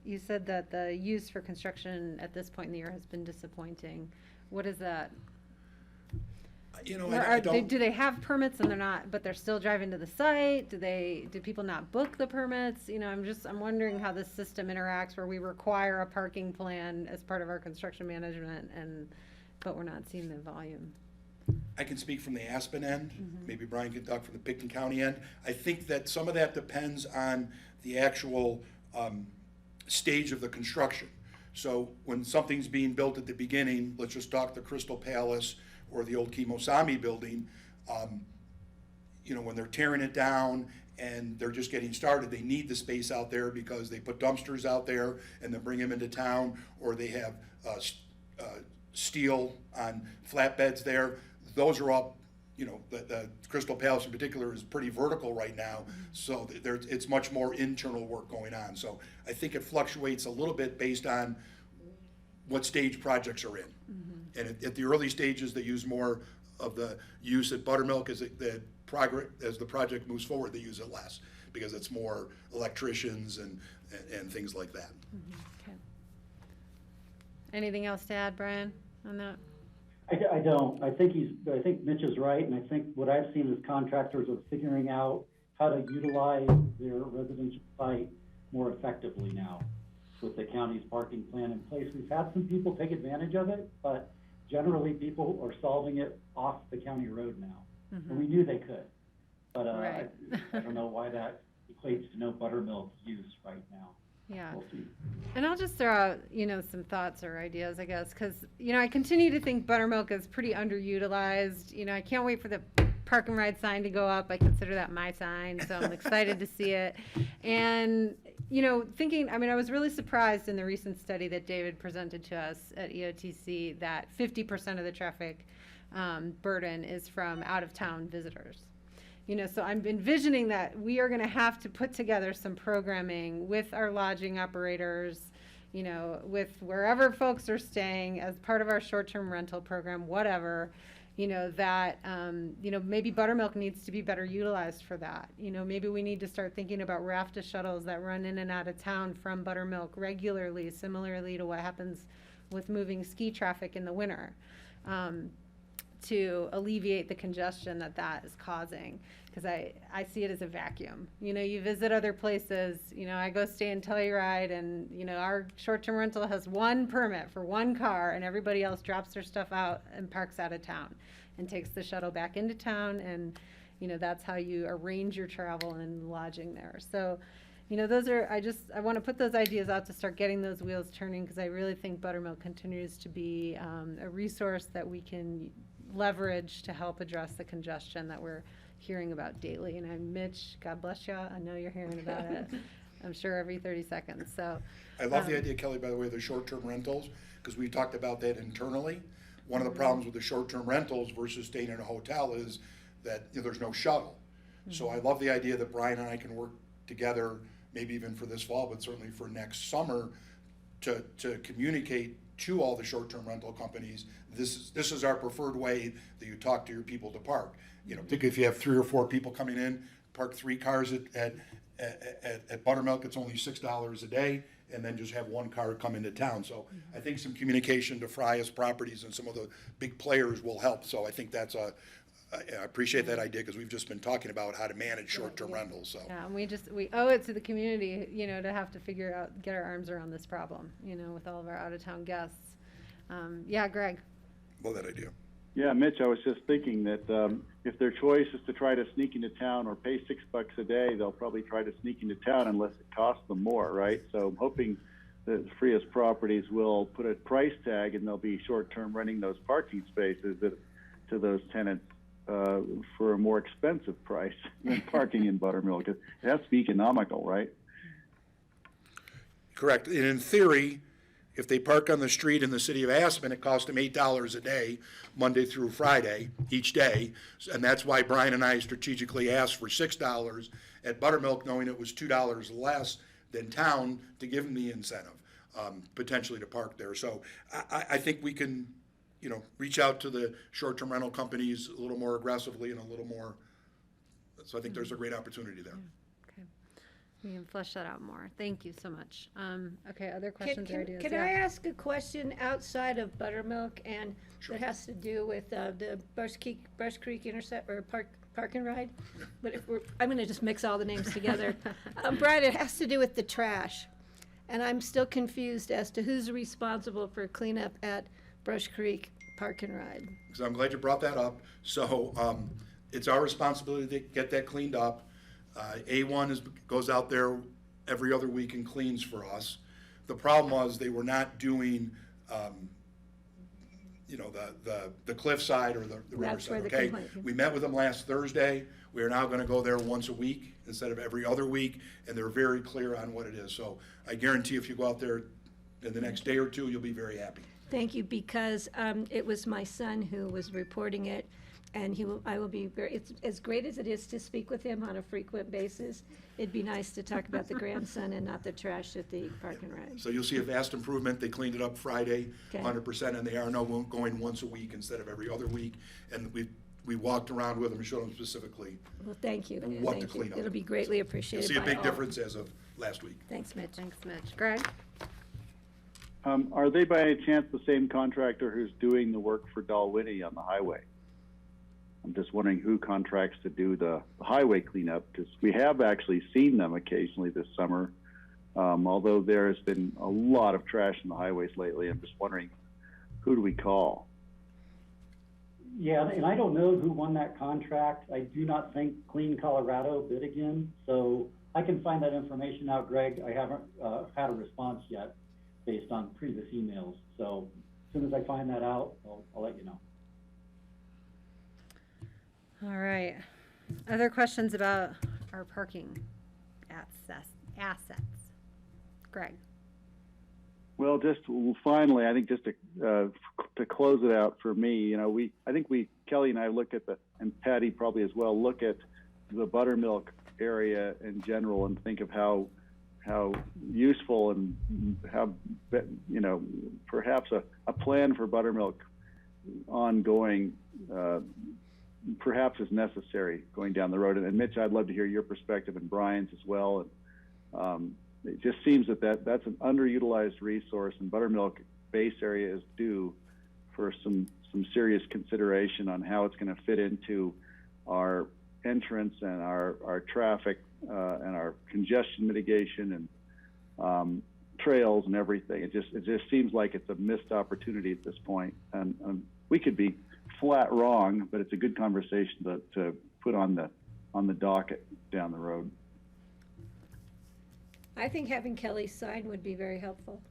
A: you said that the use for construction at this point in the year has been disappointing. What is that?
J: I don't.
A: Do they have permits and they're not, but they're still driving to the site? Do people not book the permits? I'm wondering how this system interacts where we require a parking plan as part of our construction management but we're not seeing the volume.
J: I can speak from the Aspen end. Maybe Brian can talk from the Pitkin County end. I think that some of that depends on the actual stage of the construction. So when something's being built at the beginning, let's just talk the Crystal Palace or the old Kimosami building, when they're tearing it down and they're just getting started, they need the space out there because they put dumpsters out there and then bring them into town, or they have steel on flatbeds there. Those are all, the Crystal Palace in particular is pretty vertical right now, so it's much more internal work going on. So I think it fluctuates a little bit based on what stage projects are in. And at the early stages, they use more of the use at Buttermilk. As the project moves forward, they use it less because it's more electricians and things like that.
A: Okay. Anything else to add, Brian, on that?
K: I don't. I think Mitch is right, and I think what I've seen is contractors are figuring out how to utilize their residential site more effectively now. with the county's parking plan in place. We've had some people take advantage of it, but generally people are solving it off the county road now. And we knew they could, but
A: Right.
K: I don't know why that equates to no buttermilk use right now.
A: Yeah.
K: We'll see.
A: And I'll just throw out, some thoughts or ideas, I guess, because, I continue to think buttermilk is pretty underutilized. I can't wait for the park and ride sign to go up. I consider that my sign, so I'm excited to see it. And, thinking, I was really surprised in the recent study that David presented to us at EOTC that 50% of the traffic burden is from out-of-town visitors. So I'm envisioning that we are going to have to put together some programming with our lodging operators, with wherever folks are staying as part of our short-term rental program, whatever, that, maybe buttermilk needs to be better utilized for that. Maybe we need to start thinking about raft shuttles that run in and out of town from buttermilk regularly, similarly to what happens with moving ski traffic in the winter. To alleviate the congestion that is causing, because I see it as a vacuum. You visit other places, I go stay in Telluride, and our short-term rental has one permit for one car, and everybody else drops their stuff out and parks out of town and takes the shuttle back into town, and that's how you arrange your travel and lodging there. So those are, I want to put those ideas out to start getting those wheels turning, because I really think buttermilk continues to be a resource that we can leverage to help address the congestion that we're hearing about daily. And I'm Mitch, God bless you, I know you're hearing about it, I'm sure every 30 seconds. So
J: I love the idea, Kelly, by the way, of the short-term rentals, because we talked about that internally. One of the problems with the short-term rentals versus staying in a hotel is that there's no shuttle. So I love the idea that Brian and I can work together, maybe even for this fall, but certainly for next summer, to communicate to all the short-term rental companies, this is our preferred way that you talk to your people to park. Particularly if you have 3 or 4 people coming in, park 3 cars at Buttermilk, it's only $6 a day, and then just have 1 car come into town. So I think some communication to Fry's Properties and some of the big players will help. So I think that's I appreciate that idea, because we've just been talking about how to manage short-term rentals. So
A: yeah, and we owe it to the community, to have to get our arms around this problem, with all of our out-of-town guests. Yeah, Greg.
J: Love that idea.
E: Yeah, Mitch, I was just thinking that if their choice is to try to sneak into town or pay $6 a day, they'll probably try to sneak into town unless it costs them more, right? So I'm hoping that Frias Properties will put a price tag, and they'll be short-term renting those parking spaces to those tenants for a more expensive price than parking in Buttermilk. It has to be economical, right?
J: Correct. And in theory, if they park on the street in the city of Aspen, it costs them $8 a day, Monday through Friday, each day. And that's why Brian and I strategically asked for $6 at Buttermilk, knowing it was $2 less than town, to give them the incentive, potentially to park there. So I think we can, reach out to the short-term rental companies a little more aggressively and a little more. So I think there's a great opportunity there.
A: Okay. We can flesh that out more. Thank you so much. Okay, other questions or ideas?
D: Can I ask a question outside of Buttermilk, and that has to do with the Brush Creek Intercept or Park and Ride? But I'm going to just mix all the names together. Brian, it has to do with the trash, and I'm still confused as to who's responsible for cleanup at Brush Creek Park and Ride.
J: So I'm glad you brought that up. So it's our responsibility to get that cleaned up. A1 goes out there every other week and cleans for us. The problem was they were not doing, the cliffside or the riverside. Okay, we met with them last Thursday. We are now going to go there once a week instead of every other week, and they're very clear on what it is. So I guarantee if you go out there in the next day or two, you'll be very happy.
D: Thank you, because it was my son who was reporting it, and I will be it's as great as it is to speak with him on a frequent basis. It'd be nice to talk about the grandson and not the trash at the Park and Ride.
J: So you'll see a vast improvement. They cleaned it up Friday,
D: Okay.
J: 100%, and they are now going once a week instead of every other week. And we walked around with them and showed them specifically
D: Well, thank you.
J: what to clean up.
D: It'll be greatly
J: You'll
D: appreciated
J: see a
D: by
J: big
D: all.
J: difference as of last week.
D: Thanks, Mitch.
A: Thanks, Mitch. Greg?
E: Are they by any chance the same contractor who's doing the work for Dalwhinnie on the highway? I'm just wondering who contracts to do the highway cleanup, because we have actually seen them occasionally this summer Although there has been a lot of trash in the highways lately, I'm just wondering, who do we call?
K: Yeah, and I don't know who won that contract. I do not think Clean Colorado bid again, so I can find that information out, Greg. I haven't had a response yet based on previous emails. So as soon as I find that out, I'll let you know.
A: All right. Other questions about our parking assets? Greg?
E: Well, just finally, I think just to close it out for me, you know, I think Kelly and I look at and Patty probably as well, look at the buttermilk area in general and think of how useful and how, you know, perhaps a plan for buttermilk ongoing perhaps is necessary going down the road. And Mitch, I'd love to hear your perspective and Brian's as well. And it just seems that's an underutilized resource, and buttermilk base area is due for some serious consideration on how it's going to fit into our entrance and our traffic and our congestion mitigation and trails and everything. It just seems like it's a missed opportunity at this point, and we could be flat wrong, but it's a good conversation to put on the docket down the road.
D: I think having Kelly sign would be very helpful.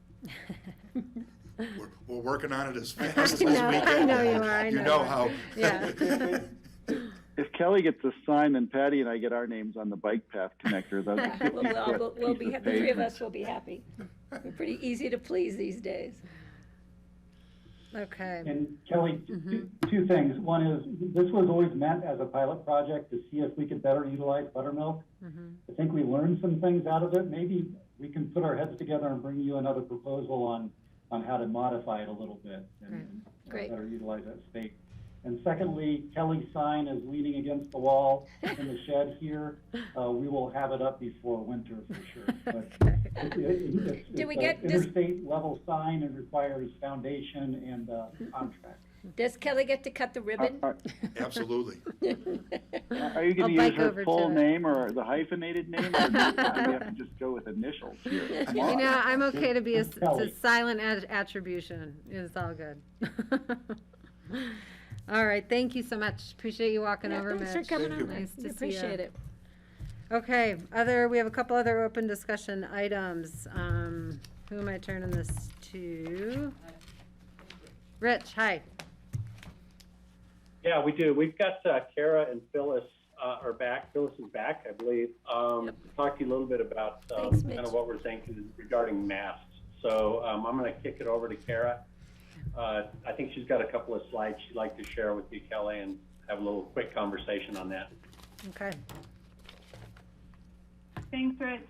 J: We're working on it as fast as we
A: I
J: can.
A: know you are.
J: You know how.
A: Yeah.
E: If Kelly gets a sign, then Patty and I get our names on the bike path connector.
D: We'll be, the three of us will be happy. We're pretty easy to please these days.
A: Okay.
K: And Kelly, two things. One is, this was always meant as a pilot project to see if we could better utilize buttermilk. I think we learned some things out of it. Maybe we can put our heads together and bring you another proposal on how to modify it a little bit and better utilize that space. And secondly, Kelly's sign is leaning against the wall in the shed here. We will have it up before winter for sure. But it's an interstate level sign. It requires foundation and contract.
D: Does Kelly get to cut the ribbon?
J: Absolutely.
E: Are you going to use her full name or the hyphenated name? Or do we have to just go with initials here? Come on.
A: You know, I'm okay to be a silent attribution. It's all good. All right, thank you so much. Appreciate you walking over, Mitch.
D: Thanks for coming over.
A: Nice to
D: Appreciate it.
A: Okay, we have a couple other open discussion items. Who am I turning this to? Rich, hi.
I: Yeah, we do. We've got Kara and Phyllis are back. Phyllis is back, I believe. Talk to you a little bit about kind of what we're thinking regarding masks. So I'm going to kick it over to Kara. I think she's got a couple of slides she'd like to share with you, Kelly, and have a little quick conversation on that.
A: Okay.
L: Thanks, Rich.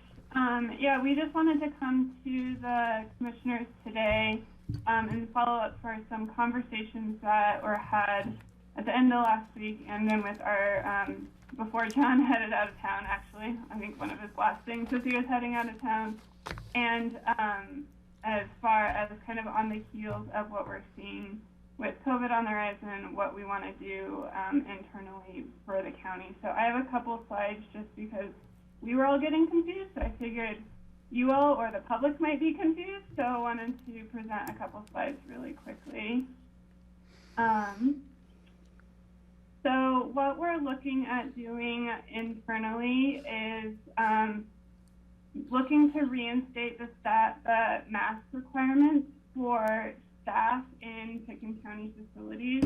L: Yeah, we just wanted to come to the commissioners today and follow up for some conversations that were had at the end of last week, and then with our, before John headed out of town, actually. I think one of his last things was he was heading out of town. And as far as kind of on the heels of what we're seeing with COVID on the rise and what we want to do internally for the county. So I have a couple slides just because we were all getting confused. So I figured you all or the public might be confused. So I wanted to present a couple slides really quickly. So what we're looking at doing internally is looking to reinstate the mask requirements for staff in Pickens County facilities.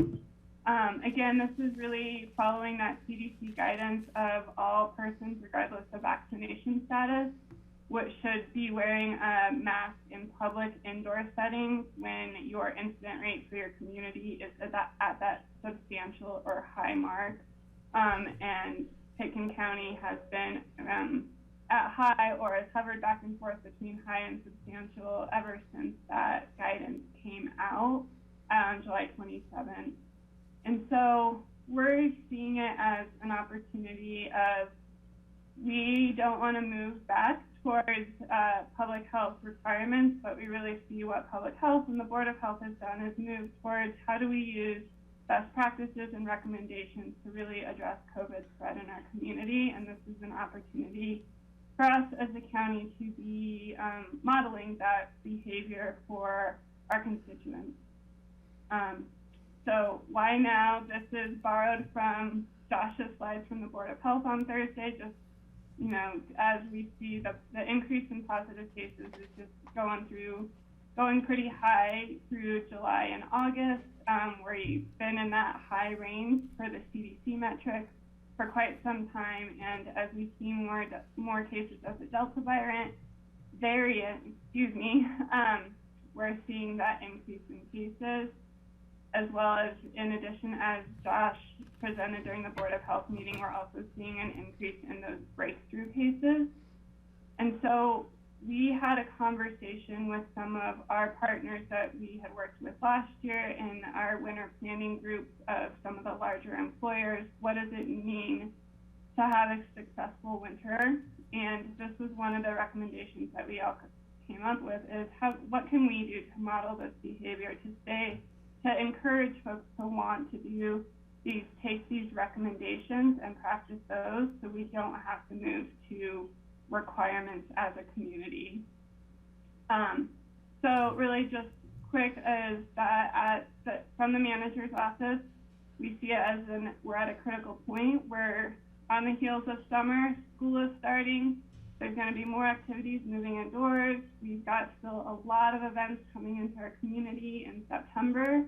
L: Again, this is really following that CDC guidance of all persons, regardless of vaccination status, which should be wearing a mask in public indoor settings when your incident rate for your community is at that substantial or high mark. And Pickens County has been at high or has hovered back and forth between high and substantial ever since that guidance came out on July 27th. And so we're seeing it as an opportunity of we don't want to move back towards public health requirements, but we really see what public health and the Board of Health has done is move towards how do we use best practices and recommendations to really address COVID spread in our community. And this is an opportunity for us as a county to be modeling that behavior for our constituents. So why now? This is borrowed from Josh's slides from the Board of Health on Thursday. Just, you know, as we see the increase in positive cases is just going pretty high through July and August, where you've been in that high range for the CDC metrics for quite some time. And as we see more cases of the Delta variant, we're seeing that increase in cases, as well as, in addition, as Josh presented during the Board of Health meeting, we're also seeing an increase in those breakthrough cases. And so we had a conversation with some of our partners that we had worked with last year in our winter planning group of some of the larger employers. What does it mean to have a successful winter? And this was one of the recommendations that we all came up with, is what can we do to model this behavior, to encourage folks to want to take these recommendations and practice those, so we don't have to move to requirements as a community. So really just quick is that from the manager's office, we see it as we're at a critical point. We're on the heels of summer, school is starting. There's going to be more activities moving indoors. We've got still a lot of events coming into our community in September.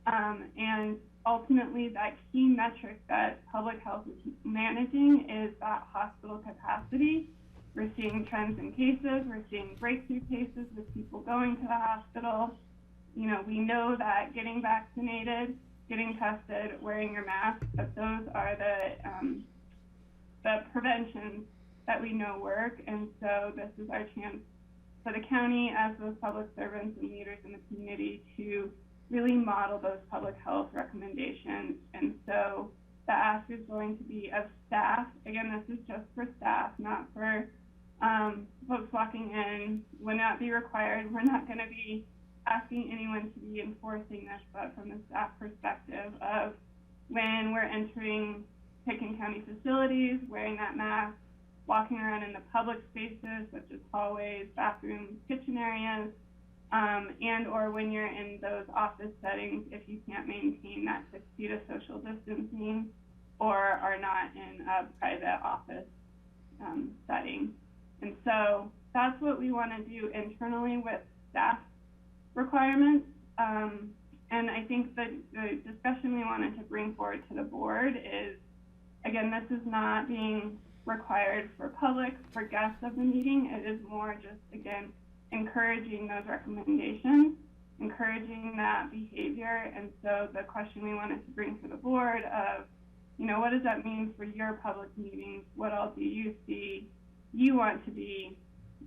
L: And ultimately, that key metric that public health is managing is that hospital capacity. We're seeing trends in cases. We're seeing breakthrough cases with people going to the hospital. You know, we know that getting vaccinated, getting tested, wearing your mask, that those are the preventions that we know work. And so this is our chance for the county, as those public servants and leaders in the community, to really model those public health recommendations. And so the ask is going to be of staff. Again, this is just for staff, not for folks walking in. Would not be required. We're not going to be asking anyone to be enforcing this, but from the staff perspective of when we're entering Pickens County facilities, wearing that mask, walking around in the public spaces such as hallways, bathrooms, kitchen areas, and or when you're in those office settings, if you can't maintain that 6 feet of social distancing or are not in a private office setting. And so that's what we want to do internally with staff requirements. And I think the discussion we wanted to bring forward to the board is, again, this is not being required for public, for guests of the meeting. It is more just, again, encouraging those recommendations, encouraging that behavior. And so the question we wanted to bring to the board of, you know, what does that mean for your public meetings? What all do you see you want to be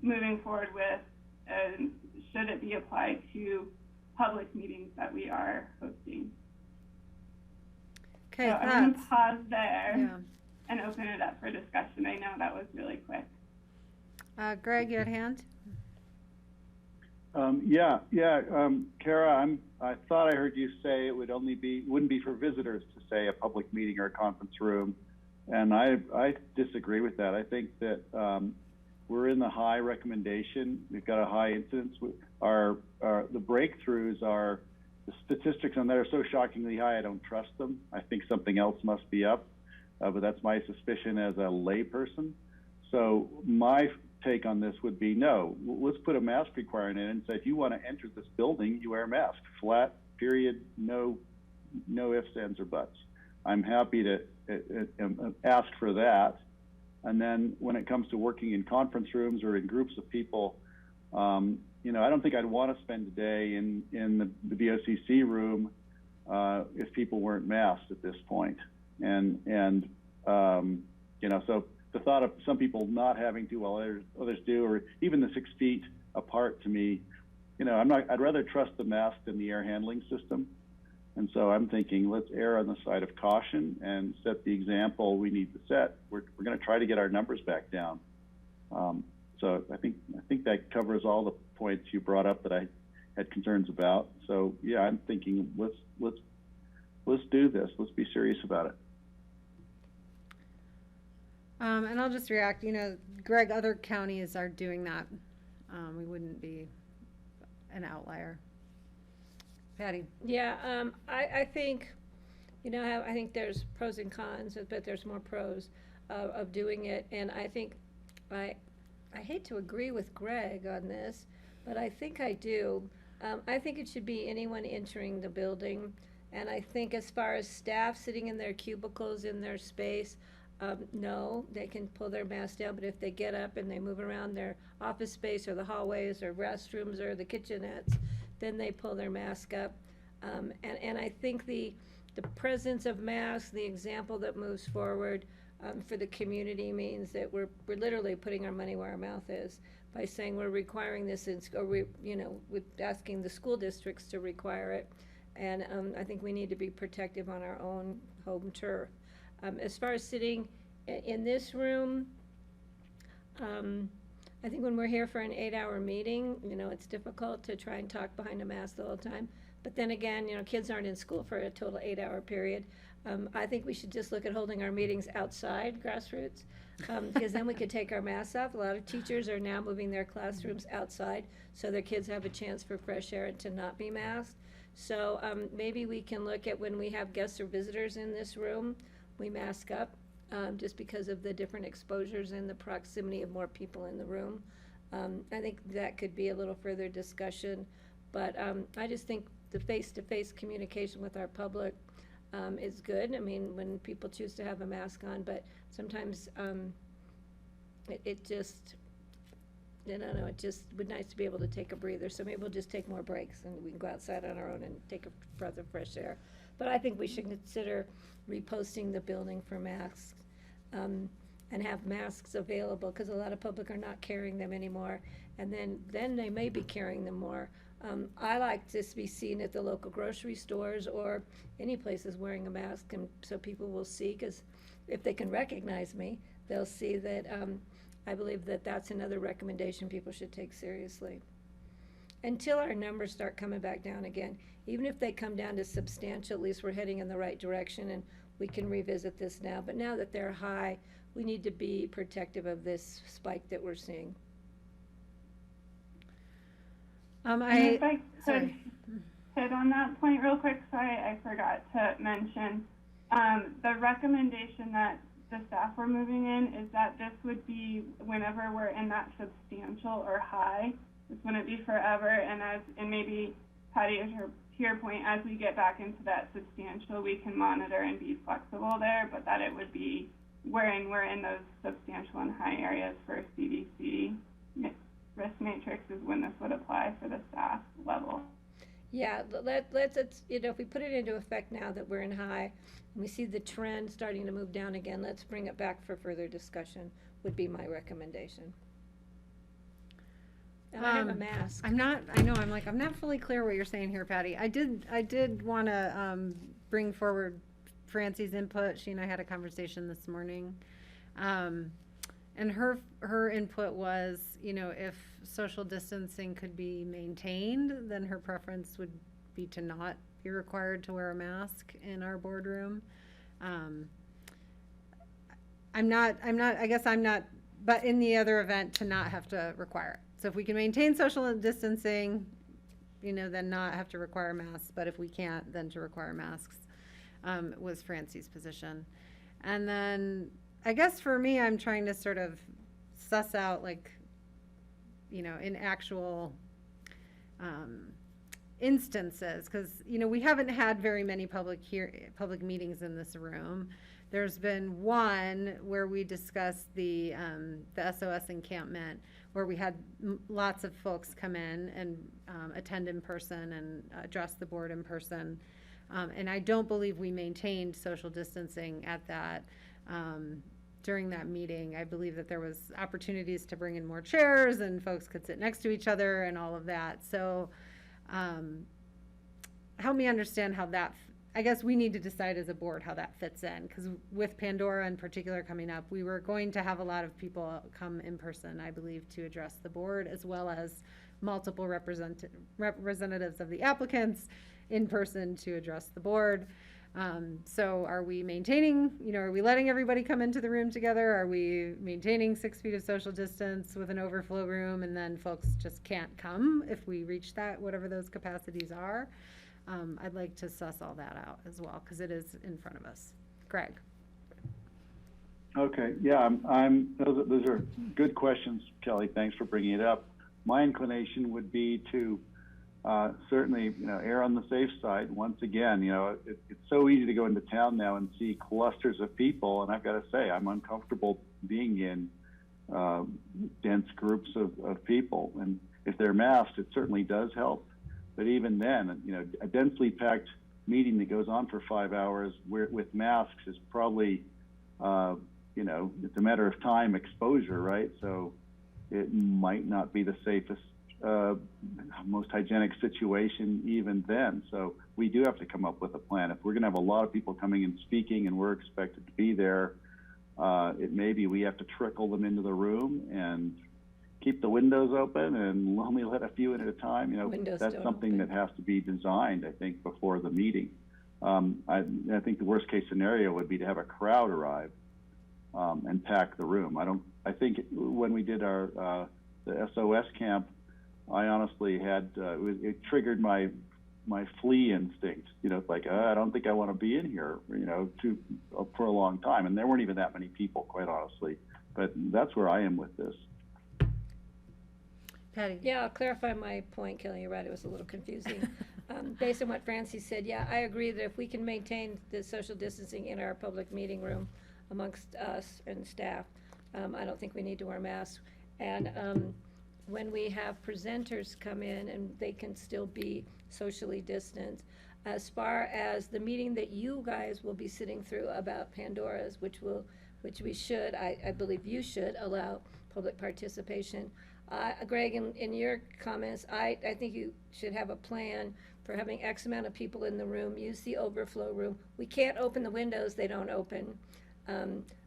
L: moving forward with? And should it be applied to public meetings that we are hosting?
A: Okay,
L: so I'm going to pause there and open it up for discussion. I know that was really quick.
A: Greg, you had a hand?
E: Kara, I thought I heard you say it wouldn't be for visitors to say a public meeting or a conference room, and I disagree with that. I think that we're in the high recommendation. We've got a high incidence. The breakthroughs are, the statistics on that are so shockingly high, I don't trust them. I think something else must be up, but that's my suspicion as a layperson. So my take on this would be, no, let's put a mask requirement in and say, if you want to enter this building, you wear a mask, flat, period, no ifs, ands, or buts. I'm happy to ask for that. And then when it comes to working in conference rooms or in groups of people, you know, I don't think I'd want to spend a day in the BOCC room if people weren't masked at this point. And you know, so the thought of some people not having to while others do, or even the 6 feet apart, to me, you know, I'd rather trust the mask than the air handling system. And so I'm thinking, let's err on the side of caution and set the example we need to set. We're going to try to get our numbers back down. So I think that covers all the points you brought up that I had concerns about. So yeah, I'm thinking let's do this. Let's be serious about it.
A: And I'll just react, Greg, other counties are doing that. We wouldn't be an outlier. Patty?
D: Yeah, I think, I think there's pros and cons, but there's more pros of doing it. And I think, I hate to agree with Greg on this, but I think I do. I think it should be anyone entering the building. And I think as far as staff sitting in their cubicles in their space, no, they can pull their mask down, but if they get up and they move around their office space or the hallways or restrooms or the kitchenettes, then they pull their mask up. And I think the presence of masks, the example that moves forward for the community means that we're literally putting our money where our mouth is by saying we're requiring this, or with asking the school districts to require it. And I think we need to be protective on our own home turf. As far as sitting in this room, I think when we're here for an 8-hour meeting, it's difficult to try and talk behind a mask the whole time. But then again, kids aren't in school for a total 8-hour period. I think we should just look at holding our meetings outside, grassroots, because then we could take our masks off. A lot of teachers are now moving their classrooms outside so their kids have a chance for fresh air and to not be masked. So maybe we can look at when we have guests or visitors in this room, we mask up just because of the different exposures and the proximity of more people in the room. I think that could be a little further discussion, but I just think the face-to-face communication with our public is good. I mean, when people choose to have a mask on, but sometimes it just, it just would be nice to be able to take a breather. So maybe we'll just take more breaks and we can go outside on our own and take a breath of fresh air. But I think we should consider reposting the building for masks and have masks available, because a lot of public are not carrying them anymore. And then they may be carrying them more. I like to be seen at the local grocery stores or any places wearing a mask, and so people will see, because if they can recognize me, they'll see that I believe that that's another recommendation people should take seriously. Until our numbers start coming back down again, even if they come down to substantial, at least we're heading in the right direction, and we can revisit this now. But now that they're high, we need to be protective of this spike that we're seeing.
L: If I could hit on that point real quick, sorry, I forgot to mention. The recommendation that the staff were moving in is that this would be whenever we're in that substantial or high. This wouldn't be forever, and maybe Patty, to your point, as we get back into that substantial, we can monitor and be flexible there, but that it would be when we're in those substantial and high areas for CDC risk matrix is when this would apply for the staff level.
D: Yeah, let's if we put it into effect now that we're in high and we see the trend starting to move down again, let's bring it back for further discussion would be my recommendation. And I have a mask.
A: I'm not fully clear what you're saying here, Patty. I did want to bring forward Francie's input. She and I had a conversation this morning. And her input was, if social distancing could be maintained, then her preference would be to not be required to wear a mask in our boardroom. But in the other event, to not have to require it. So if we can maintain social distancing, then not have to require masks. But if we can't, then to require masks, was Francie's position. And then I guess for me, I'm trying to sort of suss out, in actual instances, because, we haven't had very many public meetings in this room. There's been one where we discussed the SOS encampment, where we had lots of folks come in and attend in person and address the board in person. And I don't believe we maintained social distancing at that. During that meeting, I believe that there was opportunities to bring in more chairs and folks could sit next to each other and all of that. So help me understand how that, I guess we need to decide as a board how that fits in, because with Pandora in particular coming up, we were going to have a lot of people come in person, I believe, to address the board, as well as multiple representatives of the applicants in person to address the board. So are we maintaining, are we letting everybody come into the room together? Are we maintaining 6 feet of social distance with an overflow room, and then folks just can't come if we reach that, whatever those capacities are? I'd like to suss all that out as well, because it is in front of us. Greg?
E: Okay, yeah, those are good questions, Kelly. Thanks for bringing it up. My inclination would be to certainly, err on the safe side. Once again, it's so easy to go into town now and see clusters of people, and I've got to say, I'm uncomfortable being in dense groups of people. And if they're masked, it certainly does help. But even then, a densely packed meeting that goes on for 5 hours with masks is probably, it's a matter of time exposure, right? So it might not be the safest, most hygienic situation even then. So we do have to come up with a plan. If we're going to have a lot of people coming and speaking and we're expected to be there, it may be we have to trickle them into the room and keep the windows open and only let a few in at a time. That's something that has to be designed, I think, before the meeting. I think the worst case scenario would be to have a crowd arrive and pack the room. I think when we did the SOS camp, I honestly had, it triggered my flee instinct. It's like, I don't think I want to be in here, for a long time. And there weren't even that many people, quite honestly. But that's where I am with this.
A: Patty?
D: Yeah, I'll clarify my point, Kelly. You're right, it was a little confusing. Based on what Francie said, yeah, I agree that if we can maintain the social distancing in our public meeting room amongst us and staff, I don't think we need to wear masks. And when we have presenters come in and they can still be socially distanced, as far as the meeting that you guys will be sitting through about Pandora's, which we should, I believe you should allow public participation. Greg, in your comments, I think you should have a plan for having X amount of people in the room, use the overflow room. We can't open the windows, they don't open.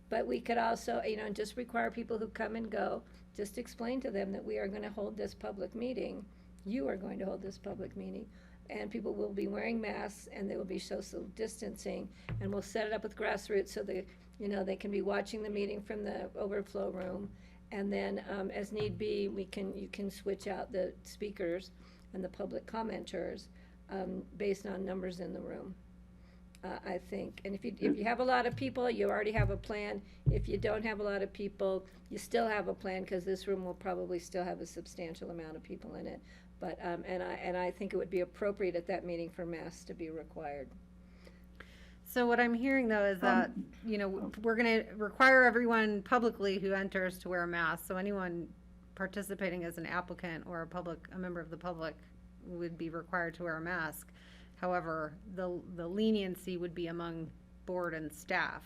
D: But we could also, just require people who come and go, just explain to them that we are going to hold this public meeting. You are going to hold this public meeting, and people will be wearing masks, and they will be social distancing, and we'll set it up with grassroots so that, they can be watching the meeting from the overflow room. And then, as need be, you can switch out the speakers and the public commenters based on numbers in the room. I think, and if you have a lot of people, you already have a plan. If you don't have a lot of people, you still have a plan, because this room will probably still have a substantial amount of people in it. But and I think it would be appropriate at that meeting for masks to be required.
A: So what I'm hearing, though, is that, we're going to require everyone publicly who enters to wear a mask. So anyone participating as an applicant or a member of the public would be required to wear a mask. However, the leniency would be among board and staff.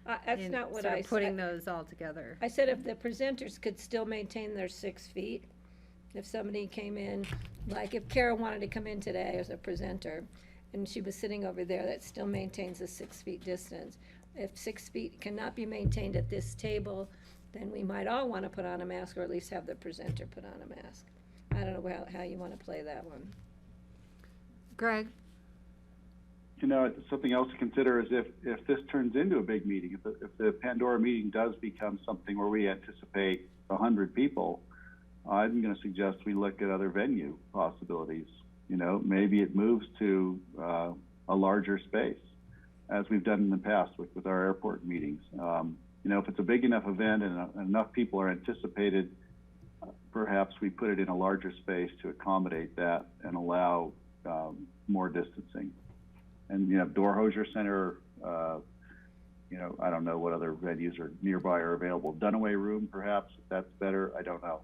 D: That's not what I said.
A: Putting those all together.
D: I said if the presenters could still maintain their 6 feet, if somebody came in, like if Kara wanted to come in today as a presenter, and she was sitting over there, that still maintains a 6 feet distance. If 6 feet cannot be maintained at this table, then we might all want to put on a mask, or at least have the presenter put on a mask. I don't know how you want to play that one.
A: Greg?
E: Something else to consider is if this turns into a big meeting, if the Pandora meeting does become something where we anticipate 100 people, I'm going to suggest we look at other venue possibilities. Maybe it moves to a larger space, as we've done in the past with our airport meetings. If it's a big enough event and enough people are anticipated, perhaps we put it in a larger space to accommodate that and allow more distancing. And Dorhoser Center, I don't know what other venues are nearby or available. Dunaway Room, perhaps, if that's better. I don't know.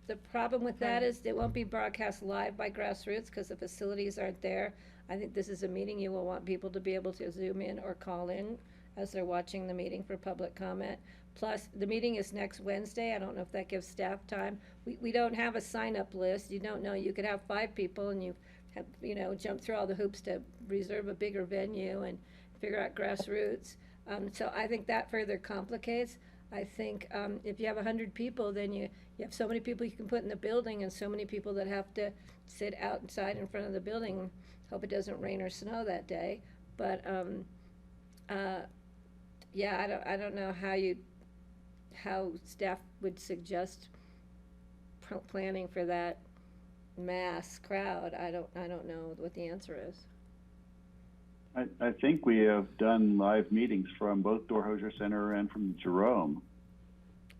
D: The problem with that is it won't be broadcast live by grassroots, because the facilities aren't there. I think this is a meeting you will want people to be able to Zoom in or call in as they're watching the meeting for public comment. Plus, the meeting is next Wednesday. I don't know if that gives staff time. We don't have a sign-up list. You don't know. You could have 5 people and you have, jump through all the hoops to reserve a bigger venue and figure out grassroots. So I think that further complicates. I think if you have 100 people, then you have so many people you can put in the building and so many people that have to sit outside in front of the building, hope it doesn't rain or snow that day. But, yeah, I don't know how staff would suggest planning for that mass crowd. I don't know what the answer is.
E: I think we have done live meetings from both Dorhoser Center and from Jerome.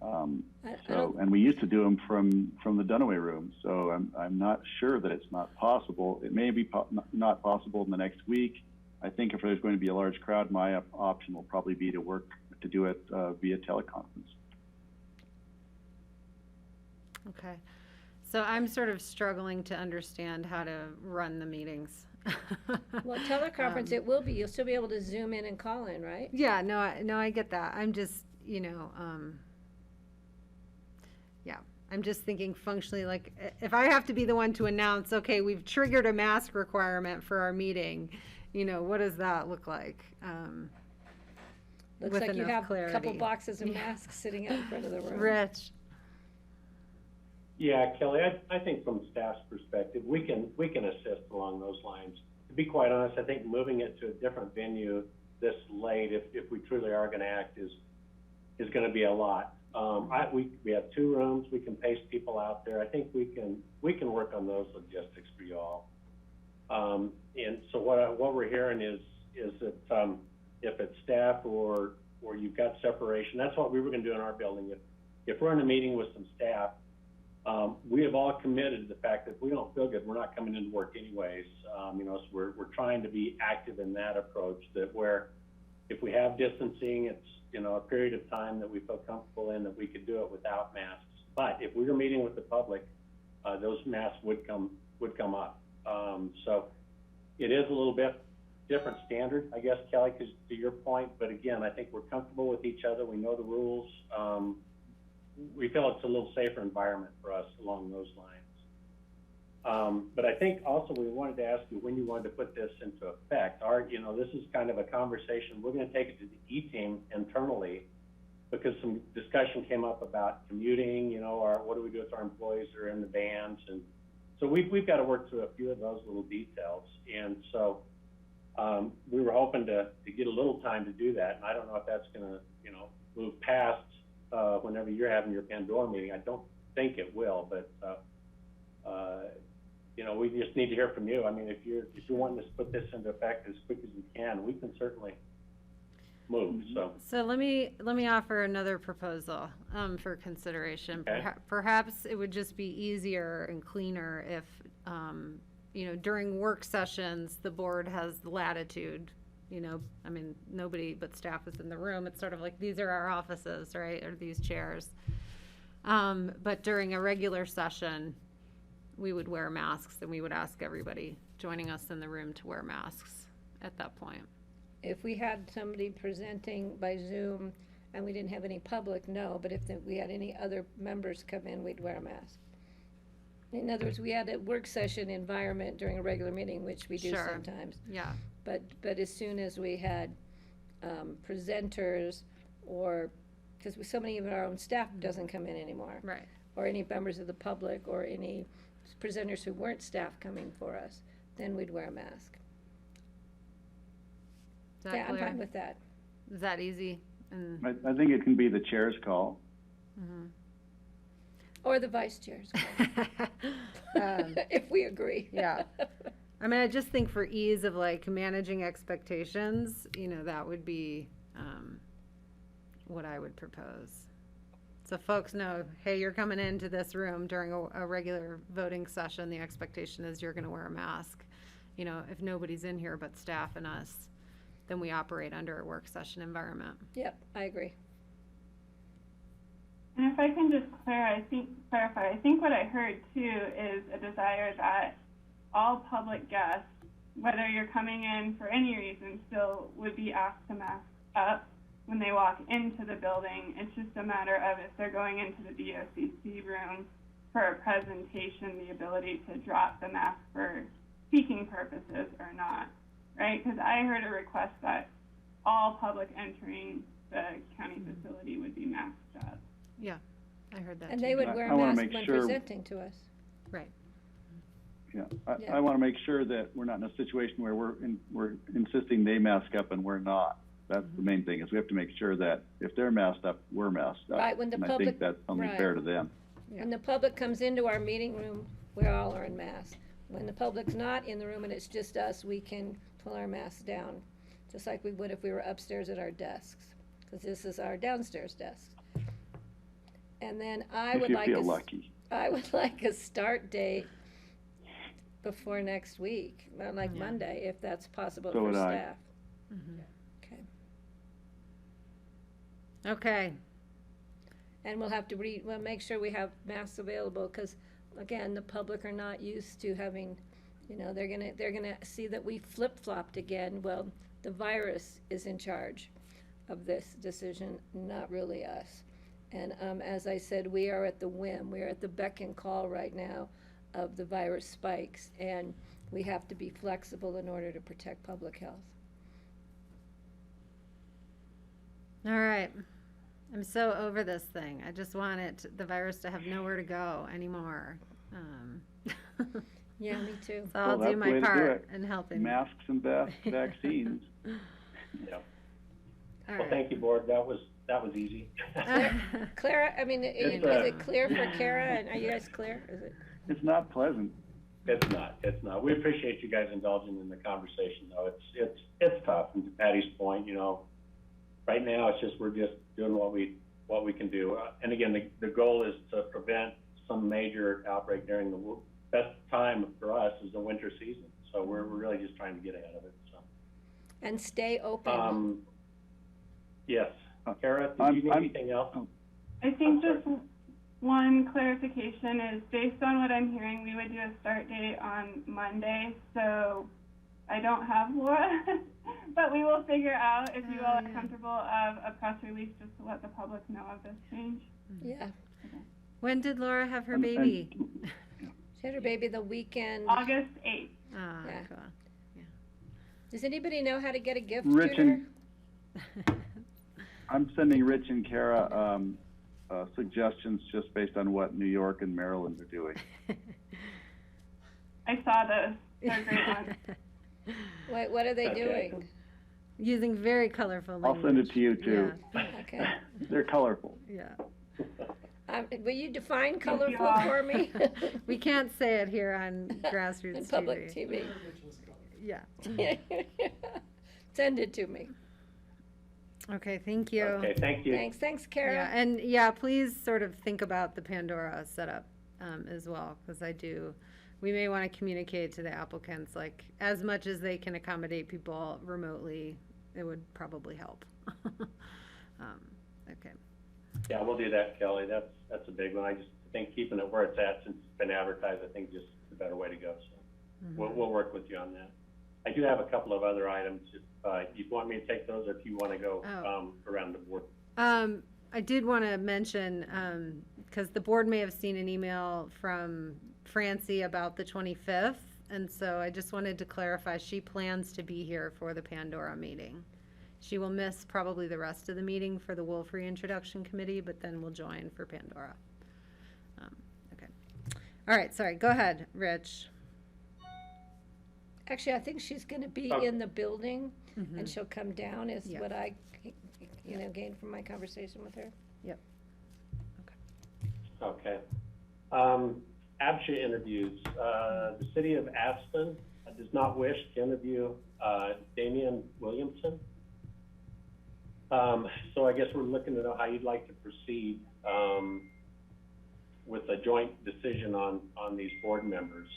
E: And we used to do them from the Dunaway room. So I'm not sure that it's not possible. It may be not possible in the next week. I think if there's going to be a large crowd, my option will probably be to do it via teleconference.
A: Okay. So I'm sort of struggling to understand how to run the meetings.
D: Well, teleconference, it will be. You'll still be able to Zoom in and call in, right?
A: Yeah, no, I get that. I'm just, yeah, I'm just thinking functionally, like, if I have to be the one to announce, okay, we've triggered a mask requirement for our meeting, what does that look like?
D: Looks
A: with
D: like you
A: enough
D: have
A: clarity.
D: a couple boxes of masks sitting out in front of the room.
A: Rich.
I: Yeah, Kelly, I think from staff's perspective, we can assist along those lines. To be quite honest, I think moving it to a different venue this late, if we truly are going to act, is going to be a lot. We have 2 rooms. We can pace people out there. I think we can work on those logistics for you all. And so what we're hearing is that if it's staff or you've got separation, that's what we were going to do in our building. If we're in a meeting with some staff, we have all committed to the fact that if we don't feel good, we're not coming into work anyways. So we're trying to be active in that approach, that where if we have distancing, it's a period of time that we feel comfortable in, that we could do it without masks. But if we were meeting with the public, those masks would come up. So it is a little bit different standard, I guess, Kelly, because to your point. But again, I think we're comfortable with each other. We know the rules. We feel it's a little safer environment for us along those lines. But I think also we wanted to ask you when you wanted to put this into effect. This is kind of a conversation. We're going to take it to the E-team internally, because some discussion came up about commuting, what do we do with our employees that are in the vans? And so we've got to work through a few of those little details. And so we were hoping to get a little time to do that. And I don't know if that's going to, move past whenever you're having your Pandora meeting. I don't think it will, but we just need to hear from you. I mean, if you're wanting to put this into effect as quick as we can certainly move.
A: So let me offer another proposal for consideration.
I: Okay.
A: Perhaps it would just be easier and cleaner if during work sessions the board has the latitude. Nobody but staff is in the room. It's sort of like, these are our offices, right? Or these chairs. But during a regular session, we would wear masks, and we would ask everybody joining us in the room to wear masks at that point.
D: If we had somebody presenting by Zoom and we didn't have any public, no. But if we had any other members come in, we'd wear a mask. In other words, we had a work session environment during a regular meeting, which we do
A: Sure.
D: sometimes.
A: Yeah.
D: But as soon as we had presenters, or because so many of our own staff doesn't come in anymore,
A: Right.
D: or any members of the public, or any presenters who weren't staff coming for us, then we'd wear a mask.
A: Is that
D: Yeah, I'm
A: clear?
D: fine with that.
A: Is that easy? And,
E: I think it can be the chair's call.
D: Or the vice chairs, if we agree.
A: Yeah. I just think for ease of managing expectations, that would be what I would propose. So folks know, hey, you're coming into this room during a regular voting session. The expectation is you're going to wear a mask. If nobody's in here but staff and us, then we operate under a work session environment.
D: Yep, I agree.
L: And if I can just clarify, I think what I heard too is a desire that all public guests, whether you're coming in for any reason, still would be asked to mask up when they walk into the building. It's just a matter of if they're going into the BOCC room for a presentation, the ability to drop the mask for speaking purposes or not, right? Because I heard a request that all public entering the county facility would be masked up.
A: Yeah, I heard that
D: And
A: too.
D: they would wear
E: I
D: a
E: wanna
D: mask
E: make
D: when
E: sure-
D: presenting to us.
A: Right.
E: I want to make sure that we're not in a situation where we're insisting they mask up and we're not. That's the main thing, is we have to make sure that if they're masked up, we're masked up.
D: Right, when the
E: And I
D: public-
E: think that's only
D: right.
E: fair to them.
D: When the public comes into our meeting room, we all are in masks. When the public's not in the room and it's just us, we can pull our masks down, just like we would if we were upstairs at our desks, because this is our downstairs desk. And then I
E: If
D: would
E: you
D: like
E: feel lucky.
D: I would like a start date before next week, like Monday, if that's possible
E: So
D: for
E: would I.
D: staff. Okay.
A: Okay.
D: And we'll have to we'll make sure we have masks available, because, again, the public are not used to having, they're gonna see that we flip-flopped again. Well, the virus is in charge of this decision, not really us. And, as I said, we are at the whim, we are at the beck and call right now of the virus spikes, and we have to be flexible in order to protect public health.
A: All right. I'm so over this thing. I just want the virus to have nowhere to go anymore.
D: Yeah, me too.
A: So I'll
E: Well,
A: do
E: that's the
A: my
E: way to do
A: part
E: it.
A: in helping.
E: Masks and vaccines.
I: Yeah.
A: All
I: Well,
A: right.
I: thank you, board. That was easy.
D: Clara, I mean, is
I: It's,
D: it clear for Kara, and are you guys clear? Is it?
E: It's not pleasant.
I: It's not. We appreciate you guys indulging in the conversation, though. It's tough. And to Patty's point, right now we're just doing what we can do. And again, the goal is to prevent some major outbreak during the best time for us is the winter season. So we're really just trying to get ahead of it. So.
D: And stay open.
I: Yes. Kara, did you need anything else?
L: I think just one clarification is, based on what I'm hearing, we would do a start date on Monday, so I don't have Laura, but we will figure out, if you all are comfortable, of a press release just to let the public know of this change.
D: Yeah.
A: When did Laura have her baby?
D: She had her baby the weekend.
L: August 8th.
A: Ah,
D: Yeah.
A: cool.
D: Does anybody know how to get a gift
E: Rich
D: to her?
E: and I'm sending Rich and Kara suggestions just based on what New York and Maryland are doing.
L: I saw those. They're great ones.
D: What are they
I: Okay.
D: doing?
A: Using very colorful
E: I'll
A: language.
E: send it to you too.
D: Okay.
E: They're colorful.
A: Yeah.
D: Will you define colorful
L: all.
D: for me?
A: We can't say it here on grassroots
D: In public
A: TV.
D: TV.
A: Yeah.
D: Send it to me.
A: Okay, thank you.
I: Okay, thank you.
D: Thanks, Kara.
A: Yeah, and yeah, please sort of think about the Pandora setup as well, because we may want to communicate to the applicants, like, as much as they can accommodate people remotely, it would probably help. Okay.
I: Yeah, we'll do that, Kelly. That's a big one. I just think keeping it where it's at since it's been advertised, I think just the better way to go. So we'll work with you on that. I do have a couple of other items. If you want me to take those, or if you want to go around the board.
A: I did want to mention, because the board may have seen an email from Francie about the 25th, and so I just wanted to clarify, she plans to be here for the Pandora meeting. She will miss probably the rest of the meeting for the Wolf Reintroduction Committee, but then we'll join for Pandora. Okay. All right, sorry, go ahead, Rich.
D: Actually, I think she's going to be in the building, and she'll come down, is what I, gained from my conversation with her.
A: Yep.
I: Okay. ABSHA interviews. The city of Aspen does not wish to interview Damian Williamson. So I guess we're looking to know how you'd like to proceed with a joint decision on these board members.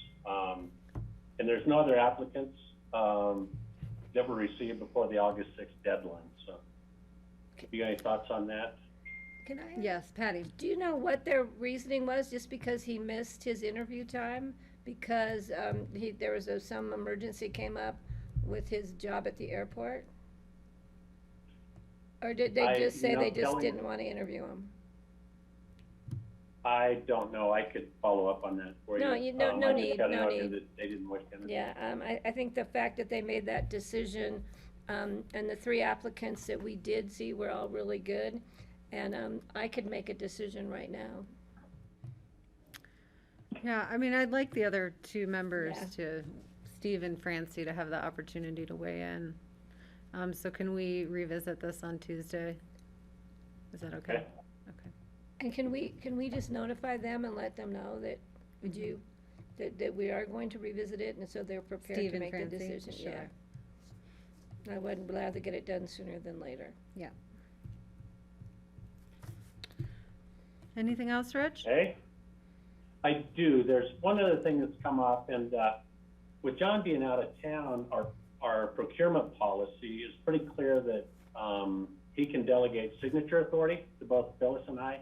I: And there's no other applicants that were received before the August 6th deadline. So you got any thoughts on that?
D: Can I?
A: Yes, Patty.
D: Do you know what their reasoning was, just because he missed his interview time? Because there was some emergency came up with his job at the airport? Or did they just say they just didn't want to interview him?
I: I don't know. I could follow up on that for you.
D: No, no
I: I
D: need,
I: just got
D: no
I: out
D: need.
I: that they didn't wish to interview.
D: Yeah, I think the fact that they made that decision, and the 3 applicants that we did see were all really good, and I could make a decision right now.
A: Yeah, I mean, I'd like the other two members
D: Yeah.
A: to, Steve and Francie, to have the opportunity to weigh in. So can we revisit this on Tuesday? Is that okay? Okay.
D: And can we just notify them and let them know that, that we are going to revisit it, and so they're prepared
A: Steve
D: to
A: and
D: make the
A: Francie?
D: decision?
A: Sure.
D: Yeah. I would rather get it done sooner than later.
A: Yeah. Anything else, Rich?
I: Okay. I do. There's one other thing that's come up, and with John being out of town, our procurement policy is pretty clear that he can delegate signature authority to both Phyllis and I.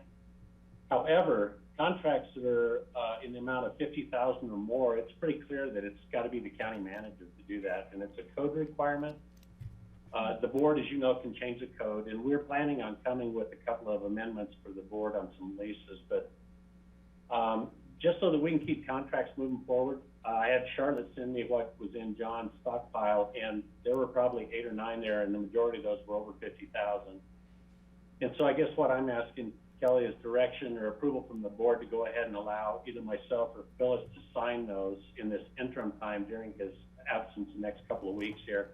I: However, contracts that are in the amount of $50,000 or more, it's pretty clear that it's got to be the county manager to do that, and it's a code requirement. The board, as you know, can change the code, and we're planning on coming with a couple of amendments for the board on some leases. But just so that we can keep contracts moving forward, I had Charlotte send me what was in John's stockpile, and there were probably 8 or 9 there, and the majority of those were over 50,000. And so I guess what I'm asking Kelly is direction or approval from the board to go ahead and allow either myself or Phyllis to sign those in this interim time during his absence the next couple of weeks here.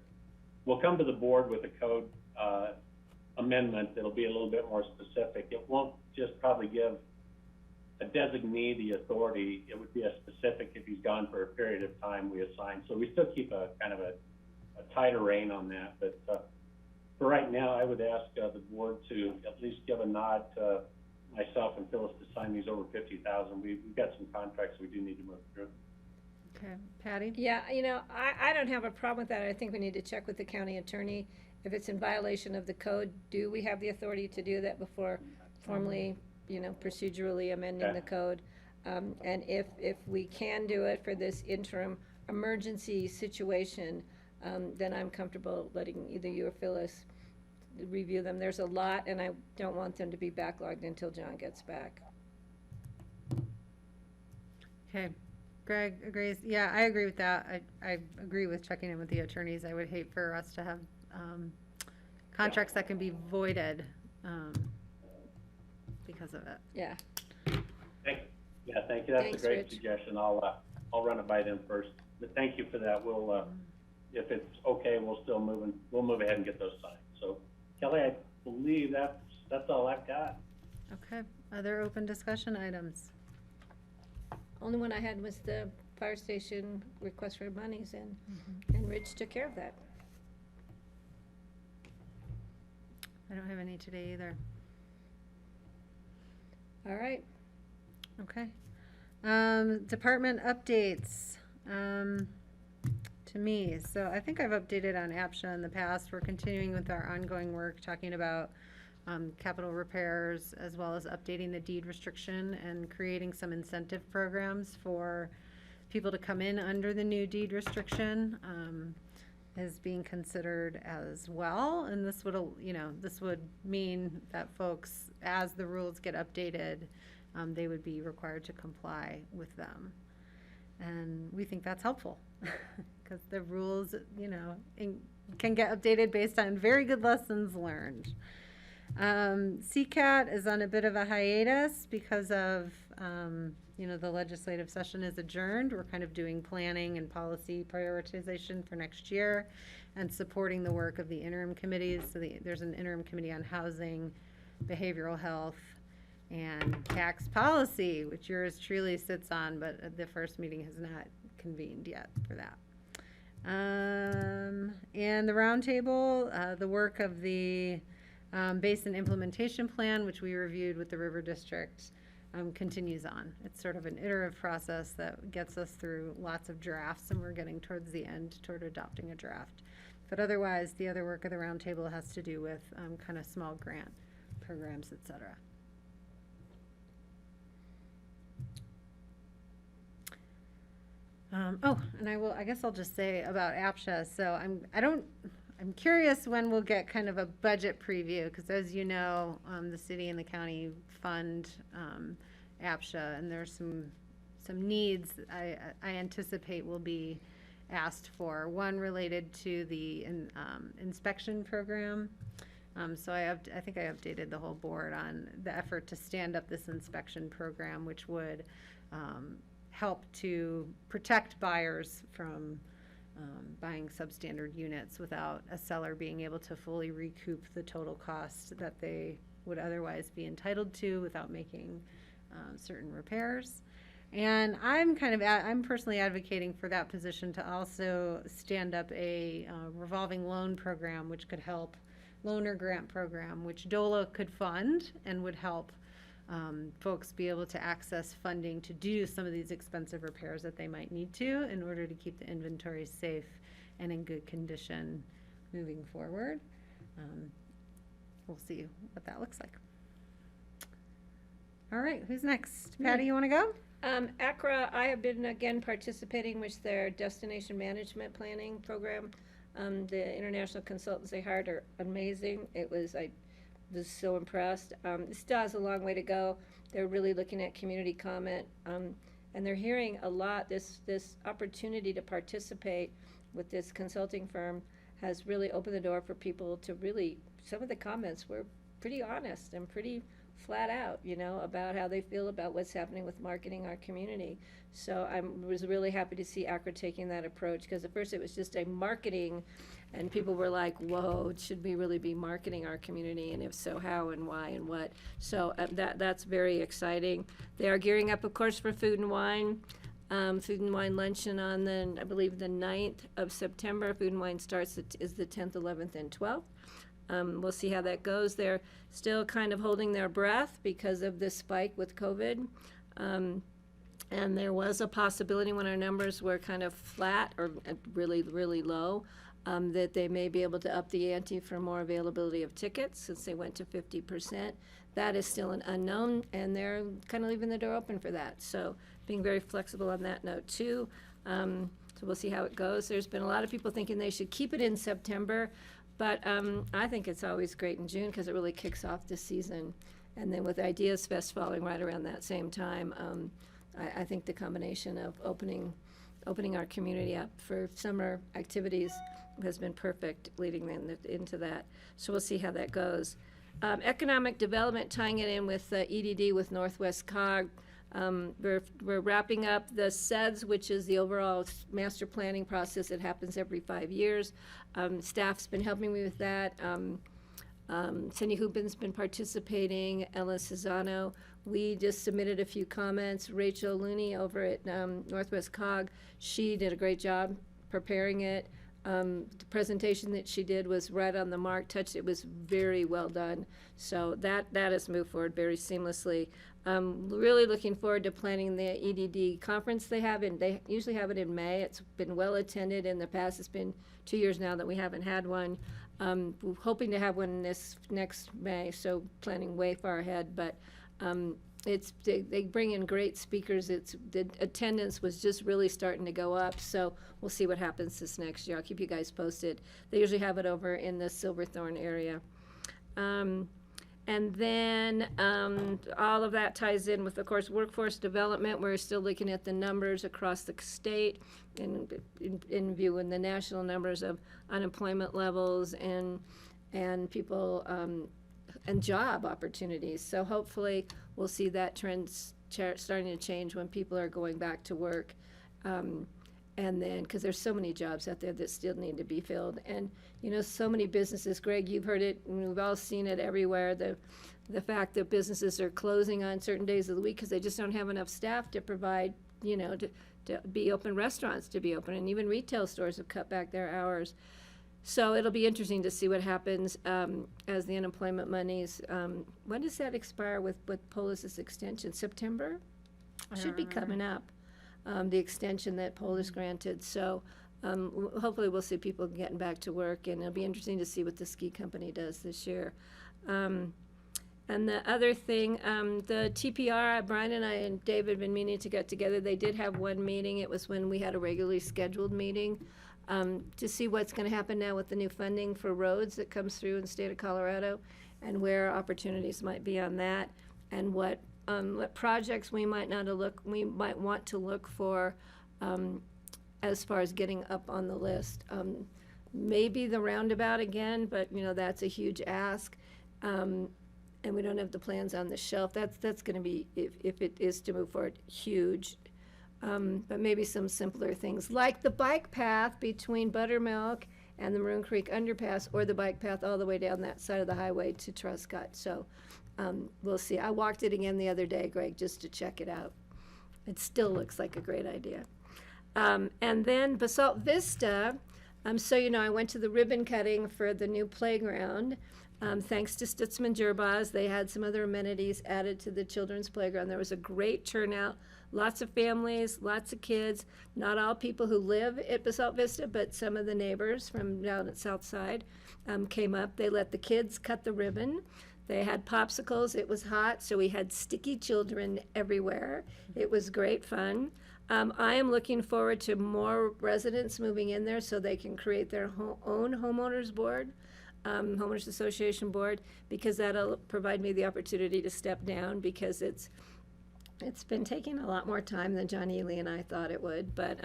I: We'll come to the board with a code amendment that'll be a little bit more specific. It won't just probably give a designee the authority. It would be a specific if he's gone for a period of time we assign. So we still keep a kind of a tighter rein on that. But for right now, I would ask the board to at least give a nod to myself and Phyllis to sign these over 50,000. We've got some contracts we do need to move through.
A: Okay, Patty?
D: Yeah, I don't have a problem with that. I think we need to check with the county attorney. If it's in violation of the code, do we have the authority to do that before formally, procedurally amending the code? And if we can do it for this interim emergency situation, then I'm comfortable letting either you or Phyllis review them. There's a lot, and I don't want them to be backlogged until John gets back.
A: Okay. Greg agrees. Yeah, I agree with that. I agree with checking in with the attorneys. I would hate for us to have contracts that can be voided because of it.
D: Yeah.
I: Thank you. That's
D: Thanks,
I: a great
D: Rich.
I: suggestion. I'll run it by them first. But thank you for that. We'll, if it's okay, we'll move ahead and get those signed. So Kelly, I believe that's all I've got.
A: Okay. Other open discussion items?
D: Only one I had was the fire station request for monies, and Rich took care of that.
A: I don't have any today either.
D: All right.
A: Okay. Department updates to me. So I think I've updated on APSHA in the past. We're continuing with our ongoing work, talking about capital repairs, as well as updating the deed restriction and creating some incentive programs for people to come in under the new deed restriction is being considered as well. And this would mean that folks, as the rules get updated, they would be required to comply with them. And we think that's helpful because the rules, can get updated based on very good lessons learned. CCAT is on a bit of a hiatus because of, the legislative session is adjourned. We're kind of doing planning and policy prioritization for next year and supporting the work of the interim committees. So there's an interim committee on housing, behavioral health, and tax policy, which yours truly sits on, but the first meeting has not convened yet for that. And the roundtable, the work of the Basin Implementation Plan, which we reviewed with the River District, continues on. It's sort of an iterative process that gets us through lots of drafts, and we're getting towards the end toward adopting a draft. But otherwise, the other work of the roundtable has to do with kind of small grant programs, et cetera. And I guess I'll just say about APSHA. So I'm curious when we'll get kind of a budget preview, because as you know, the city and the county fund APSHA, and there's some needs I anticipate will be asked for. One related to the inspection program. So I think I updated the whole board on the effort to stand up this inspection program, which would help to protect buyers from buying substandard units without a seller being able to fully recoup the total cost that they would otherwise be entitled to without making certain repairs. And I'm I'm personally advocating for that position to also stand up a revolving loan program, which could help, loaner grant program, which DOLA could fund and would help folks be able to access funding to do some of these expensive repairs that they might need to in order to keep the inventory safe and in good condition moving forward. We'll see what that looks like. All right, who's next? Patty, you want to go?
D: ACRA, I have been again participating with their destination management planning program. The international consultants they hired are amazing. I was so impressed. It still has a long way to go. They're really looking at community comment, and they're hearing a lot. This opportunity to participate with this consulting firm has really opened the door for people to really, some of the comments were pretty honest and pretty flat out, about how they feel about what's happening with marketing our community. So I was really happy to see ACRA taking that approach, because at first it was just a marketing, and people were like, whoa, should we really be marketing our community, and if so, how and why and what? So that's very exciting. They are gearing up, of course, for Food and Wine luncheon on I believe the 9th of September. Food and Wine is the 10th, 11th, and 12th. We'll see how that goes. They're still kind of holding their breath because of this spike with COVID. And there was a possibility when our numbers were kind of flat or really, really low, that they may be able to up the ante for more availability of tickets since they went to 50%. That is still an unknown, and they're kind of leaving the door open for that. So being very flexible on that note too. So we'll see how it goes. There's been a lot of people thinking they should keep it in September, but I think it's always great in June because it really kicks off the season. And then with Ideas Fest falling right around that same time, I think the combination of opening our community up for summer activities has been perfect, leading them into that. So we'll see how that goes. Economic development, tying it in with EDD with Northwest COG. We're wrapping up the SEDS, which is the overall master planning process that happens every 5 years. Staff's been helping me with that. Cindy Hoopin's been participating, Ella Cesano. We just submitted a few comments. Rachel Looney over at Northwest COG, she did a great job preparing it. The presentation that she did was right on the mark, it was very well done. So that has moved forward very seamlessly. Really looking forward to planning the EDD conference they usually have it in May. It's been well attended in the past. It's been 2 years now that we haven't had one. We're hoping to have one this next May, so planning way far ahead, but they bring in great speakers. The attendance was just really starting to go up, so we'll see what happens this next year. I'll keep you guys posted. They usually have it over in the Silverthorne area. And then all of that ties in with, of course, workforce development. We're still looking at the numbers across the state in view in the national numbers of unemployment levels and people and job opportunities. So hopefully we'll see that trend starting to change when people are going back to work. And then, because there's so many jobs out there that still need to be filled. And, so many businesses, Greg, you've heard it, and we've all seen it everywhere, the fact that businesses are closing on certain days of the week because they just don't have enough staff to provide, to be open, restaurants to be open, and even retail stores have cut back their hours. So it'll be interesting to see what happens as the unemployment monies. When does that expire with Polis's extension? September? Should be coming up. The extension that Polis granted. So hopefully we'll see people getting back to work, and it'll be interesting to see what the ski company does this year. And the other thing, the TPR, Brian and I and David have been meaning to get together. They did have one meeting. It was when we had a regularly scheduled meeting to see what's going to happen now with the new funding for roads that comes through in the state of Colorado and where opportunities might be on that, and what projects we might want to look for as far as getting up on the list. Maybe the roundabout again, but that's a huge ask, and we don't have the plans on the shelf. That's going to be, if it is to move forward, huge. but maybe some simpler things, like the bike path between Buttermilk and the Maroon Creek underpass, or the bike path all the way down that side of the highway to Truscott. So we'll see. I walked it again the other day, Greg, just to check it out. It still looks like a great idea. And then Basalt Vista, so you know, I went to the ribbon cutting for the new playground. Thanks to Stutzman Gerbaz, they had some other amenities added to the children's playground. There was a great turnout, lots of families, lots of kids, not all people who live at Basalt Vista, but some of the neighbors from down at Southside came up. They let the kids cut the ribbon. They had popsicles. It was hot, so we had sticky children everywhere. It was great fun. I am looking forward to more residents moving in there so they can create their own homeowners board. Homeowners Association board, because that'll provide me the opportunity to step down, because it's been taking a lot more time than John Ely and I thought it would. But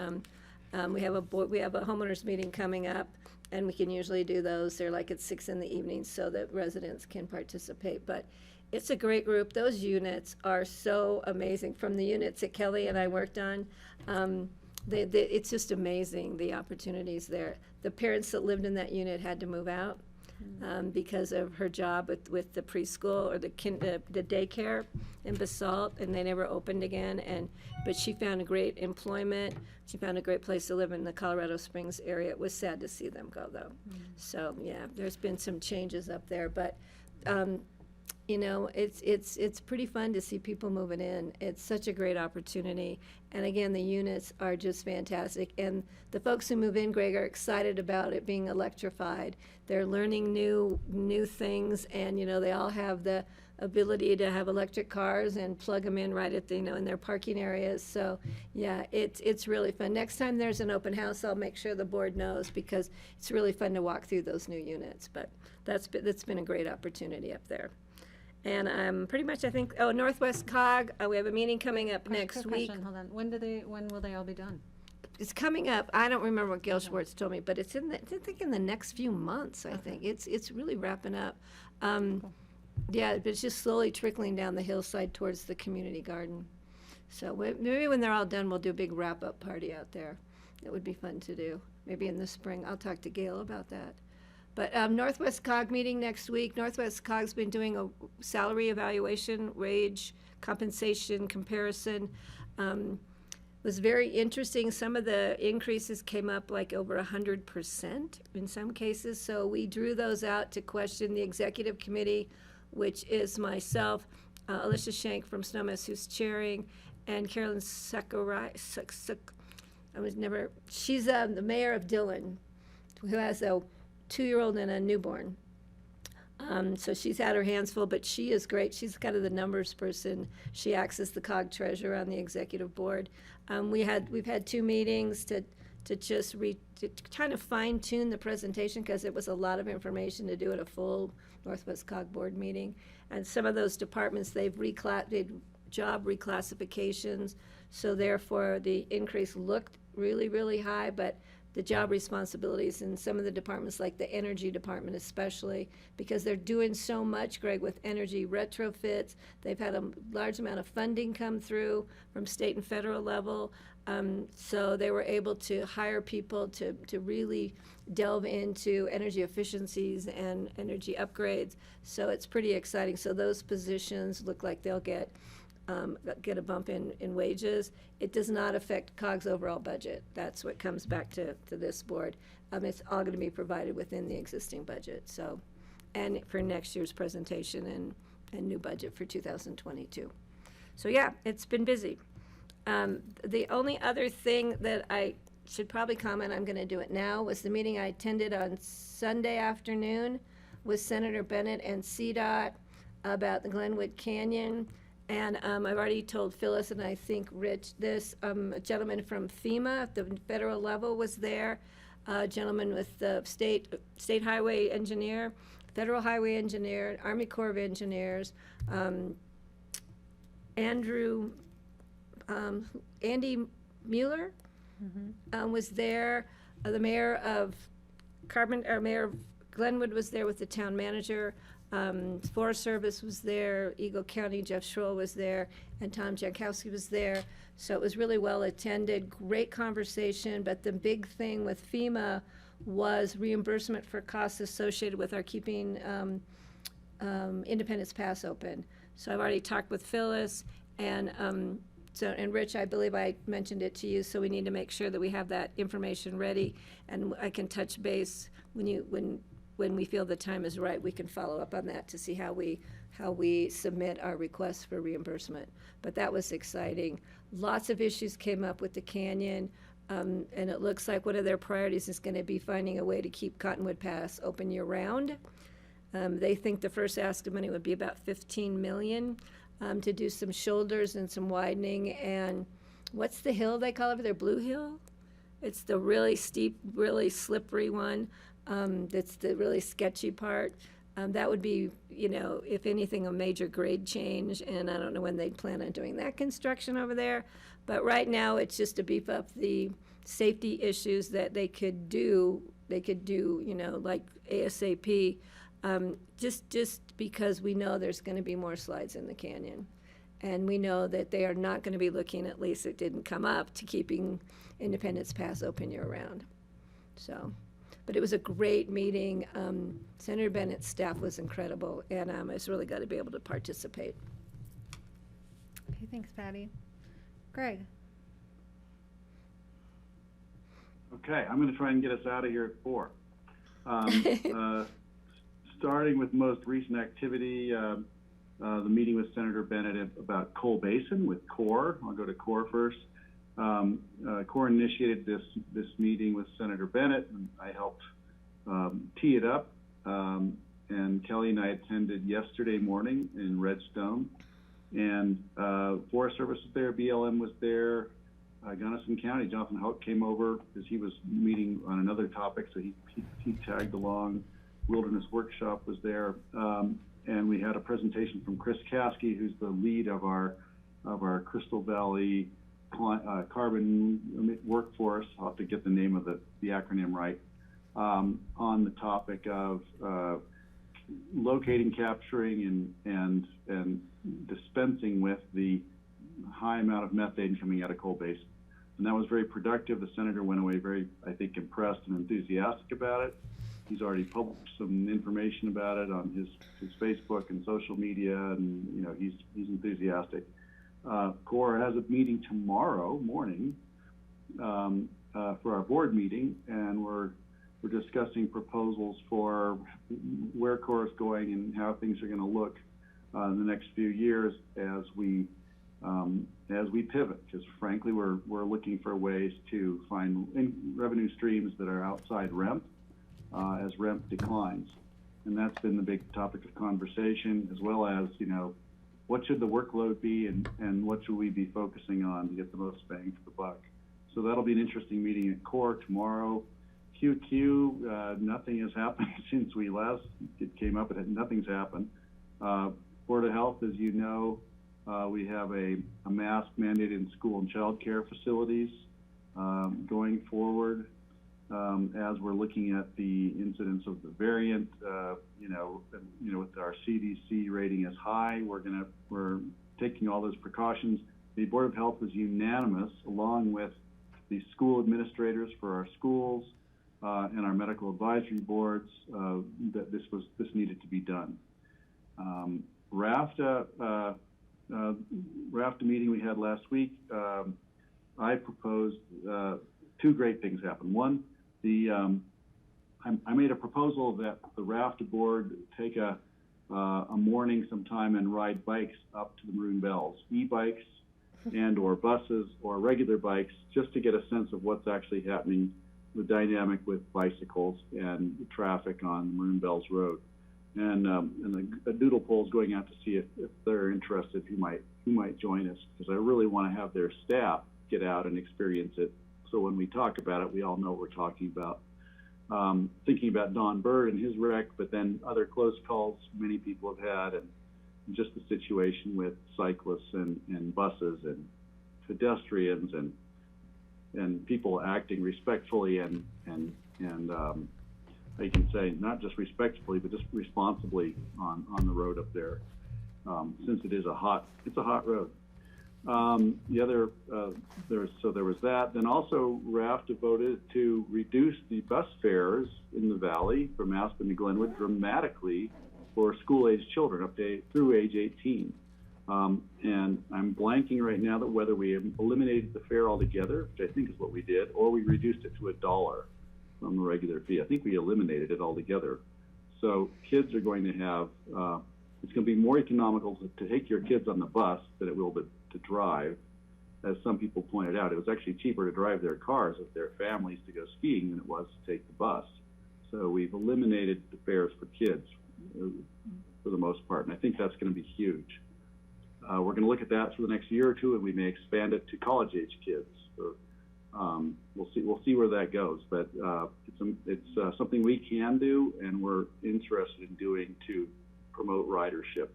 D: we have a homeowners meeting coming up, and we can usually do those. They're like at 6 p.m. so that residents can participate. But it's a great group. Those units are so amazing. From the units that Kelly and I worked on, it's just amazing, the opportunities there. The parents that lived in that unit had to move out. Because of her job with the preschool or the daycare in Basalt, and they never opened again. But she found a great employment. She found a great place to live in the Colorado Springs area. It was sad to see them go, though. So yeah, there's been some changes up there, but you know, it's pretty fun to see people moving in. It's such a great opportunity. And again, the units are just fantastic. And the folks who move in, Greg, are excited about it being electrified. They're learning new things, and, you know, they all have the ability to have electric cars and plug them in right at the, you know, in their parking areas. So yeah, it's really fun. Next time there's an open house, I'll make sure the board knows, because it's really fun to walk through those new units. But that's been a great opportunity up there. And pretty much, I think, Northwest COG, we have a meeting coming up next week.
A: Hold on. When will they all be done?
D: It's coming up. I don't remember what Gail Schwartz told me, but it's in the next few months, I think. It's really wrapping up.
A: Cool.
D: Yeah, but it's just slowly trickling down the hillside towards the community garden. So maybe when they're all done, we'll do a big wrap-up party out there. It would be fun to do. Maybe in the spring. I'll talk to Gail about that. But Northwest COG meeting next week. Northwest COG's been doing a salary evaluation, wage compensation comparison. Was very interesting. Some of the increases came up like over 100% in some cases. So we drew those out to question the executive committee, which is myself, Alicia Shank from Snowmass, who's chairing, and Carolyn Sakurai. She's the mayor of Dillon, who has a 2-year-old and a newborn. So she's had her hands full, but she is great. She's kind of the numbers person. She acts as the COG treasurer on the executive board. We've had 2 meetings to kind of fine tune the presentation, because it was a lot of information to do at a full Northwest COG board meeting. And some of those departments, they've job reclassifications, so therefore the increase looked really, really high, but the job responsibilities in some of the departments, like the energy department especially, because they're doing so much, Greg, with energy retrofits. They've had a large amount of funding come through from state and federal level. So they were able to hire people to really delve into energy efficiencies and energy upgrades. So it's pretty exciting. So those positions look like they'll get a bump in wages. It does not affect COG's overall budget. That's what comes back to this board. It's all going to be provided within the existing budget. So, and for next year's presentation and new budget for 2022. So yeah, it's been busy. The only other thing that I should probably comment, I'm going to do it now, was the meeting I attended on Sunday afternoon with Senator Bennett and CDOT about the Glenwood Canyon. And I've already told Phyllis and I think Rich this, a gentleman from FEMA at the federal level was there, a gentleman with the state highway engineer, federal highway engineer, Army Corps of Engineers, Andy Mueller was there, the mayor of Glenwood was there with the town manager. Forest Service was there, Eagle County, Jeff Schroll was there, and Tom Jankowski was there. So it was really well attended, great conversation, but the big thing with FEMA was reimbursement for costs associated with our keeping Independence Pass open. So I've already talked with Phyllis, and Rich, I believe I mentioned it to you, so we need to make sure that we have that information ready, and I can touch base when we feel the time is right, we can follow up on that to see how we submit our requests for reimbursement. But that was exciting. Lots of issues came up with the canyon, and it looks like one of their priorities is going to be finding a way to keep Cottonwood Pass open year-round. They think the first ask of money would be about $15 million to do some shoulders and some widening. And what's the hill they call over there? Blue Hill? It's the really steep, really slippery one. That's the really sketchy part. That would be, if anything, a major grade change, and I don't know when they'd plan on doing that construction over there. But right now, it's just to beef up the safety issues that they could do, like ASAP, just because we know there's going to be more slides in the canyon. And we know that they are not going to be looking, at least it didn't come up, to keeping Independence Pass open year-round. So. But it was a great meeting. Senator Bennett's staff was incredible, and I was really glad to be able to participate.
A: Okay, thanks, Patty. Greg.
E: Okay, I'm going to try and get us out of here at 4. Starting with most recent activity, the meeting with Senator Bennett about Coal Basin with CORE. I'll go to CORE first. CORE initiated this meeting with Senator Bennett, and I helped tee it up. And Kelly and I attended yesterday morning in Redstone. And Forest Service was there, BLM was there, Gunnison County, Jonathan Hoke came over because he was meeting on another topic, so he tagged along. Wilderness Workshop was there. And we had a presentation from Chris Caskey, who's the lead of our Crystal Valley carbon workforce. I'll have to get the name of the acronym right, on the topic of locating, capturing, and dispensing with the high amount of methane coming out of Coal Basin. And that was very productive. The senator went away very, I think, impressed and enthusiastic about it. He's already published some information about it on his Facebook and social media, and he's enthusiastic. CORE has a meeting tomorrow morning for our board meeting, and we're discussing proposals for where CORE is going and how things are going to look in the next few years as we pivot. Because frankly, we're looking for ways to find revenue streams that are outside REMP as REMP declines, and that's been the big topic of conversation, as well as what should the workload be and what should we be focusing on to get the most bang for the buck. So that'll be an interesting meeting at CORE tomorrow. QQ, nothing has happened since we last, it came up, nothing's happened. Board of Health, as you know, we have a mask mandate in school and child care facilities going forward. As we're looking at the incidence of the variant, with our CDC rating as high, we're taking all those precautions. The Board of Health was unanimous, along with the school administrators for our schools and our medical advisory boards, that this needed to be done. RAFTA meeting we had last week, I proposed 2 great things happen. One, I made a proposal that the RAFTA board take a morning sometime and ride bikes up to the Maroon Bells, e-bikes and or buses or regular bikes, just to get a sense of what's actually happening, the dynamic with bicycles and the traffic on Maroon Bells Road. And a doodle poll is going out to see if they're interested, who might join us, because I really want to have their staff get out and experience it. So when we talk about it, we all know what we're talking about. Thinking about Don Bird and his wreck, but then other close calls many people have had, and just the situation with cyclists and buses and pedestrians and people acting respectfully and you can say, not just respectfully, but just responsibly on the road up there, since it's a hot road. The other, there was that. Then also RAFTA voted to reduce the bus fares in the valley from Aspen to Glenwood dramatically for school-age children up to through age 18. And I'm blanking right now that whether we eliminated the fare altogether, which I think is what we did, or we reduced it to $1 from the regular fee. I think we eliminated it altogether. So kids are going to have, it's going to be more economical to take your kids on the bus than it will to drive. As some people pointed out, it was actually cheaper to drive their cars with their families to go skiing than it was to take the bus. So we've eliminated the fares for kids for the most part, and I think that's going to be huge. We're going to look at that for the next year or two, and we may expand it to college-age kids. We'll see where that goes, but it's something we can do, and we're interested in doing to promote ridership.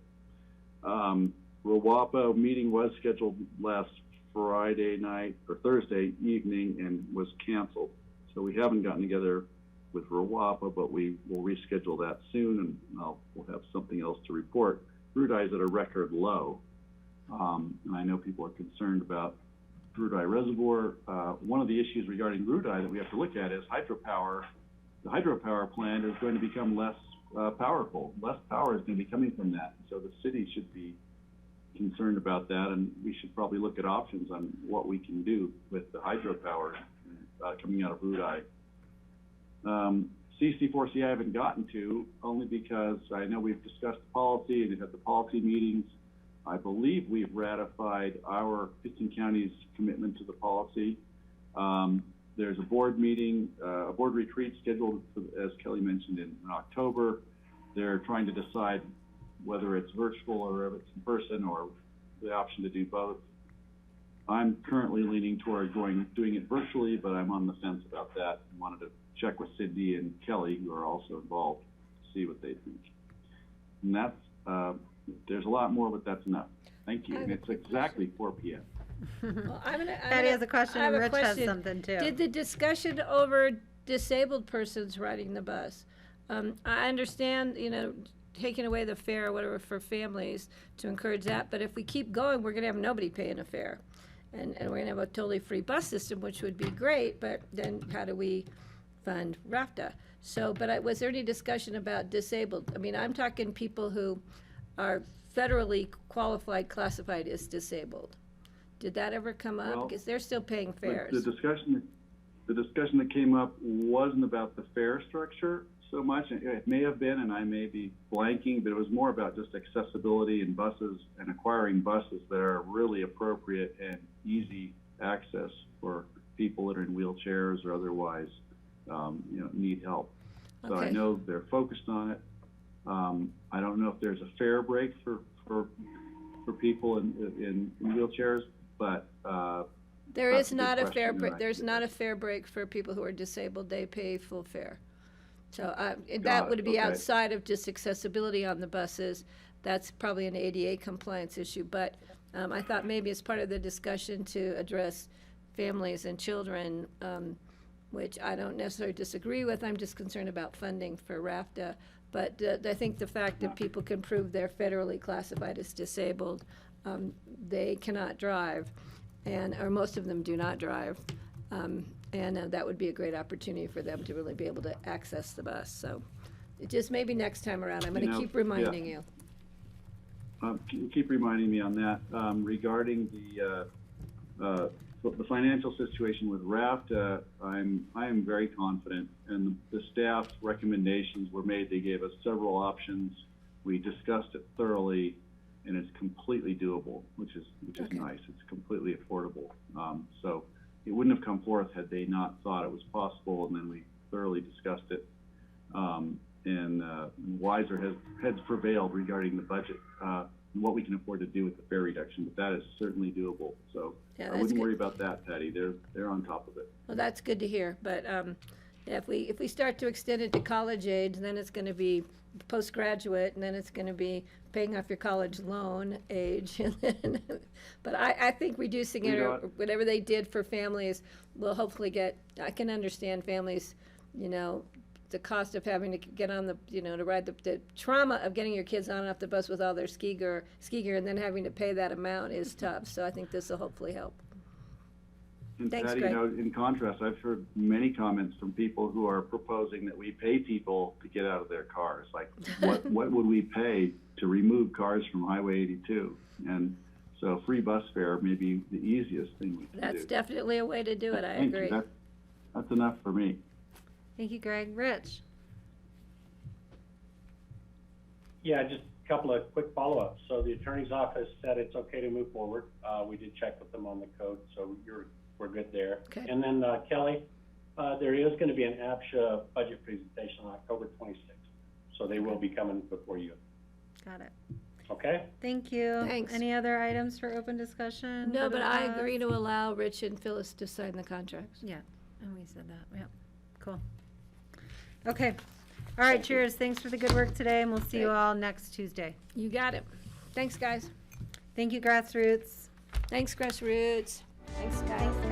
E: RWAPA meeting was scheduled last Friday night or Thursday evening and was canceled. So we haven't gotten together with RWAPA, but we will reschedule that soon, and we'll have something else to report. Brudeye is at a record low, and I know people are concerned about Brudeye Reservoir. One of the issues regarding Brudeye that we have to look at is hydropower. The hydropower plant is going to become less powerful. Less power is going to be coming from that. So the city should be concerned about that, and we should probably look at options on what we can do with the hydropower coming out of Brudeye. CC4C I haven't gotten to, only because I know we've discussed the policy and we've had the policy meetings. I believe we've ratified our 15 counties' commitment to the policy. There's a board meeting, a board retreat scheduled, as Kelly mentioned, in October. They're trying to decide whether it's virtual or if it's in person, or the option to do both. I'm currently leaning toward doing it virtually, but I'm on the fence about that. I wanted to check with Cindy and Kelly, who are also involved, to see what they think. And that's, there's a lot more, but that's enough. Thank you. And it's exactly 4 p.m.
A: Well, Patty has a question, and Rich has something too.
D: Did the discussion over disabled persons riding the bus? I understand, taking away the fare or whatever for families to encourage that, but if we keep going, we're going to have nobody paying a fare. And we're going to have a totally free bus system, which would be great, but then how do we fund RAFTA? So, but was there any discussion about disabled? I mean, I'm talking people who are federally classified as disabled. Did that ever come up?
E: Well,
D: because they're still paying fares.
E: The discussion that came up wasn't about the fare structure so much. It may have been, and I may be blanking, but it was more about just accessibility in buses and acquiring buses that are really appropriate and easy access for people that are in wheelchairs or otherwise, need help. So
D: Okay.
E: I know they're focused on it. I don't know if there's a fare break for people in wheelchairs, but
D: There
E: that's
D: is
E: a good
D: not a
E: question,
D: fair
E: and
D: break.
E: I
D: There's
E: could-
D: not a fair break for people who are disabled. They pay full fare. So that
E: Got it,
D: would be
E: okay.
D: outside of just accessibility on the buses. That's probably an ADA compliance issue. But I thought maybe as part of the discussion to address families and children, which I don't necessarily disagree with. I'm just concerned about funding for RAFTA. But I think the fact that people can prove they're federally classified as disabled, they cannot drive, or most of them do not drive. And that would be a great opportunity for them to really be able to access the bus. So it just maybe next time around, I'm going to keep reminding you.
E: Keep reminding me on that. Regarding the financial situation with RAFTA, I am very confident, and the staff's recommendations were made. They gave us several options. We discussed it thoroughly, and it's completely doable, which is
D: Okay.
E: nice. It's completely affordable. So it wouldn't have come forth had they not thought it was possible, and then we thoroughly discussed it. And wiser heads prevailed regarding the budget, and what we can afford to do with the fare reduction, but that is certainly doable. So
D: Yeah,
E: I
D: that's
E: wouldn't
D: good.
E: worry about that, Patty. They're on top of it.
D: Well, that's good to hear. But if we start to extend it to college age, then it's going to be postgraduate, and then it's going to be paying off your college loan age. But I think reducing it, or whatever they did for families, will hopefully I can understand families, the cost of having to get on the, to ride the trauma of getting your kids on and off the bus with all their ski gear, and then having to pay that amount is tough. So I think this will hopefully help.
E: And
D: Thanks,
E: Patty,
D: Greg.
E: in contrast, I've heard many comments from people who are proposing that we pay people to get out of their cars. Like, what would we pay to remove cars from Highway 82? And so free bus fare may be the easiest thing we can do.
D: That's definitely a way to do it. I
E: Thank
D: agree.
E: you. That's enough for me.
A: Thank you, Greg. Rich?
I: Yeah, just a couple of quick follow-ups. So the attorney's office said it's okay to move forward. We did check with them on the code, so we're good there.
D: Okay.
I: And then Kelly, there is going to be an APSHA budget presentation on October 26th, so they will be coming before you.
A: Got it.
I: Okay?
A: Thank you.
D: Thanks.
A: Any other items for open discussion?
D: No,
A: for the
D: but I
A: last-
D: agree to allow Rich and Phyllis to sign the contracts.
A: Yeah, and we said that. Yeah, cool. Okay. All right, cheers. Thanks for the good work today, and we'll see you
D: Great.
A: all next Tuesday.
D: You got it. Thanks, guys.
A: Thank you, Grassroots.
D: Thanks, Grassroots. Thanks, guys.
A: Thanks,